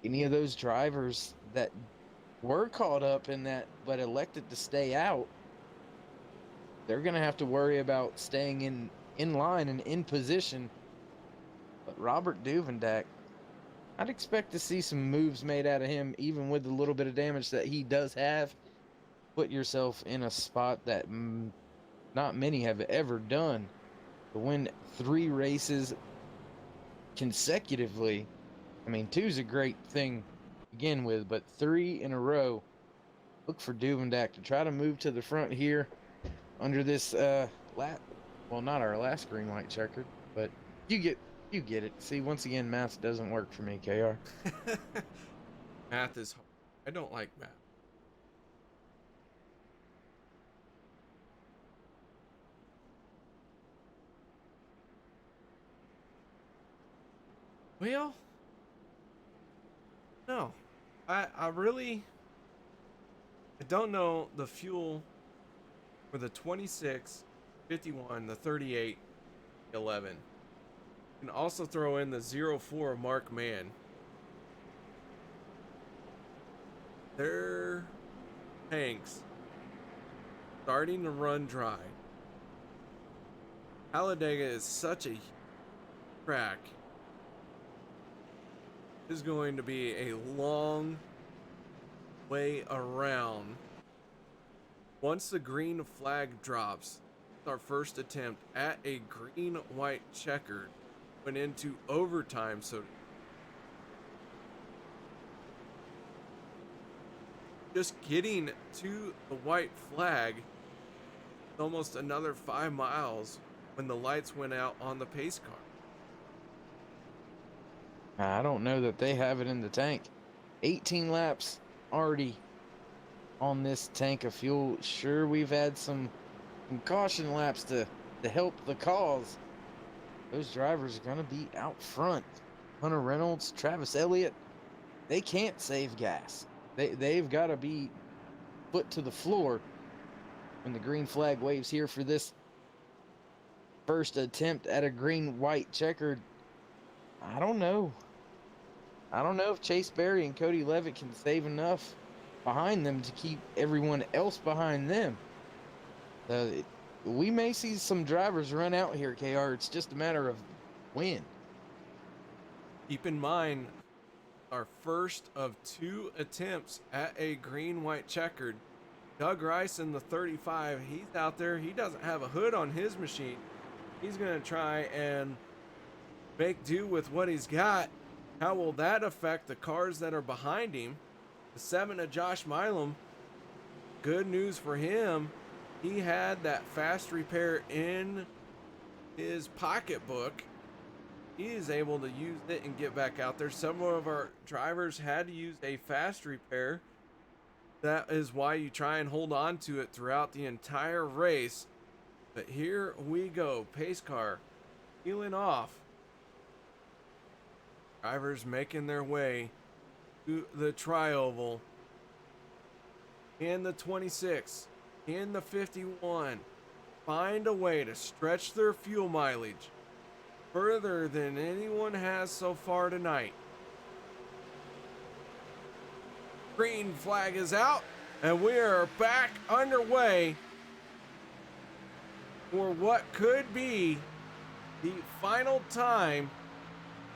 any of those drivers that were caught up in that but elected to stay out, they're going to have to worry about staying in line and in position. But Robert Duvendak, I'd expect to see some moves made out of him, even with the little bit of damage that he does have. put yourself in a spot that not many have ever done, to win 3 races consecutively. I mean, 2's a great thing to begin with, but 3 in a row. Look for Duvendak to try to move to the front here under this well, not our last green white checkered, but you get it. See, once again, math doesn't work for me, KR. Math is hard. I don't like math. Well, no, I don't know the fuel for the 26, 51, the 38, 11. You can also throw in the 04 Mark Mann. Their tanks starting to run dry. Talladega is such a track. Is going to be a long way around. Once the green flag drops, our first attempt at a green white checkered went into overtime, so just getting to the white flag almost another 5 miles when the lights went out on the pace car. I don't know that they have it in the tank. 18 laps already on this tank of fuel. Sure, we've had some caution laps to help the cause. Those drivers are going to be out front. Hunter Reynolds, Travis Elliott, they can't save gas. They've got to be put to the floor when the green flag waves here for this first attempt at a green-white checkered. I don't know if Chase Berry and Cody Levitt can save enough behind them to keep everyone else behind them. We may see some drivers run out here, KR. It's just a matter of when. Keep in mind, our first of 2 attempts at a green-white checkered. Doug Rice in the 35, he's out there. He doesn't have a hood on his machine. He's going to try and make do with what he's got. How will that affect the cars that are behind him? The 7 of Josh Milam, good news for him. He had that fast repair in his pocketbook. He is able to use it and get back out there. Some of our drivers had to use a fast repair. That is why you try and hold on to it throughout the entire race. But here we go. Pace car peeling off. Drivers making their way to the tri-oval. In the 26, in the 51, find a way to stretch their fuel mileage further than anyone has so far tonight. Green flag is out, and we are back underway for what could be the final time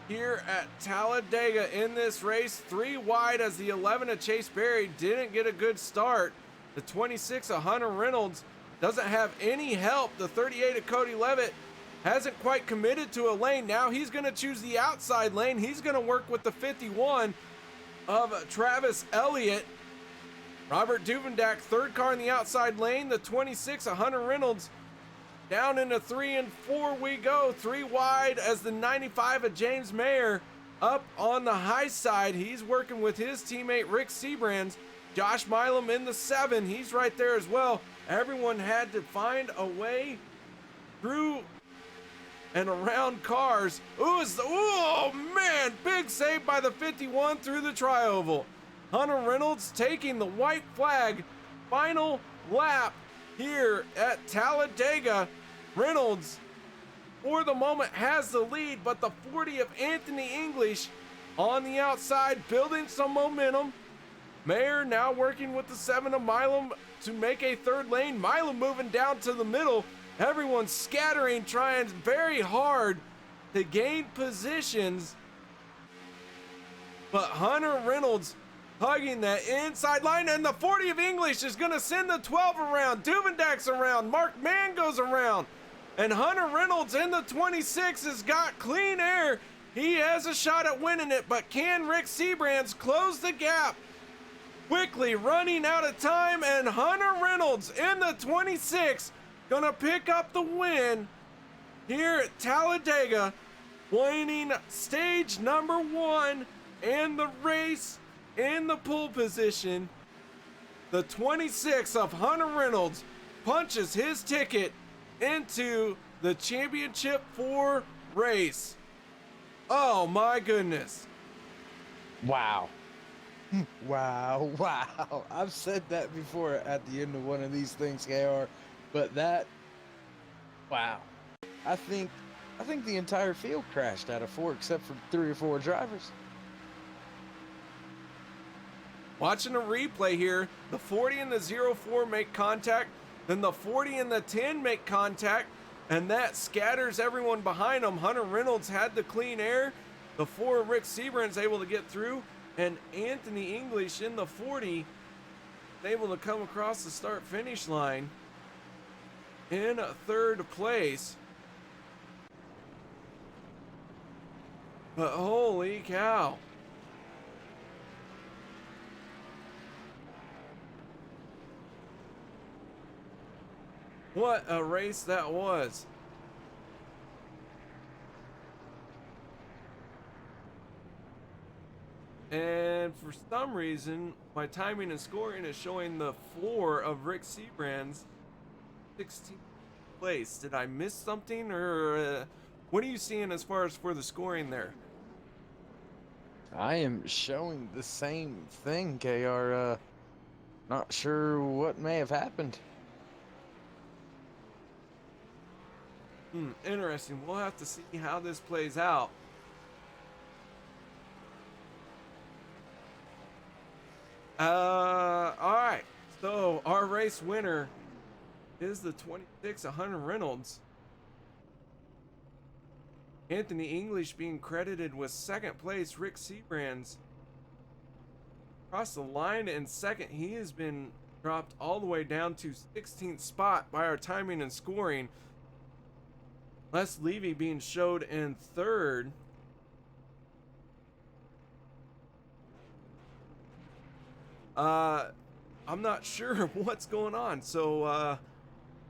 here at Talladega in this race. 3 wide as the 11 of Chase Berry didn't get a good start. The 26 of Hunter Reynolds doesn't have any help. The 38 of Cody Levitt hasn't quite committed to a lane. Now he's going to choose the outside lane. He's going to work with the 51 of Travis Elliott. Robert Duvendak, 3rd car in the outside lane. The 26 of Hunter Reynolds down into 3 and 4 we go. 3 wide as the 95 of James Mayer up on the high side. He's working with his teammate Rick Sebrands. Josh Milam in the 7. He's right there as well. Everyone had to find a way through and around cars. Oh man, big save by the 51 through the tri-oval. Hunter Reynolds taking the white flag. Final lap here at Talladega. Reynolds, for the moment, has the lead, but the 40 of Anthony English on the outside, building some momentum. Mayer now working with the 7 of Milam to make a 3rd lane. Milam moving down to the middle. Everyone's scattering, trying very hard to gain positions. But Hunter Reynolds hugging that inside line, and the 40 of English is going to send the 12 around. Duvendak's around. Mark Mann goes around. And Hunter Reynolds in the 26 has got clean air. He has a shot at winning it, but can Rick Sebrands close the gap? Quickly running out of time, and Hunter Reynolds in the 26 gonna pick up the win here at Talladega, winning stage number 1 and the race in the pole position. The 26 of Hunter Reynolds punches his ticket into the championship 4 race. Oh my goodness. Wow. Wow. I've said that before at the end of one of these things, KR, but that, wow. I think the entire field crashed out of 4 except for 3 or 4 drivers. Watching a replay here, the 40 and the 04 make contact, then the 40 and the 10 make contact, and that scatters everyone behind them. Hunter Reynolds had the clean air. The 4 Rick Sebrands able to get through, and Anthony English in the 40 able to come across the start-finish line in 3rd place. But holy cow. What a race that was. And for some reason, my timing and scoring is showing the 4 of Rick Sebrands 16th place. Did I miss something, or what are you seeing as far as for the scoring there? I am showing the same thing, KR. Not sure what may have happened. Interesting. We'll have to see how this plays out. Alright. So our race winner is the 26 of Hunter Reynolds. Anthony English being credited with 2nd place. Rick Sebrands across the line in 2nd. He has been dropped all the way down to 16th spot by our timing and scoring. Les Levy being showed in 3rd. I'm not sure what's going on, so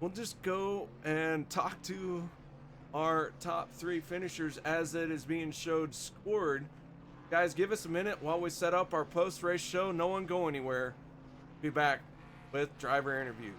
we'll just go and talk to our top 3 finishers as it is being showed scored. Guys, give us a minute while we set up our post-race show. No one go anywhere. Be back with driver interviews.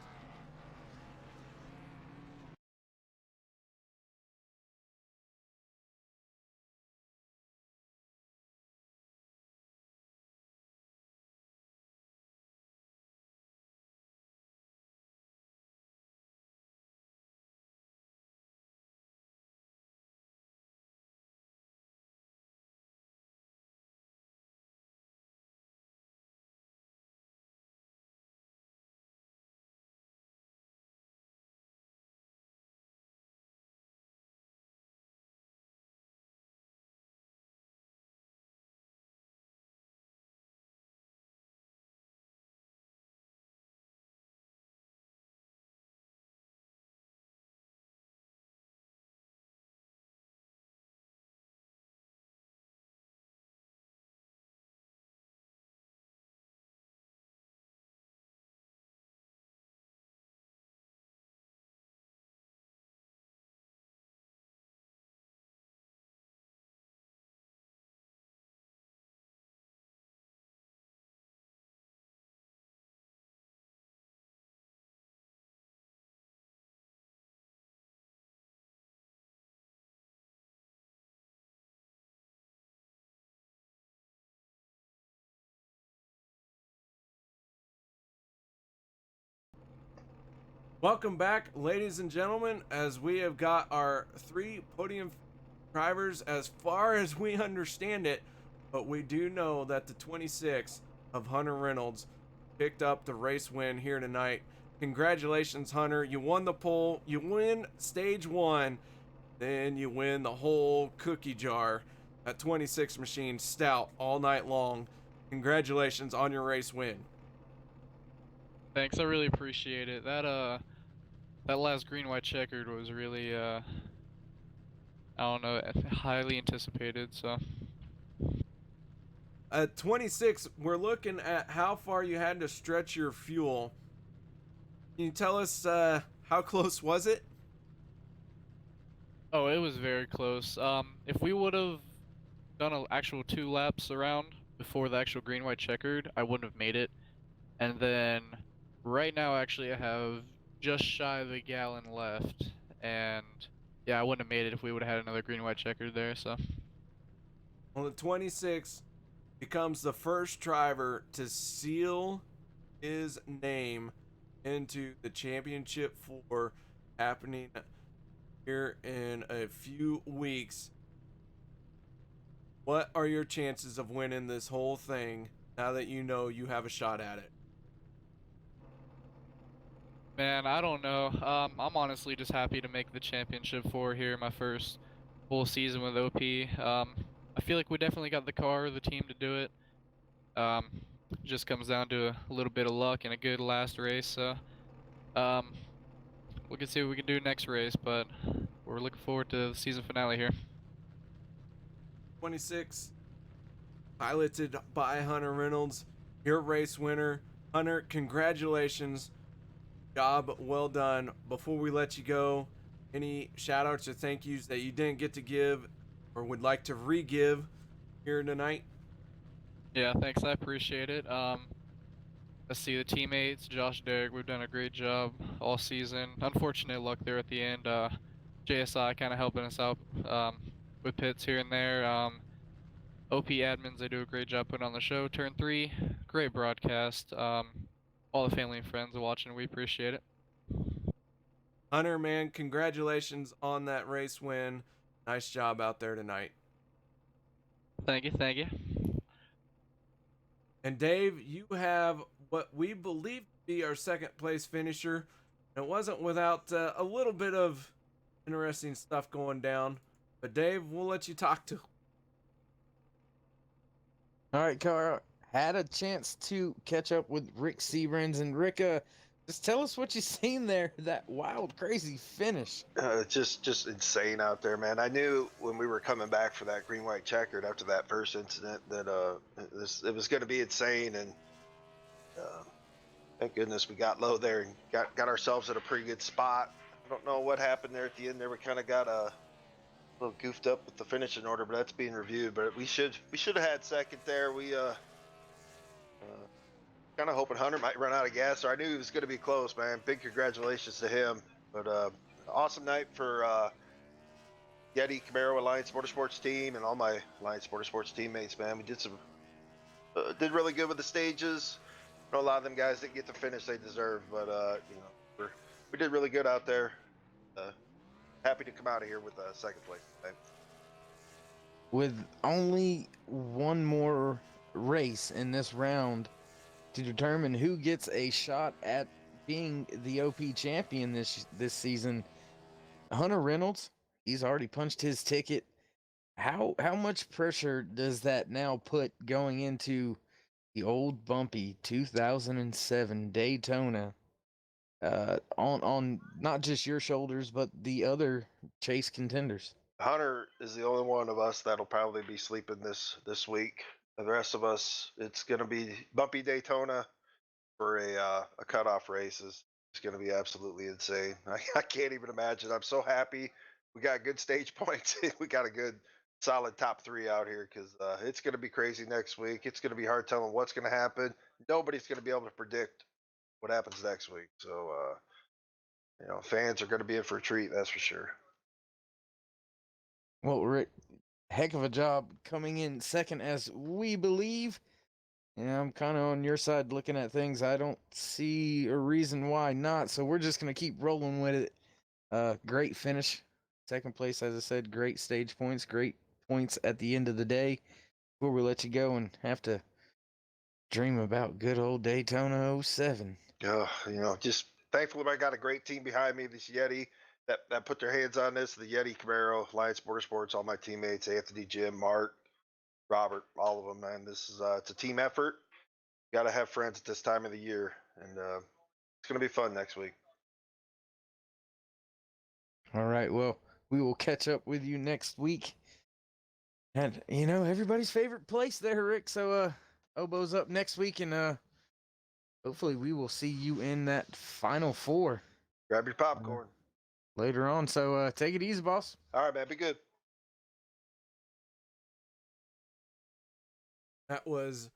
Welcome back, ladies and gentlemen, as we have got our 3 podium drivers as far as we understand it, but we do know that the 26 of Hunter Reynolds picked up the race win here tonight. Congratulations, Hunter. You won the pole, you win stage 1, then you win the whole cookie jar. That 26 machine stout all night long. congratulations on your race win. Thanks, I really appreciate it. That last green white checkered was really I don't know, highly anticipated. So At 26, we're looking at how far you had to stretch your fuel. Can you tell us how close was it? oh, it was very close. If we would have done an actual 2 laps around before the actual green white checkered, I wouldn't have made it. And then right now, actually, I have just shy of a gallon left, and yeah, I wouldn't have made it if we would have had another green white checkered there. So Well, the 26 becomes the first driver to seal his name into the championship 4 happening here in a few weeks. What are your chances of winning this whole thing now that you know you have a shot at it? man, I don't know. I'm honestly just happy to make the championship 4 here, my first full season with OP. I feel like we definitely got the car, the team to do it. Just comes down to a little bit of luck and a good last race. So, we can see what we can do next race, but we're looking forward to the season finale here. 26, piloted by Hunter Reynolds, your race winner. Hunter, congratulations. Job well done. Before we let you go, any shout outs or thank yous that you didn't get to give or would like to re-give here tonight? Yeah, thanks. I appreciate it. Let's see, the teammates, Josh, Derek, we've done a great job all season. Unfortunate luck there at the end. JSI kind of helping us out with pits here and there. OP admins, they do a great job putting on the show. Turn 3, great broadcast. All the family and friends watching, we appreciate it. Hunter, man, congratulations on that race win. Nice job out there tonight. Thank you, thank you. And Dave, you have what we believe to be our second place finisher. It wasn't without a little bit of interesting stuff going down. But Dave, we'll let you talk to. All right, Cara, had a chance to catch up with Rick Seabrans, and Rick, just tell us what you seen there. That wild, crazy finish. Just insane out there, man. I knew when we were coming back for that green white checkered after that first incident that it was going to be insane, and thank goodness we got low there and got ourselves at a pretty good spot. I don't know what happened there at the end. There we kind of got a little goofed up with the finishing order, but that's being reviewed. But we should have had second there. We kind of hoping Hunter might run out of gas, or I knew he was going to be close, man. Big congratulations to him. But awesome night for Yeti, Camaro, Alliance Motorsports team, and all my Alliance Motorsports teammates, man. We did really good with the stages. I know a lot of them guys didn't get the finish they deserve, but we did really good out there. Happy to come out of here with second place. With only one more race in this round to determine who gets a shot at being the OP champion this season, Hunter Reynolds, he's already punched his ticket. How much pressure does that now put going into the old bumpy 2007 Daytona on not just your shoulders but the other chase contenders? Hunter is the only one of us that'll probably be sleeping this week. The rest of us, it's going to be bumpy Daytona for a cutoff race. It's going to be absolutely insane. I can't even imagine. I'm so happy we got good stage points. We got a good solid top 3 out here, because it's going to be crazy next week. It's going to be hard telling what's going to happen. Nobody's going to be able to predict what happens next week. So, fans are going to be in for a treat, that's for sure. Well, Rick, heck of a job coming in second, as we believe. Yeah, I'm kind of on your side looking at things. I don't see a reason why not. So we're just going to keep rolling with it. Great finish. Second place, as I said, great stage points, great points at the end of the day. Before we let you go and have to dream about good old Daytona 07. Just thankfully I got a great team behind me, this Yeti, that put their hands on this, the Yeti, Camaro, Alliance Motorsports, all my teammates, Anthony, Jim, Mark, Robert, all of them, man. This is it's a team effort. Got to have friends at this time of the year, and it's gonna be fun next week. All right. Well, we will catch up with you next week. And everybody's favorite place there, Rick. So Obo's up next week, and hopefully we will see you in that final four. Grab your popcorn. Later on. So take it easy, boss. All right, man. Be good. That was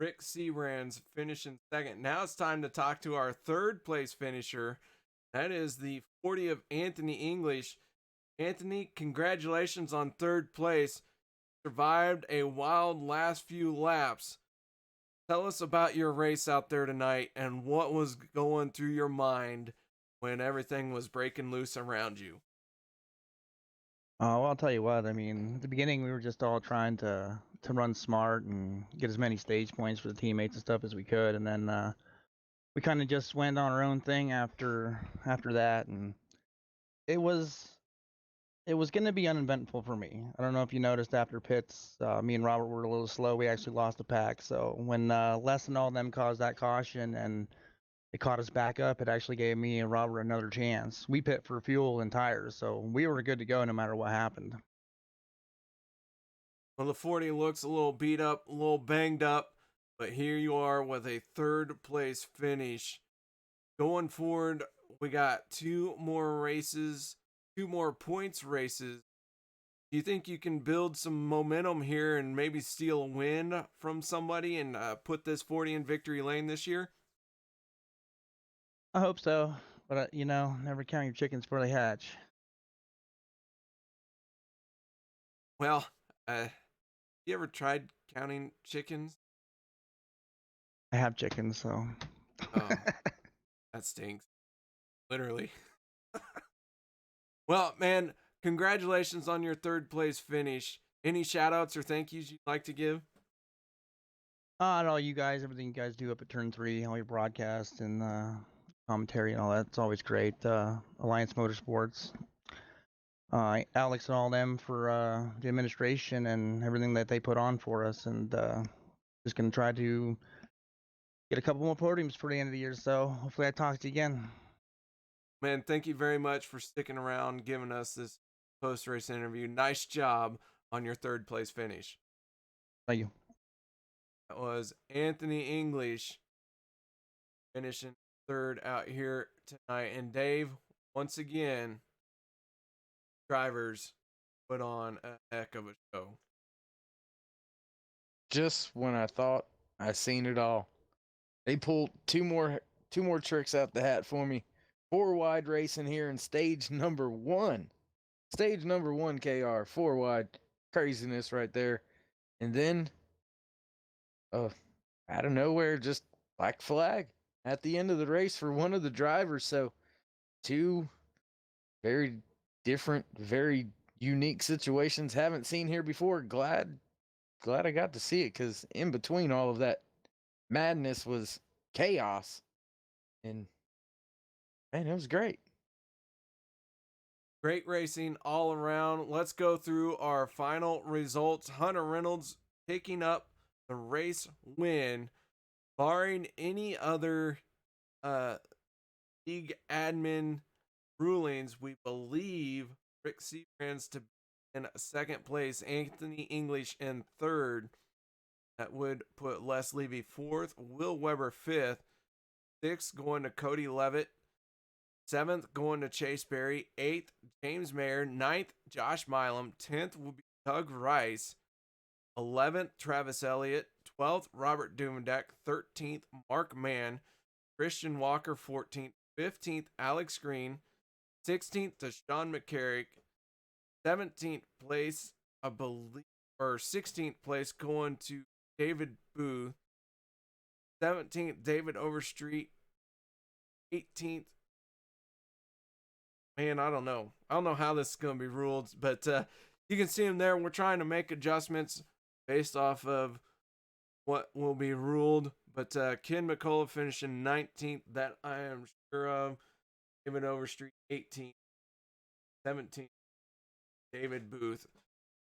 Rick Seabrands finishing second. Now it's time to talk to our third place finisher. That is the 40 of Anthony English. Anthony, congratulations on third place. Survived a wild last few laps. Tell us about your race out there tonight and what was going through your mind when everything was breaking loose around you. Well, I'll tell you what. I mean, at the beginning, we were just all trying to run smart and get as many stage points for the teammates and stuff as we could, and then we kind of just went on our own thing after that, and it was going to be uneventful for me. I don't know if you noticed after pits, me and Robert were a little slow. We actually lost the pack. So when Les and all them caused that caution and it caught us back up, it actually gave me and Robert another chance. We pit for fuel and tires, so we were good to go no matter what happened. Well, the 40 looks a little beat up, a little banged up, but here you are with a third place finish. Going forward, we got 2 more races, 2 more points races. Do you think you can build some momentum here and maybe steal a win from somebody and put this 40 in victory lane this year? I hope so, but never count your chickens before they hatch. Well, you ever tried counting chickens? I have chickens, so. Oh, that stinks. Literally. Well, man, congratulations on your third place finish. Any shout outs or thank yous you'd like to give? And all you guys, everything you guys do up at Turn 3, all your broadcasts and commentary and all that, it's always great. Alliance Motorsports, Alex and all them for the administration and everything that they put on for us, and just going to try to get a couple more podiums for the end of the year, so hopefully I talk to you again. Man, thank you very much for sticking around, giving us this post-race interview. Nice job on your third place finish. Thank you. That was Anthony English finishing third out here tonight. And Dave, once again, drivers put on a heck of a show. Just when I thought I seen it all, they pulled two more tricks out the hat for me. 4 wide racing here in stage number 1. Stage number 1 KR, 4 wide. Craziness right there. And then out of nowhere, just black flag at the end of the race for one of the drivers. So 2 very different, very unique situations. Haven't seen here before. Glad I got to see it, because in between all of that madness was chaos. And man, it was great. Great racing all around. Let's go through our final results. Hunter Reynolds picking up the race win, barring any other league admin rulings. We believe Rick Seabrands to be in second place, Anthony English in third. That would put Les Levy fourth, Will Weber fifth, sixth going to Cody Levitt, seventh going to Chase Berry, eighth James Mayer, ninth Josh Milam, 10th will be Doug Rice, 11th Travis Elliott, 12th Robert Duvendeck, 13th Mark Mann, Christian Walker 14th, 15th Alex Green, 16th to Sean McCarrick, 17th place, I believe, or 16th place going to David Booth, 17th David Overstreet, 18th. Man, I don't know how this is going to be ruled, but you can see him there. We're trying to make adjustments based off of what will be ruled. But Ken McCullough finishing 19th, that I am sure of. David Overstreet 18th, 17th David Booth.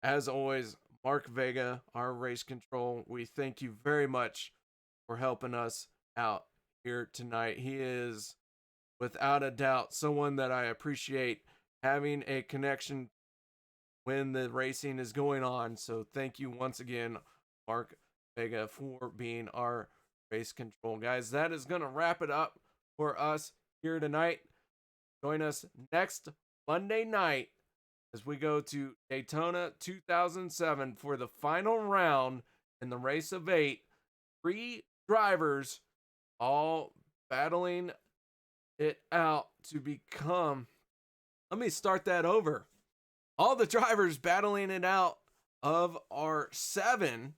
As always, Mark Vega, our race control. We thank you very much for helping us out here tonight. He is, without a doubt, someone that I appreciate having a connection when the racing is going on. So thank you once again, Mark Vega, for being our race control. Guys, that is going to wrap it up for us here tonight. Join us next Monday night as we go to Daytona 2007 for the final round in the race of 8. 3 drivers all battling it out to become, let me start that over. All the drivers battling it out of our 7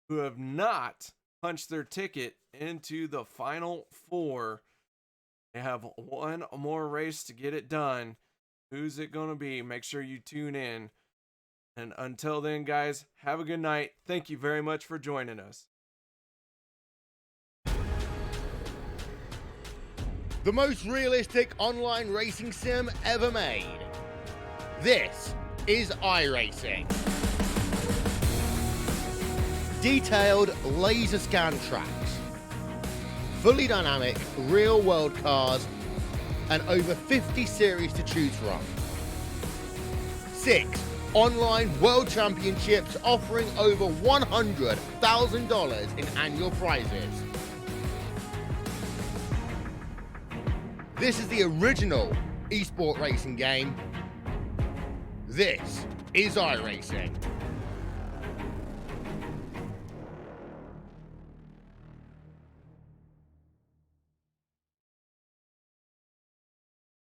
who have not punched their ticket into the final 4. They have one more race to get it done. Who's it going to be? Make sure you tune in. And until then, guys, have a good night. Thank you very much for joining us. The most realistic online racing sim ever made. This is iRacing. Detailed laser scan tracks, fully dynamic real world cars, and over 50 series to choose from. 6 online world championships offering over $100,000 in annual prizes. This is the original esport racing game. This is iRacing.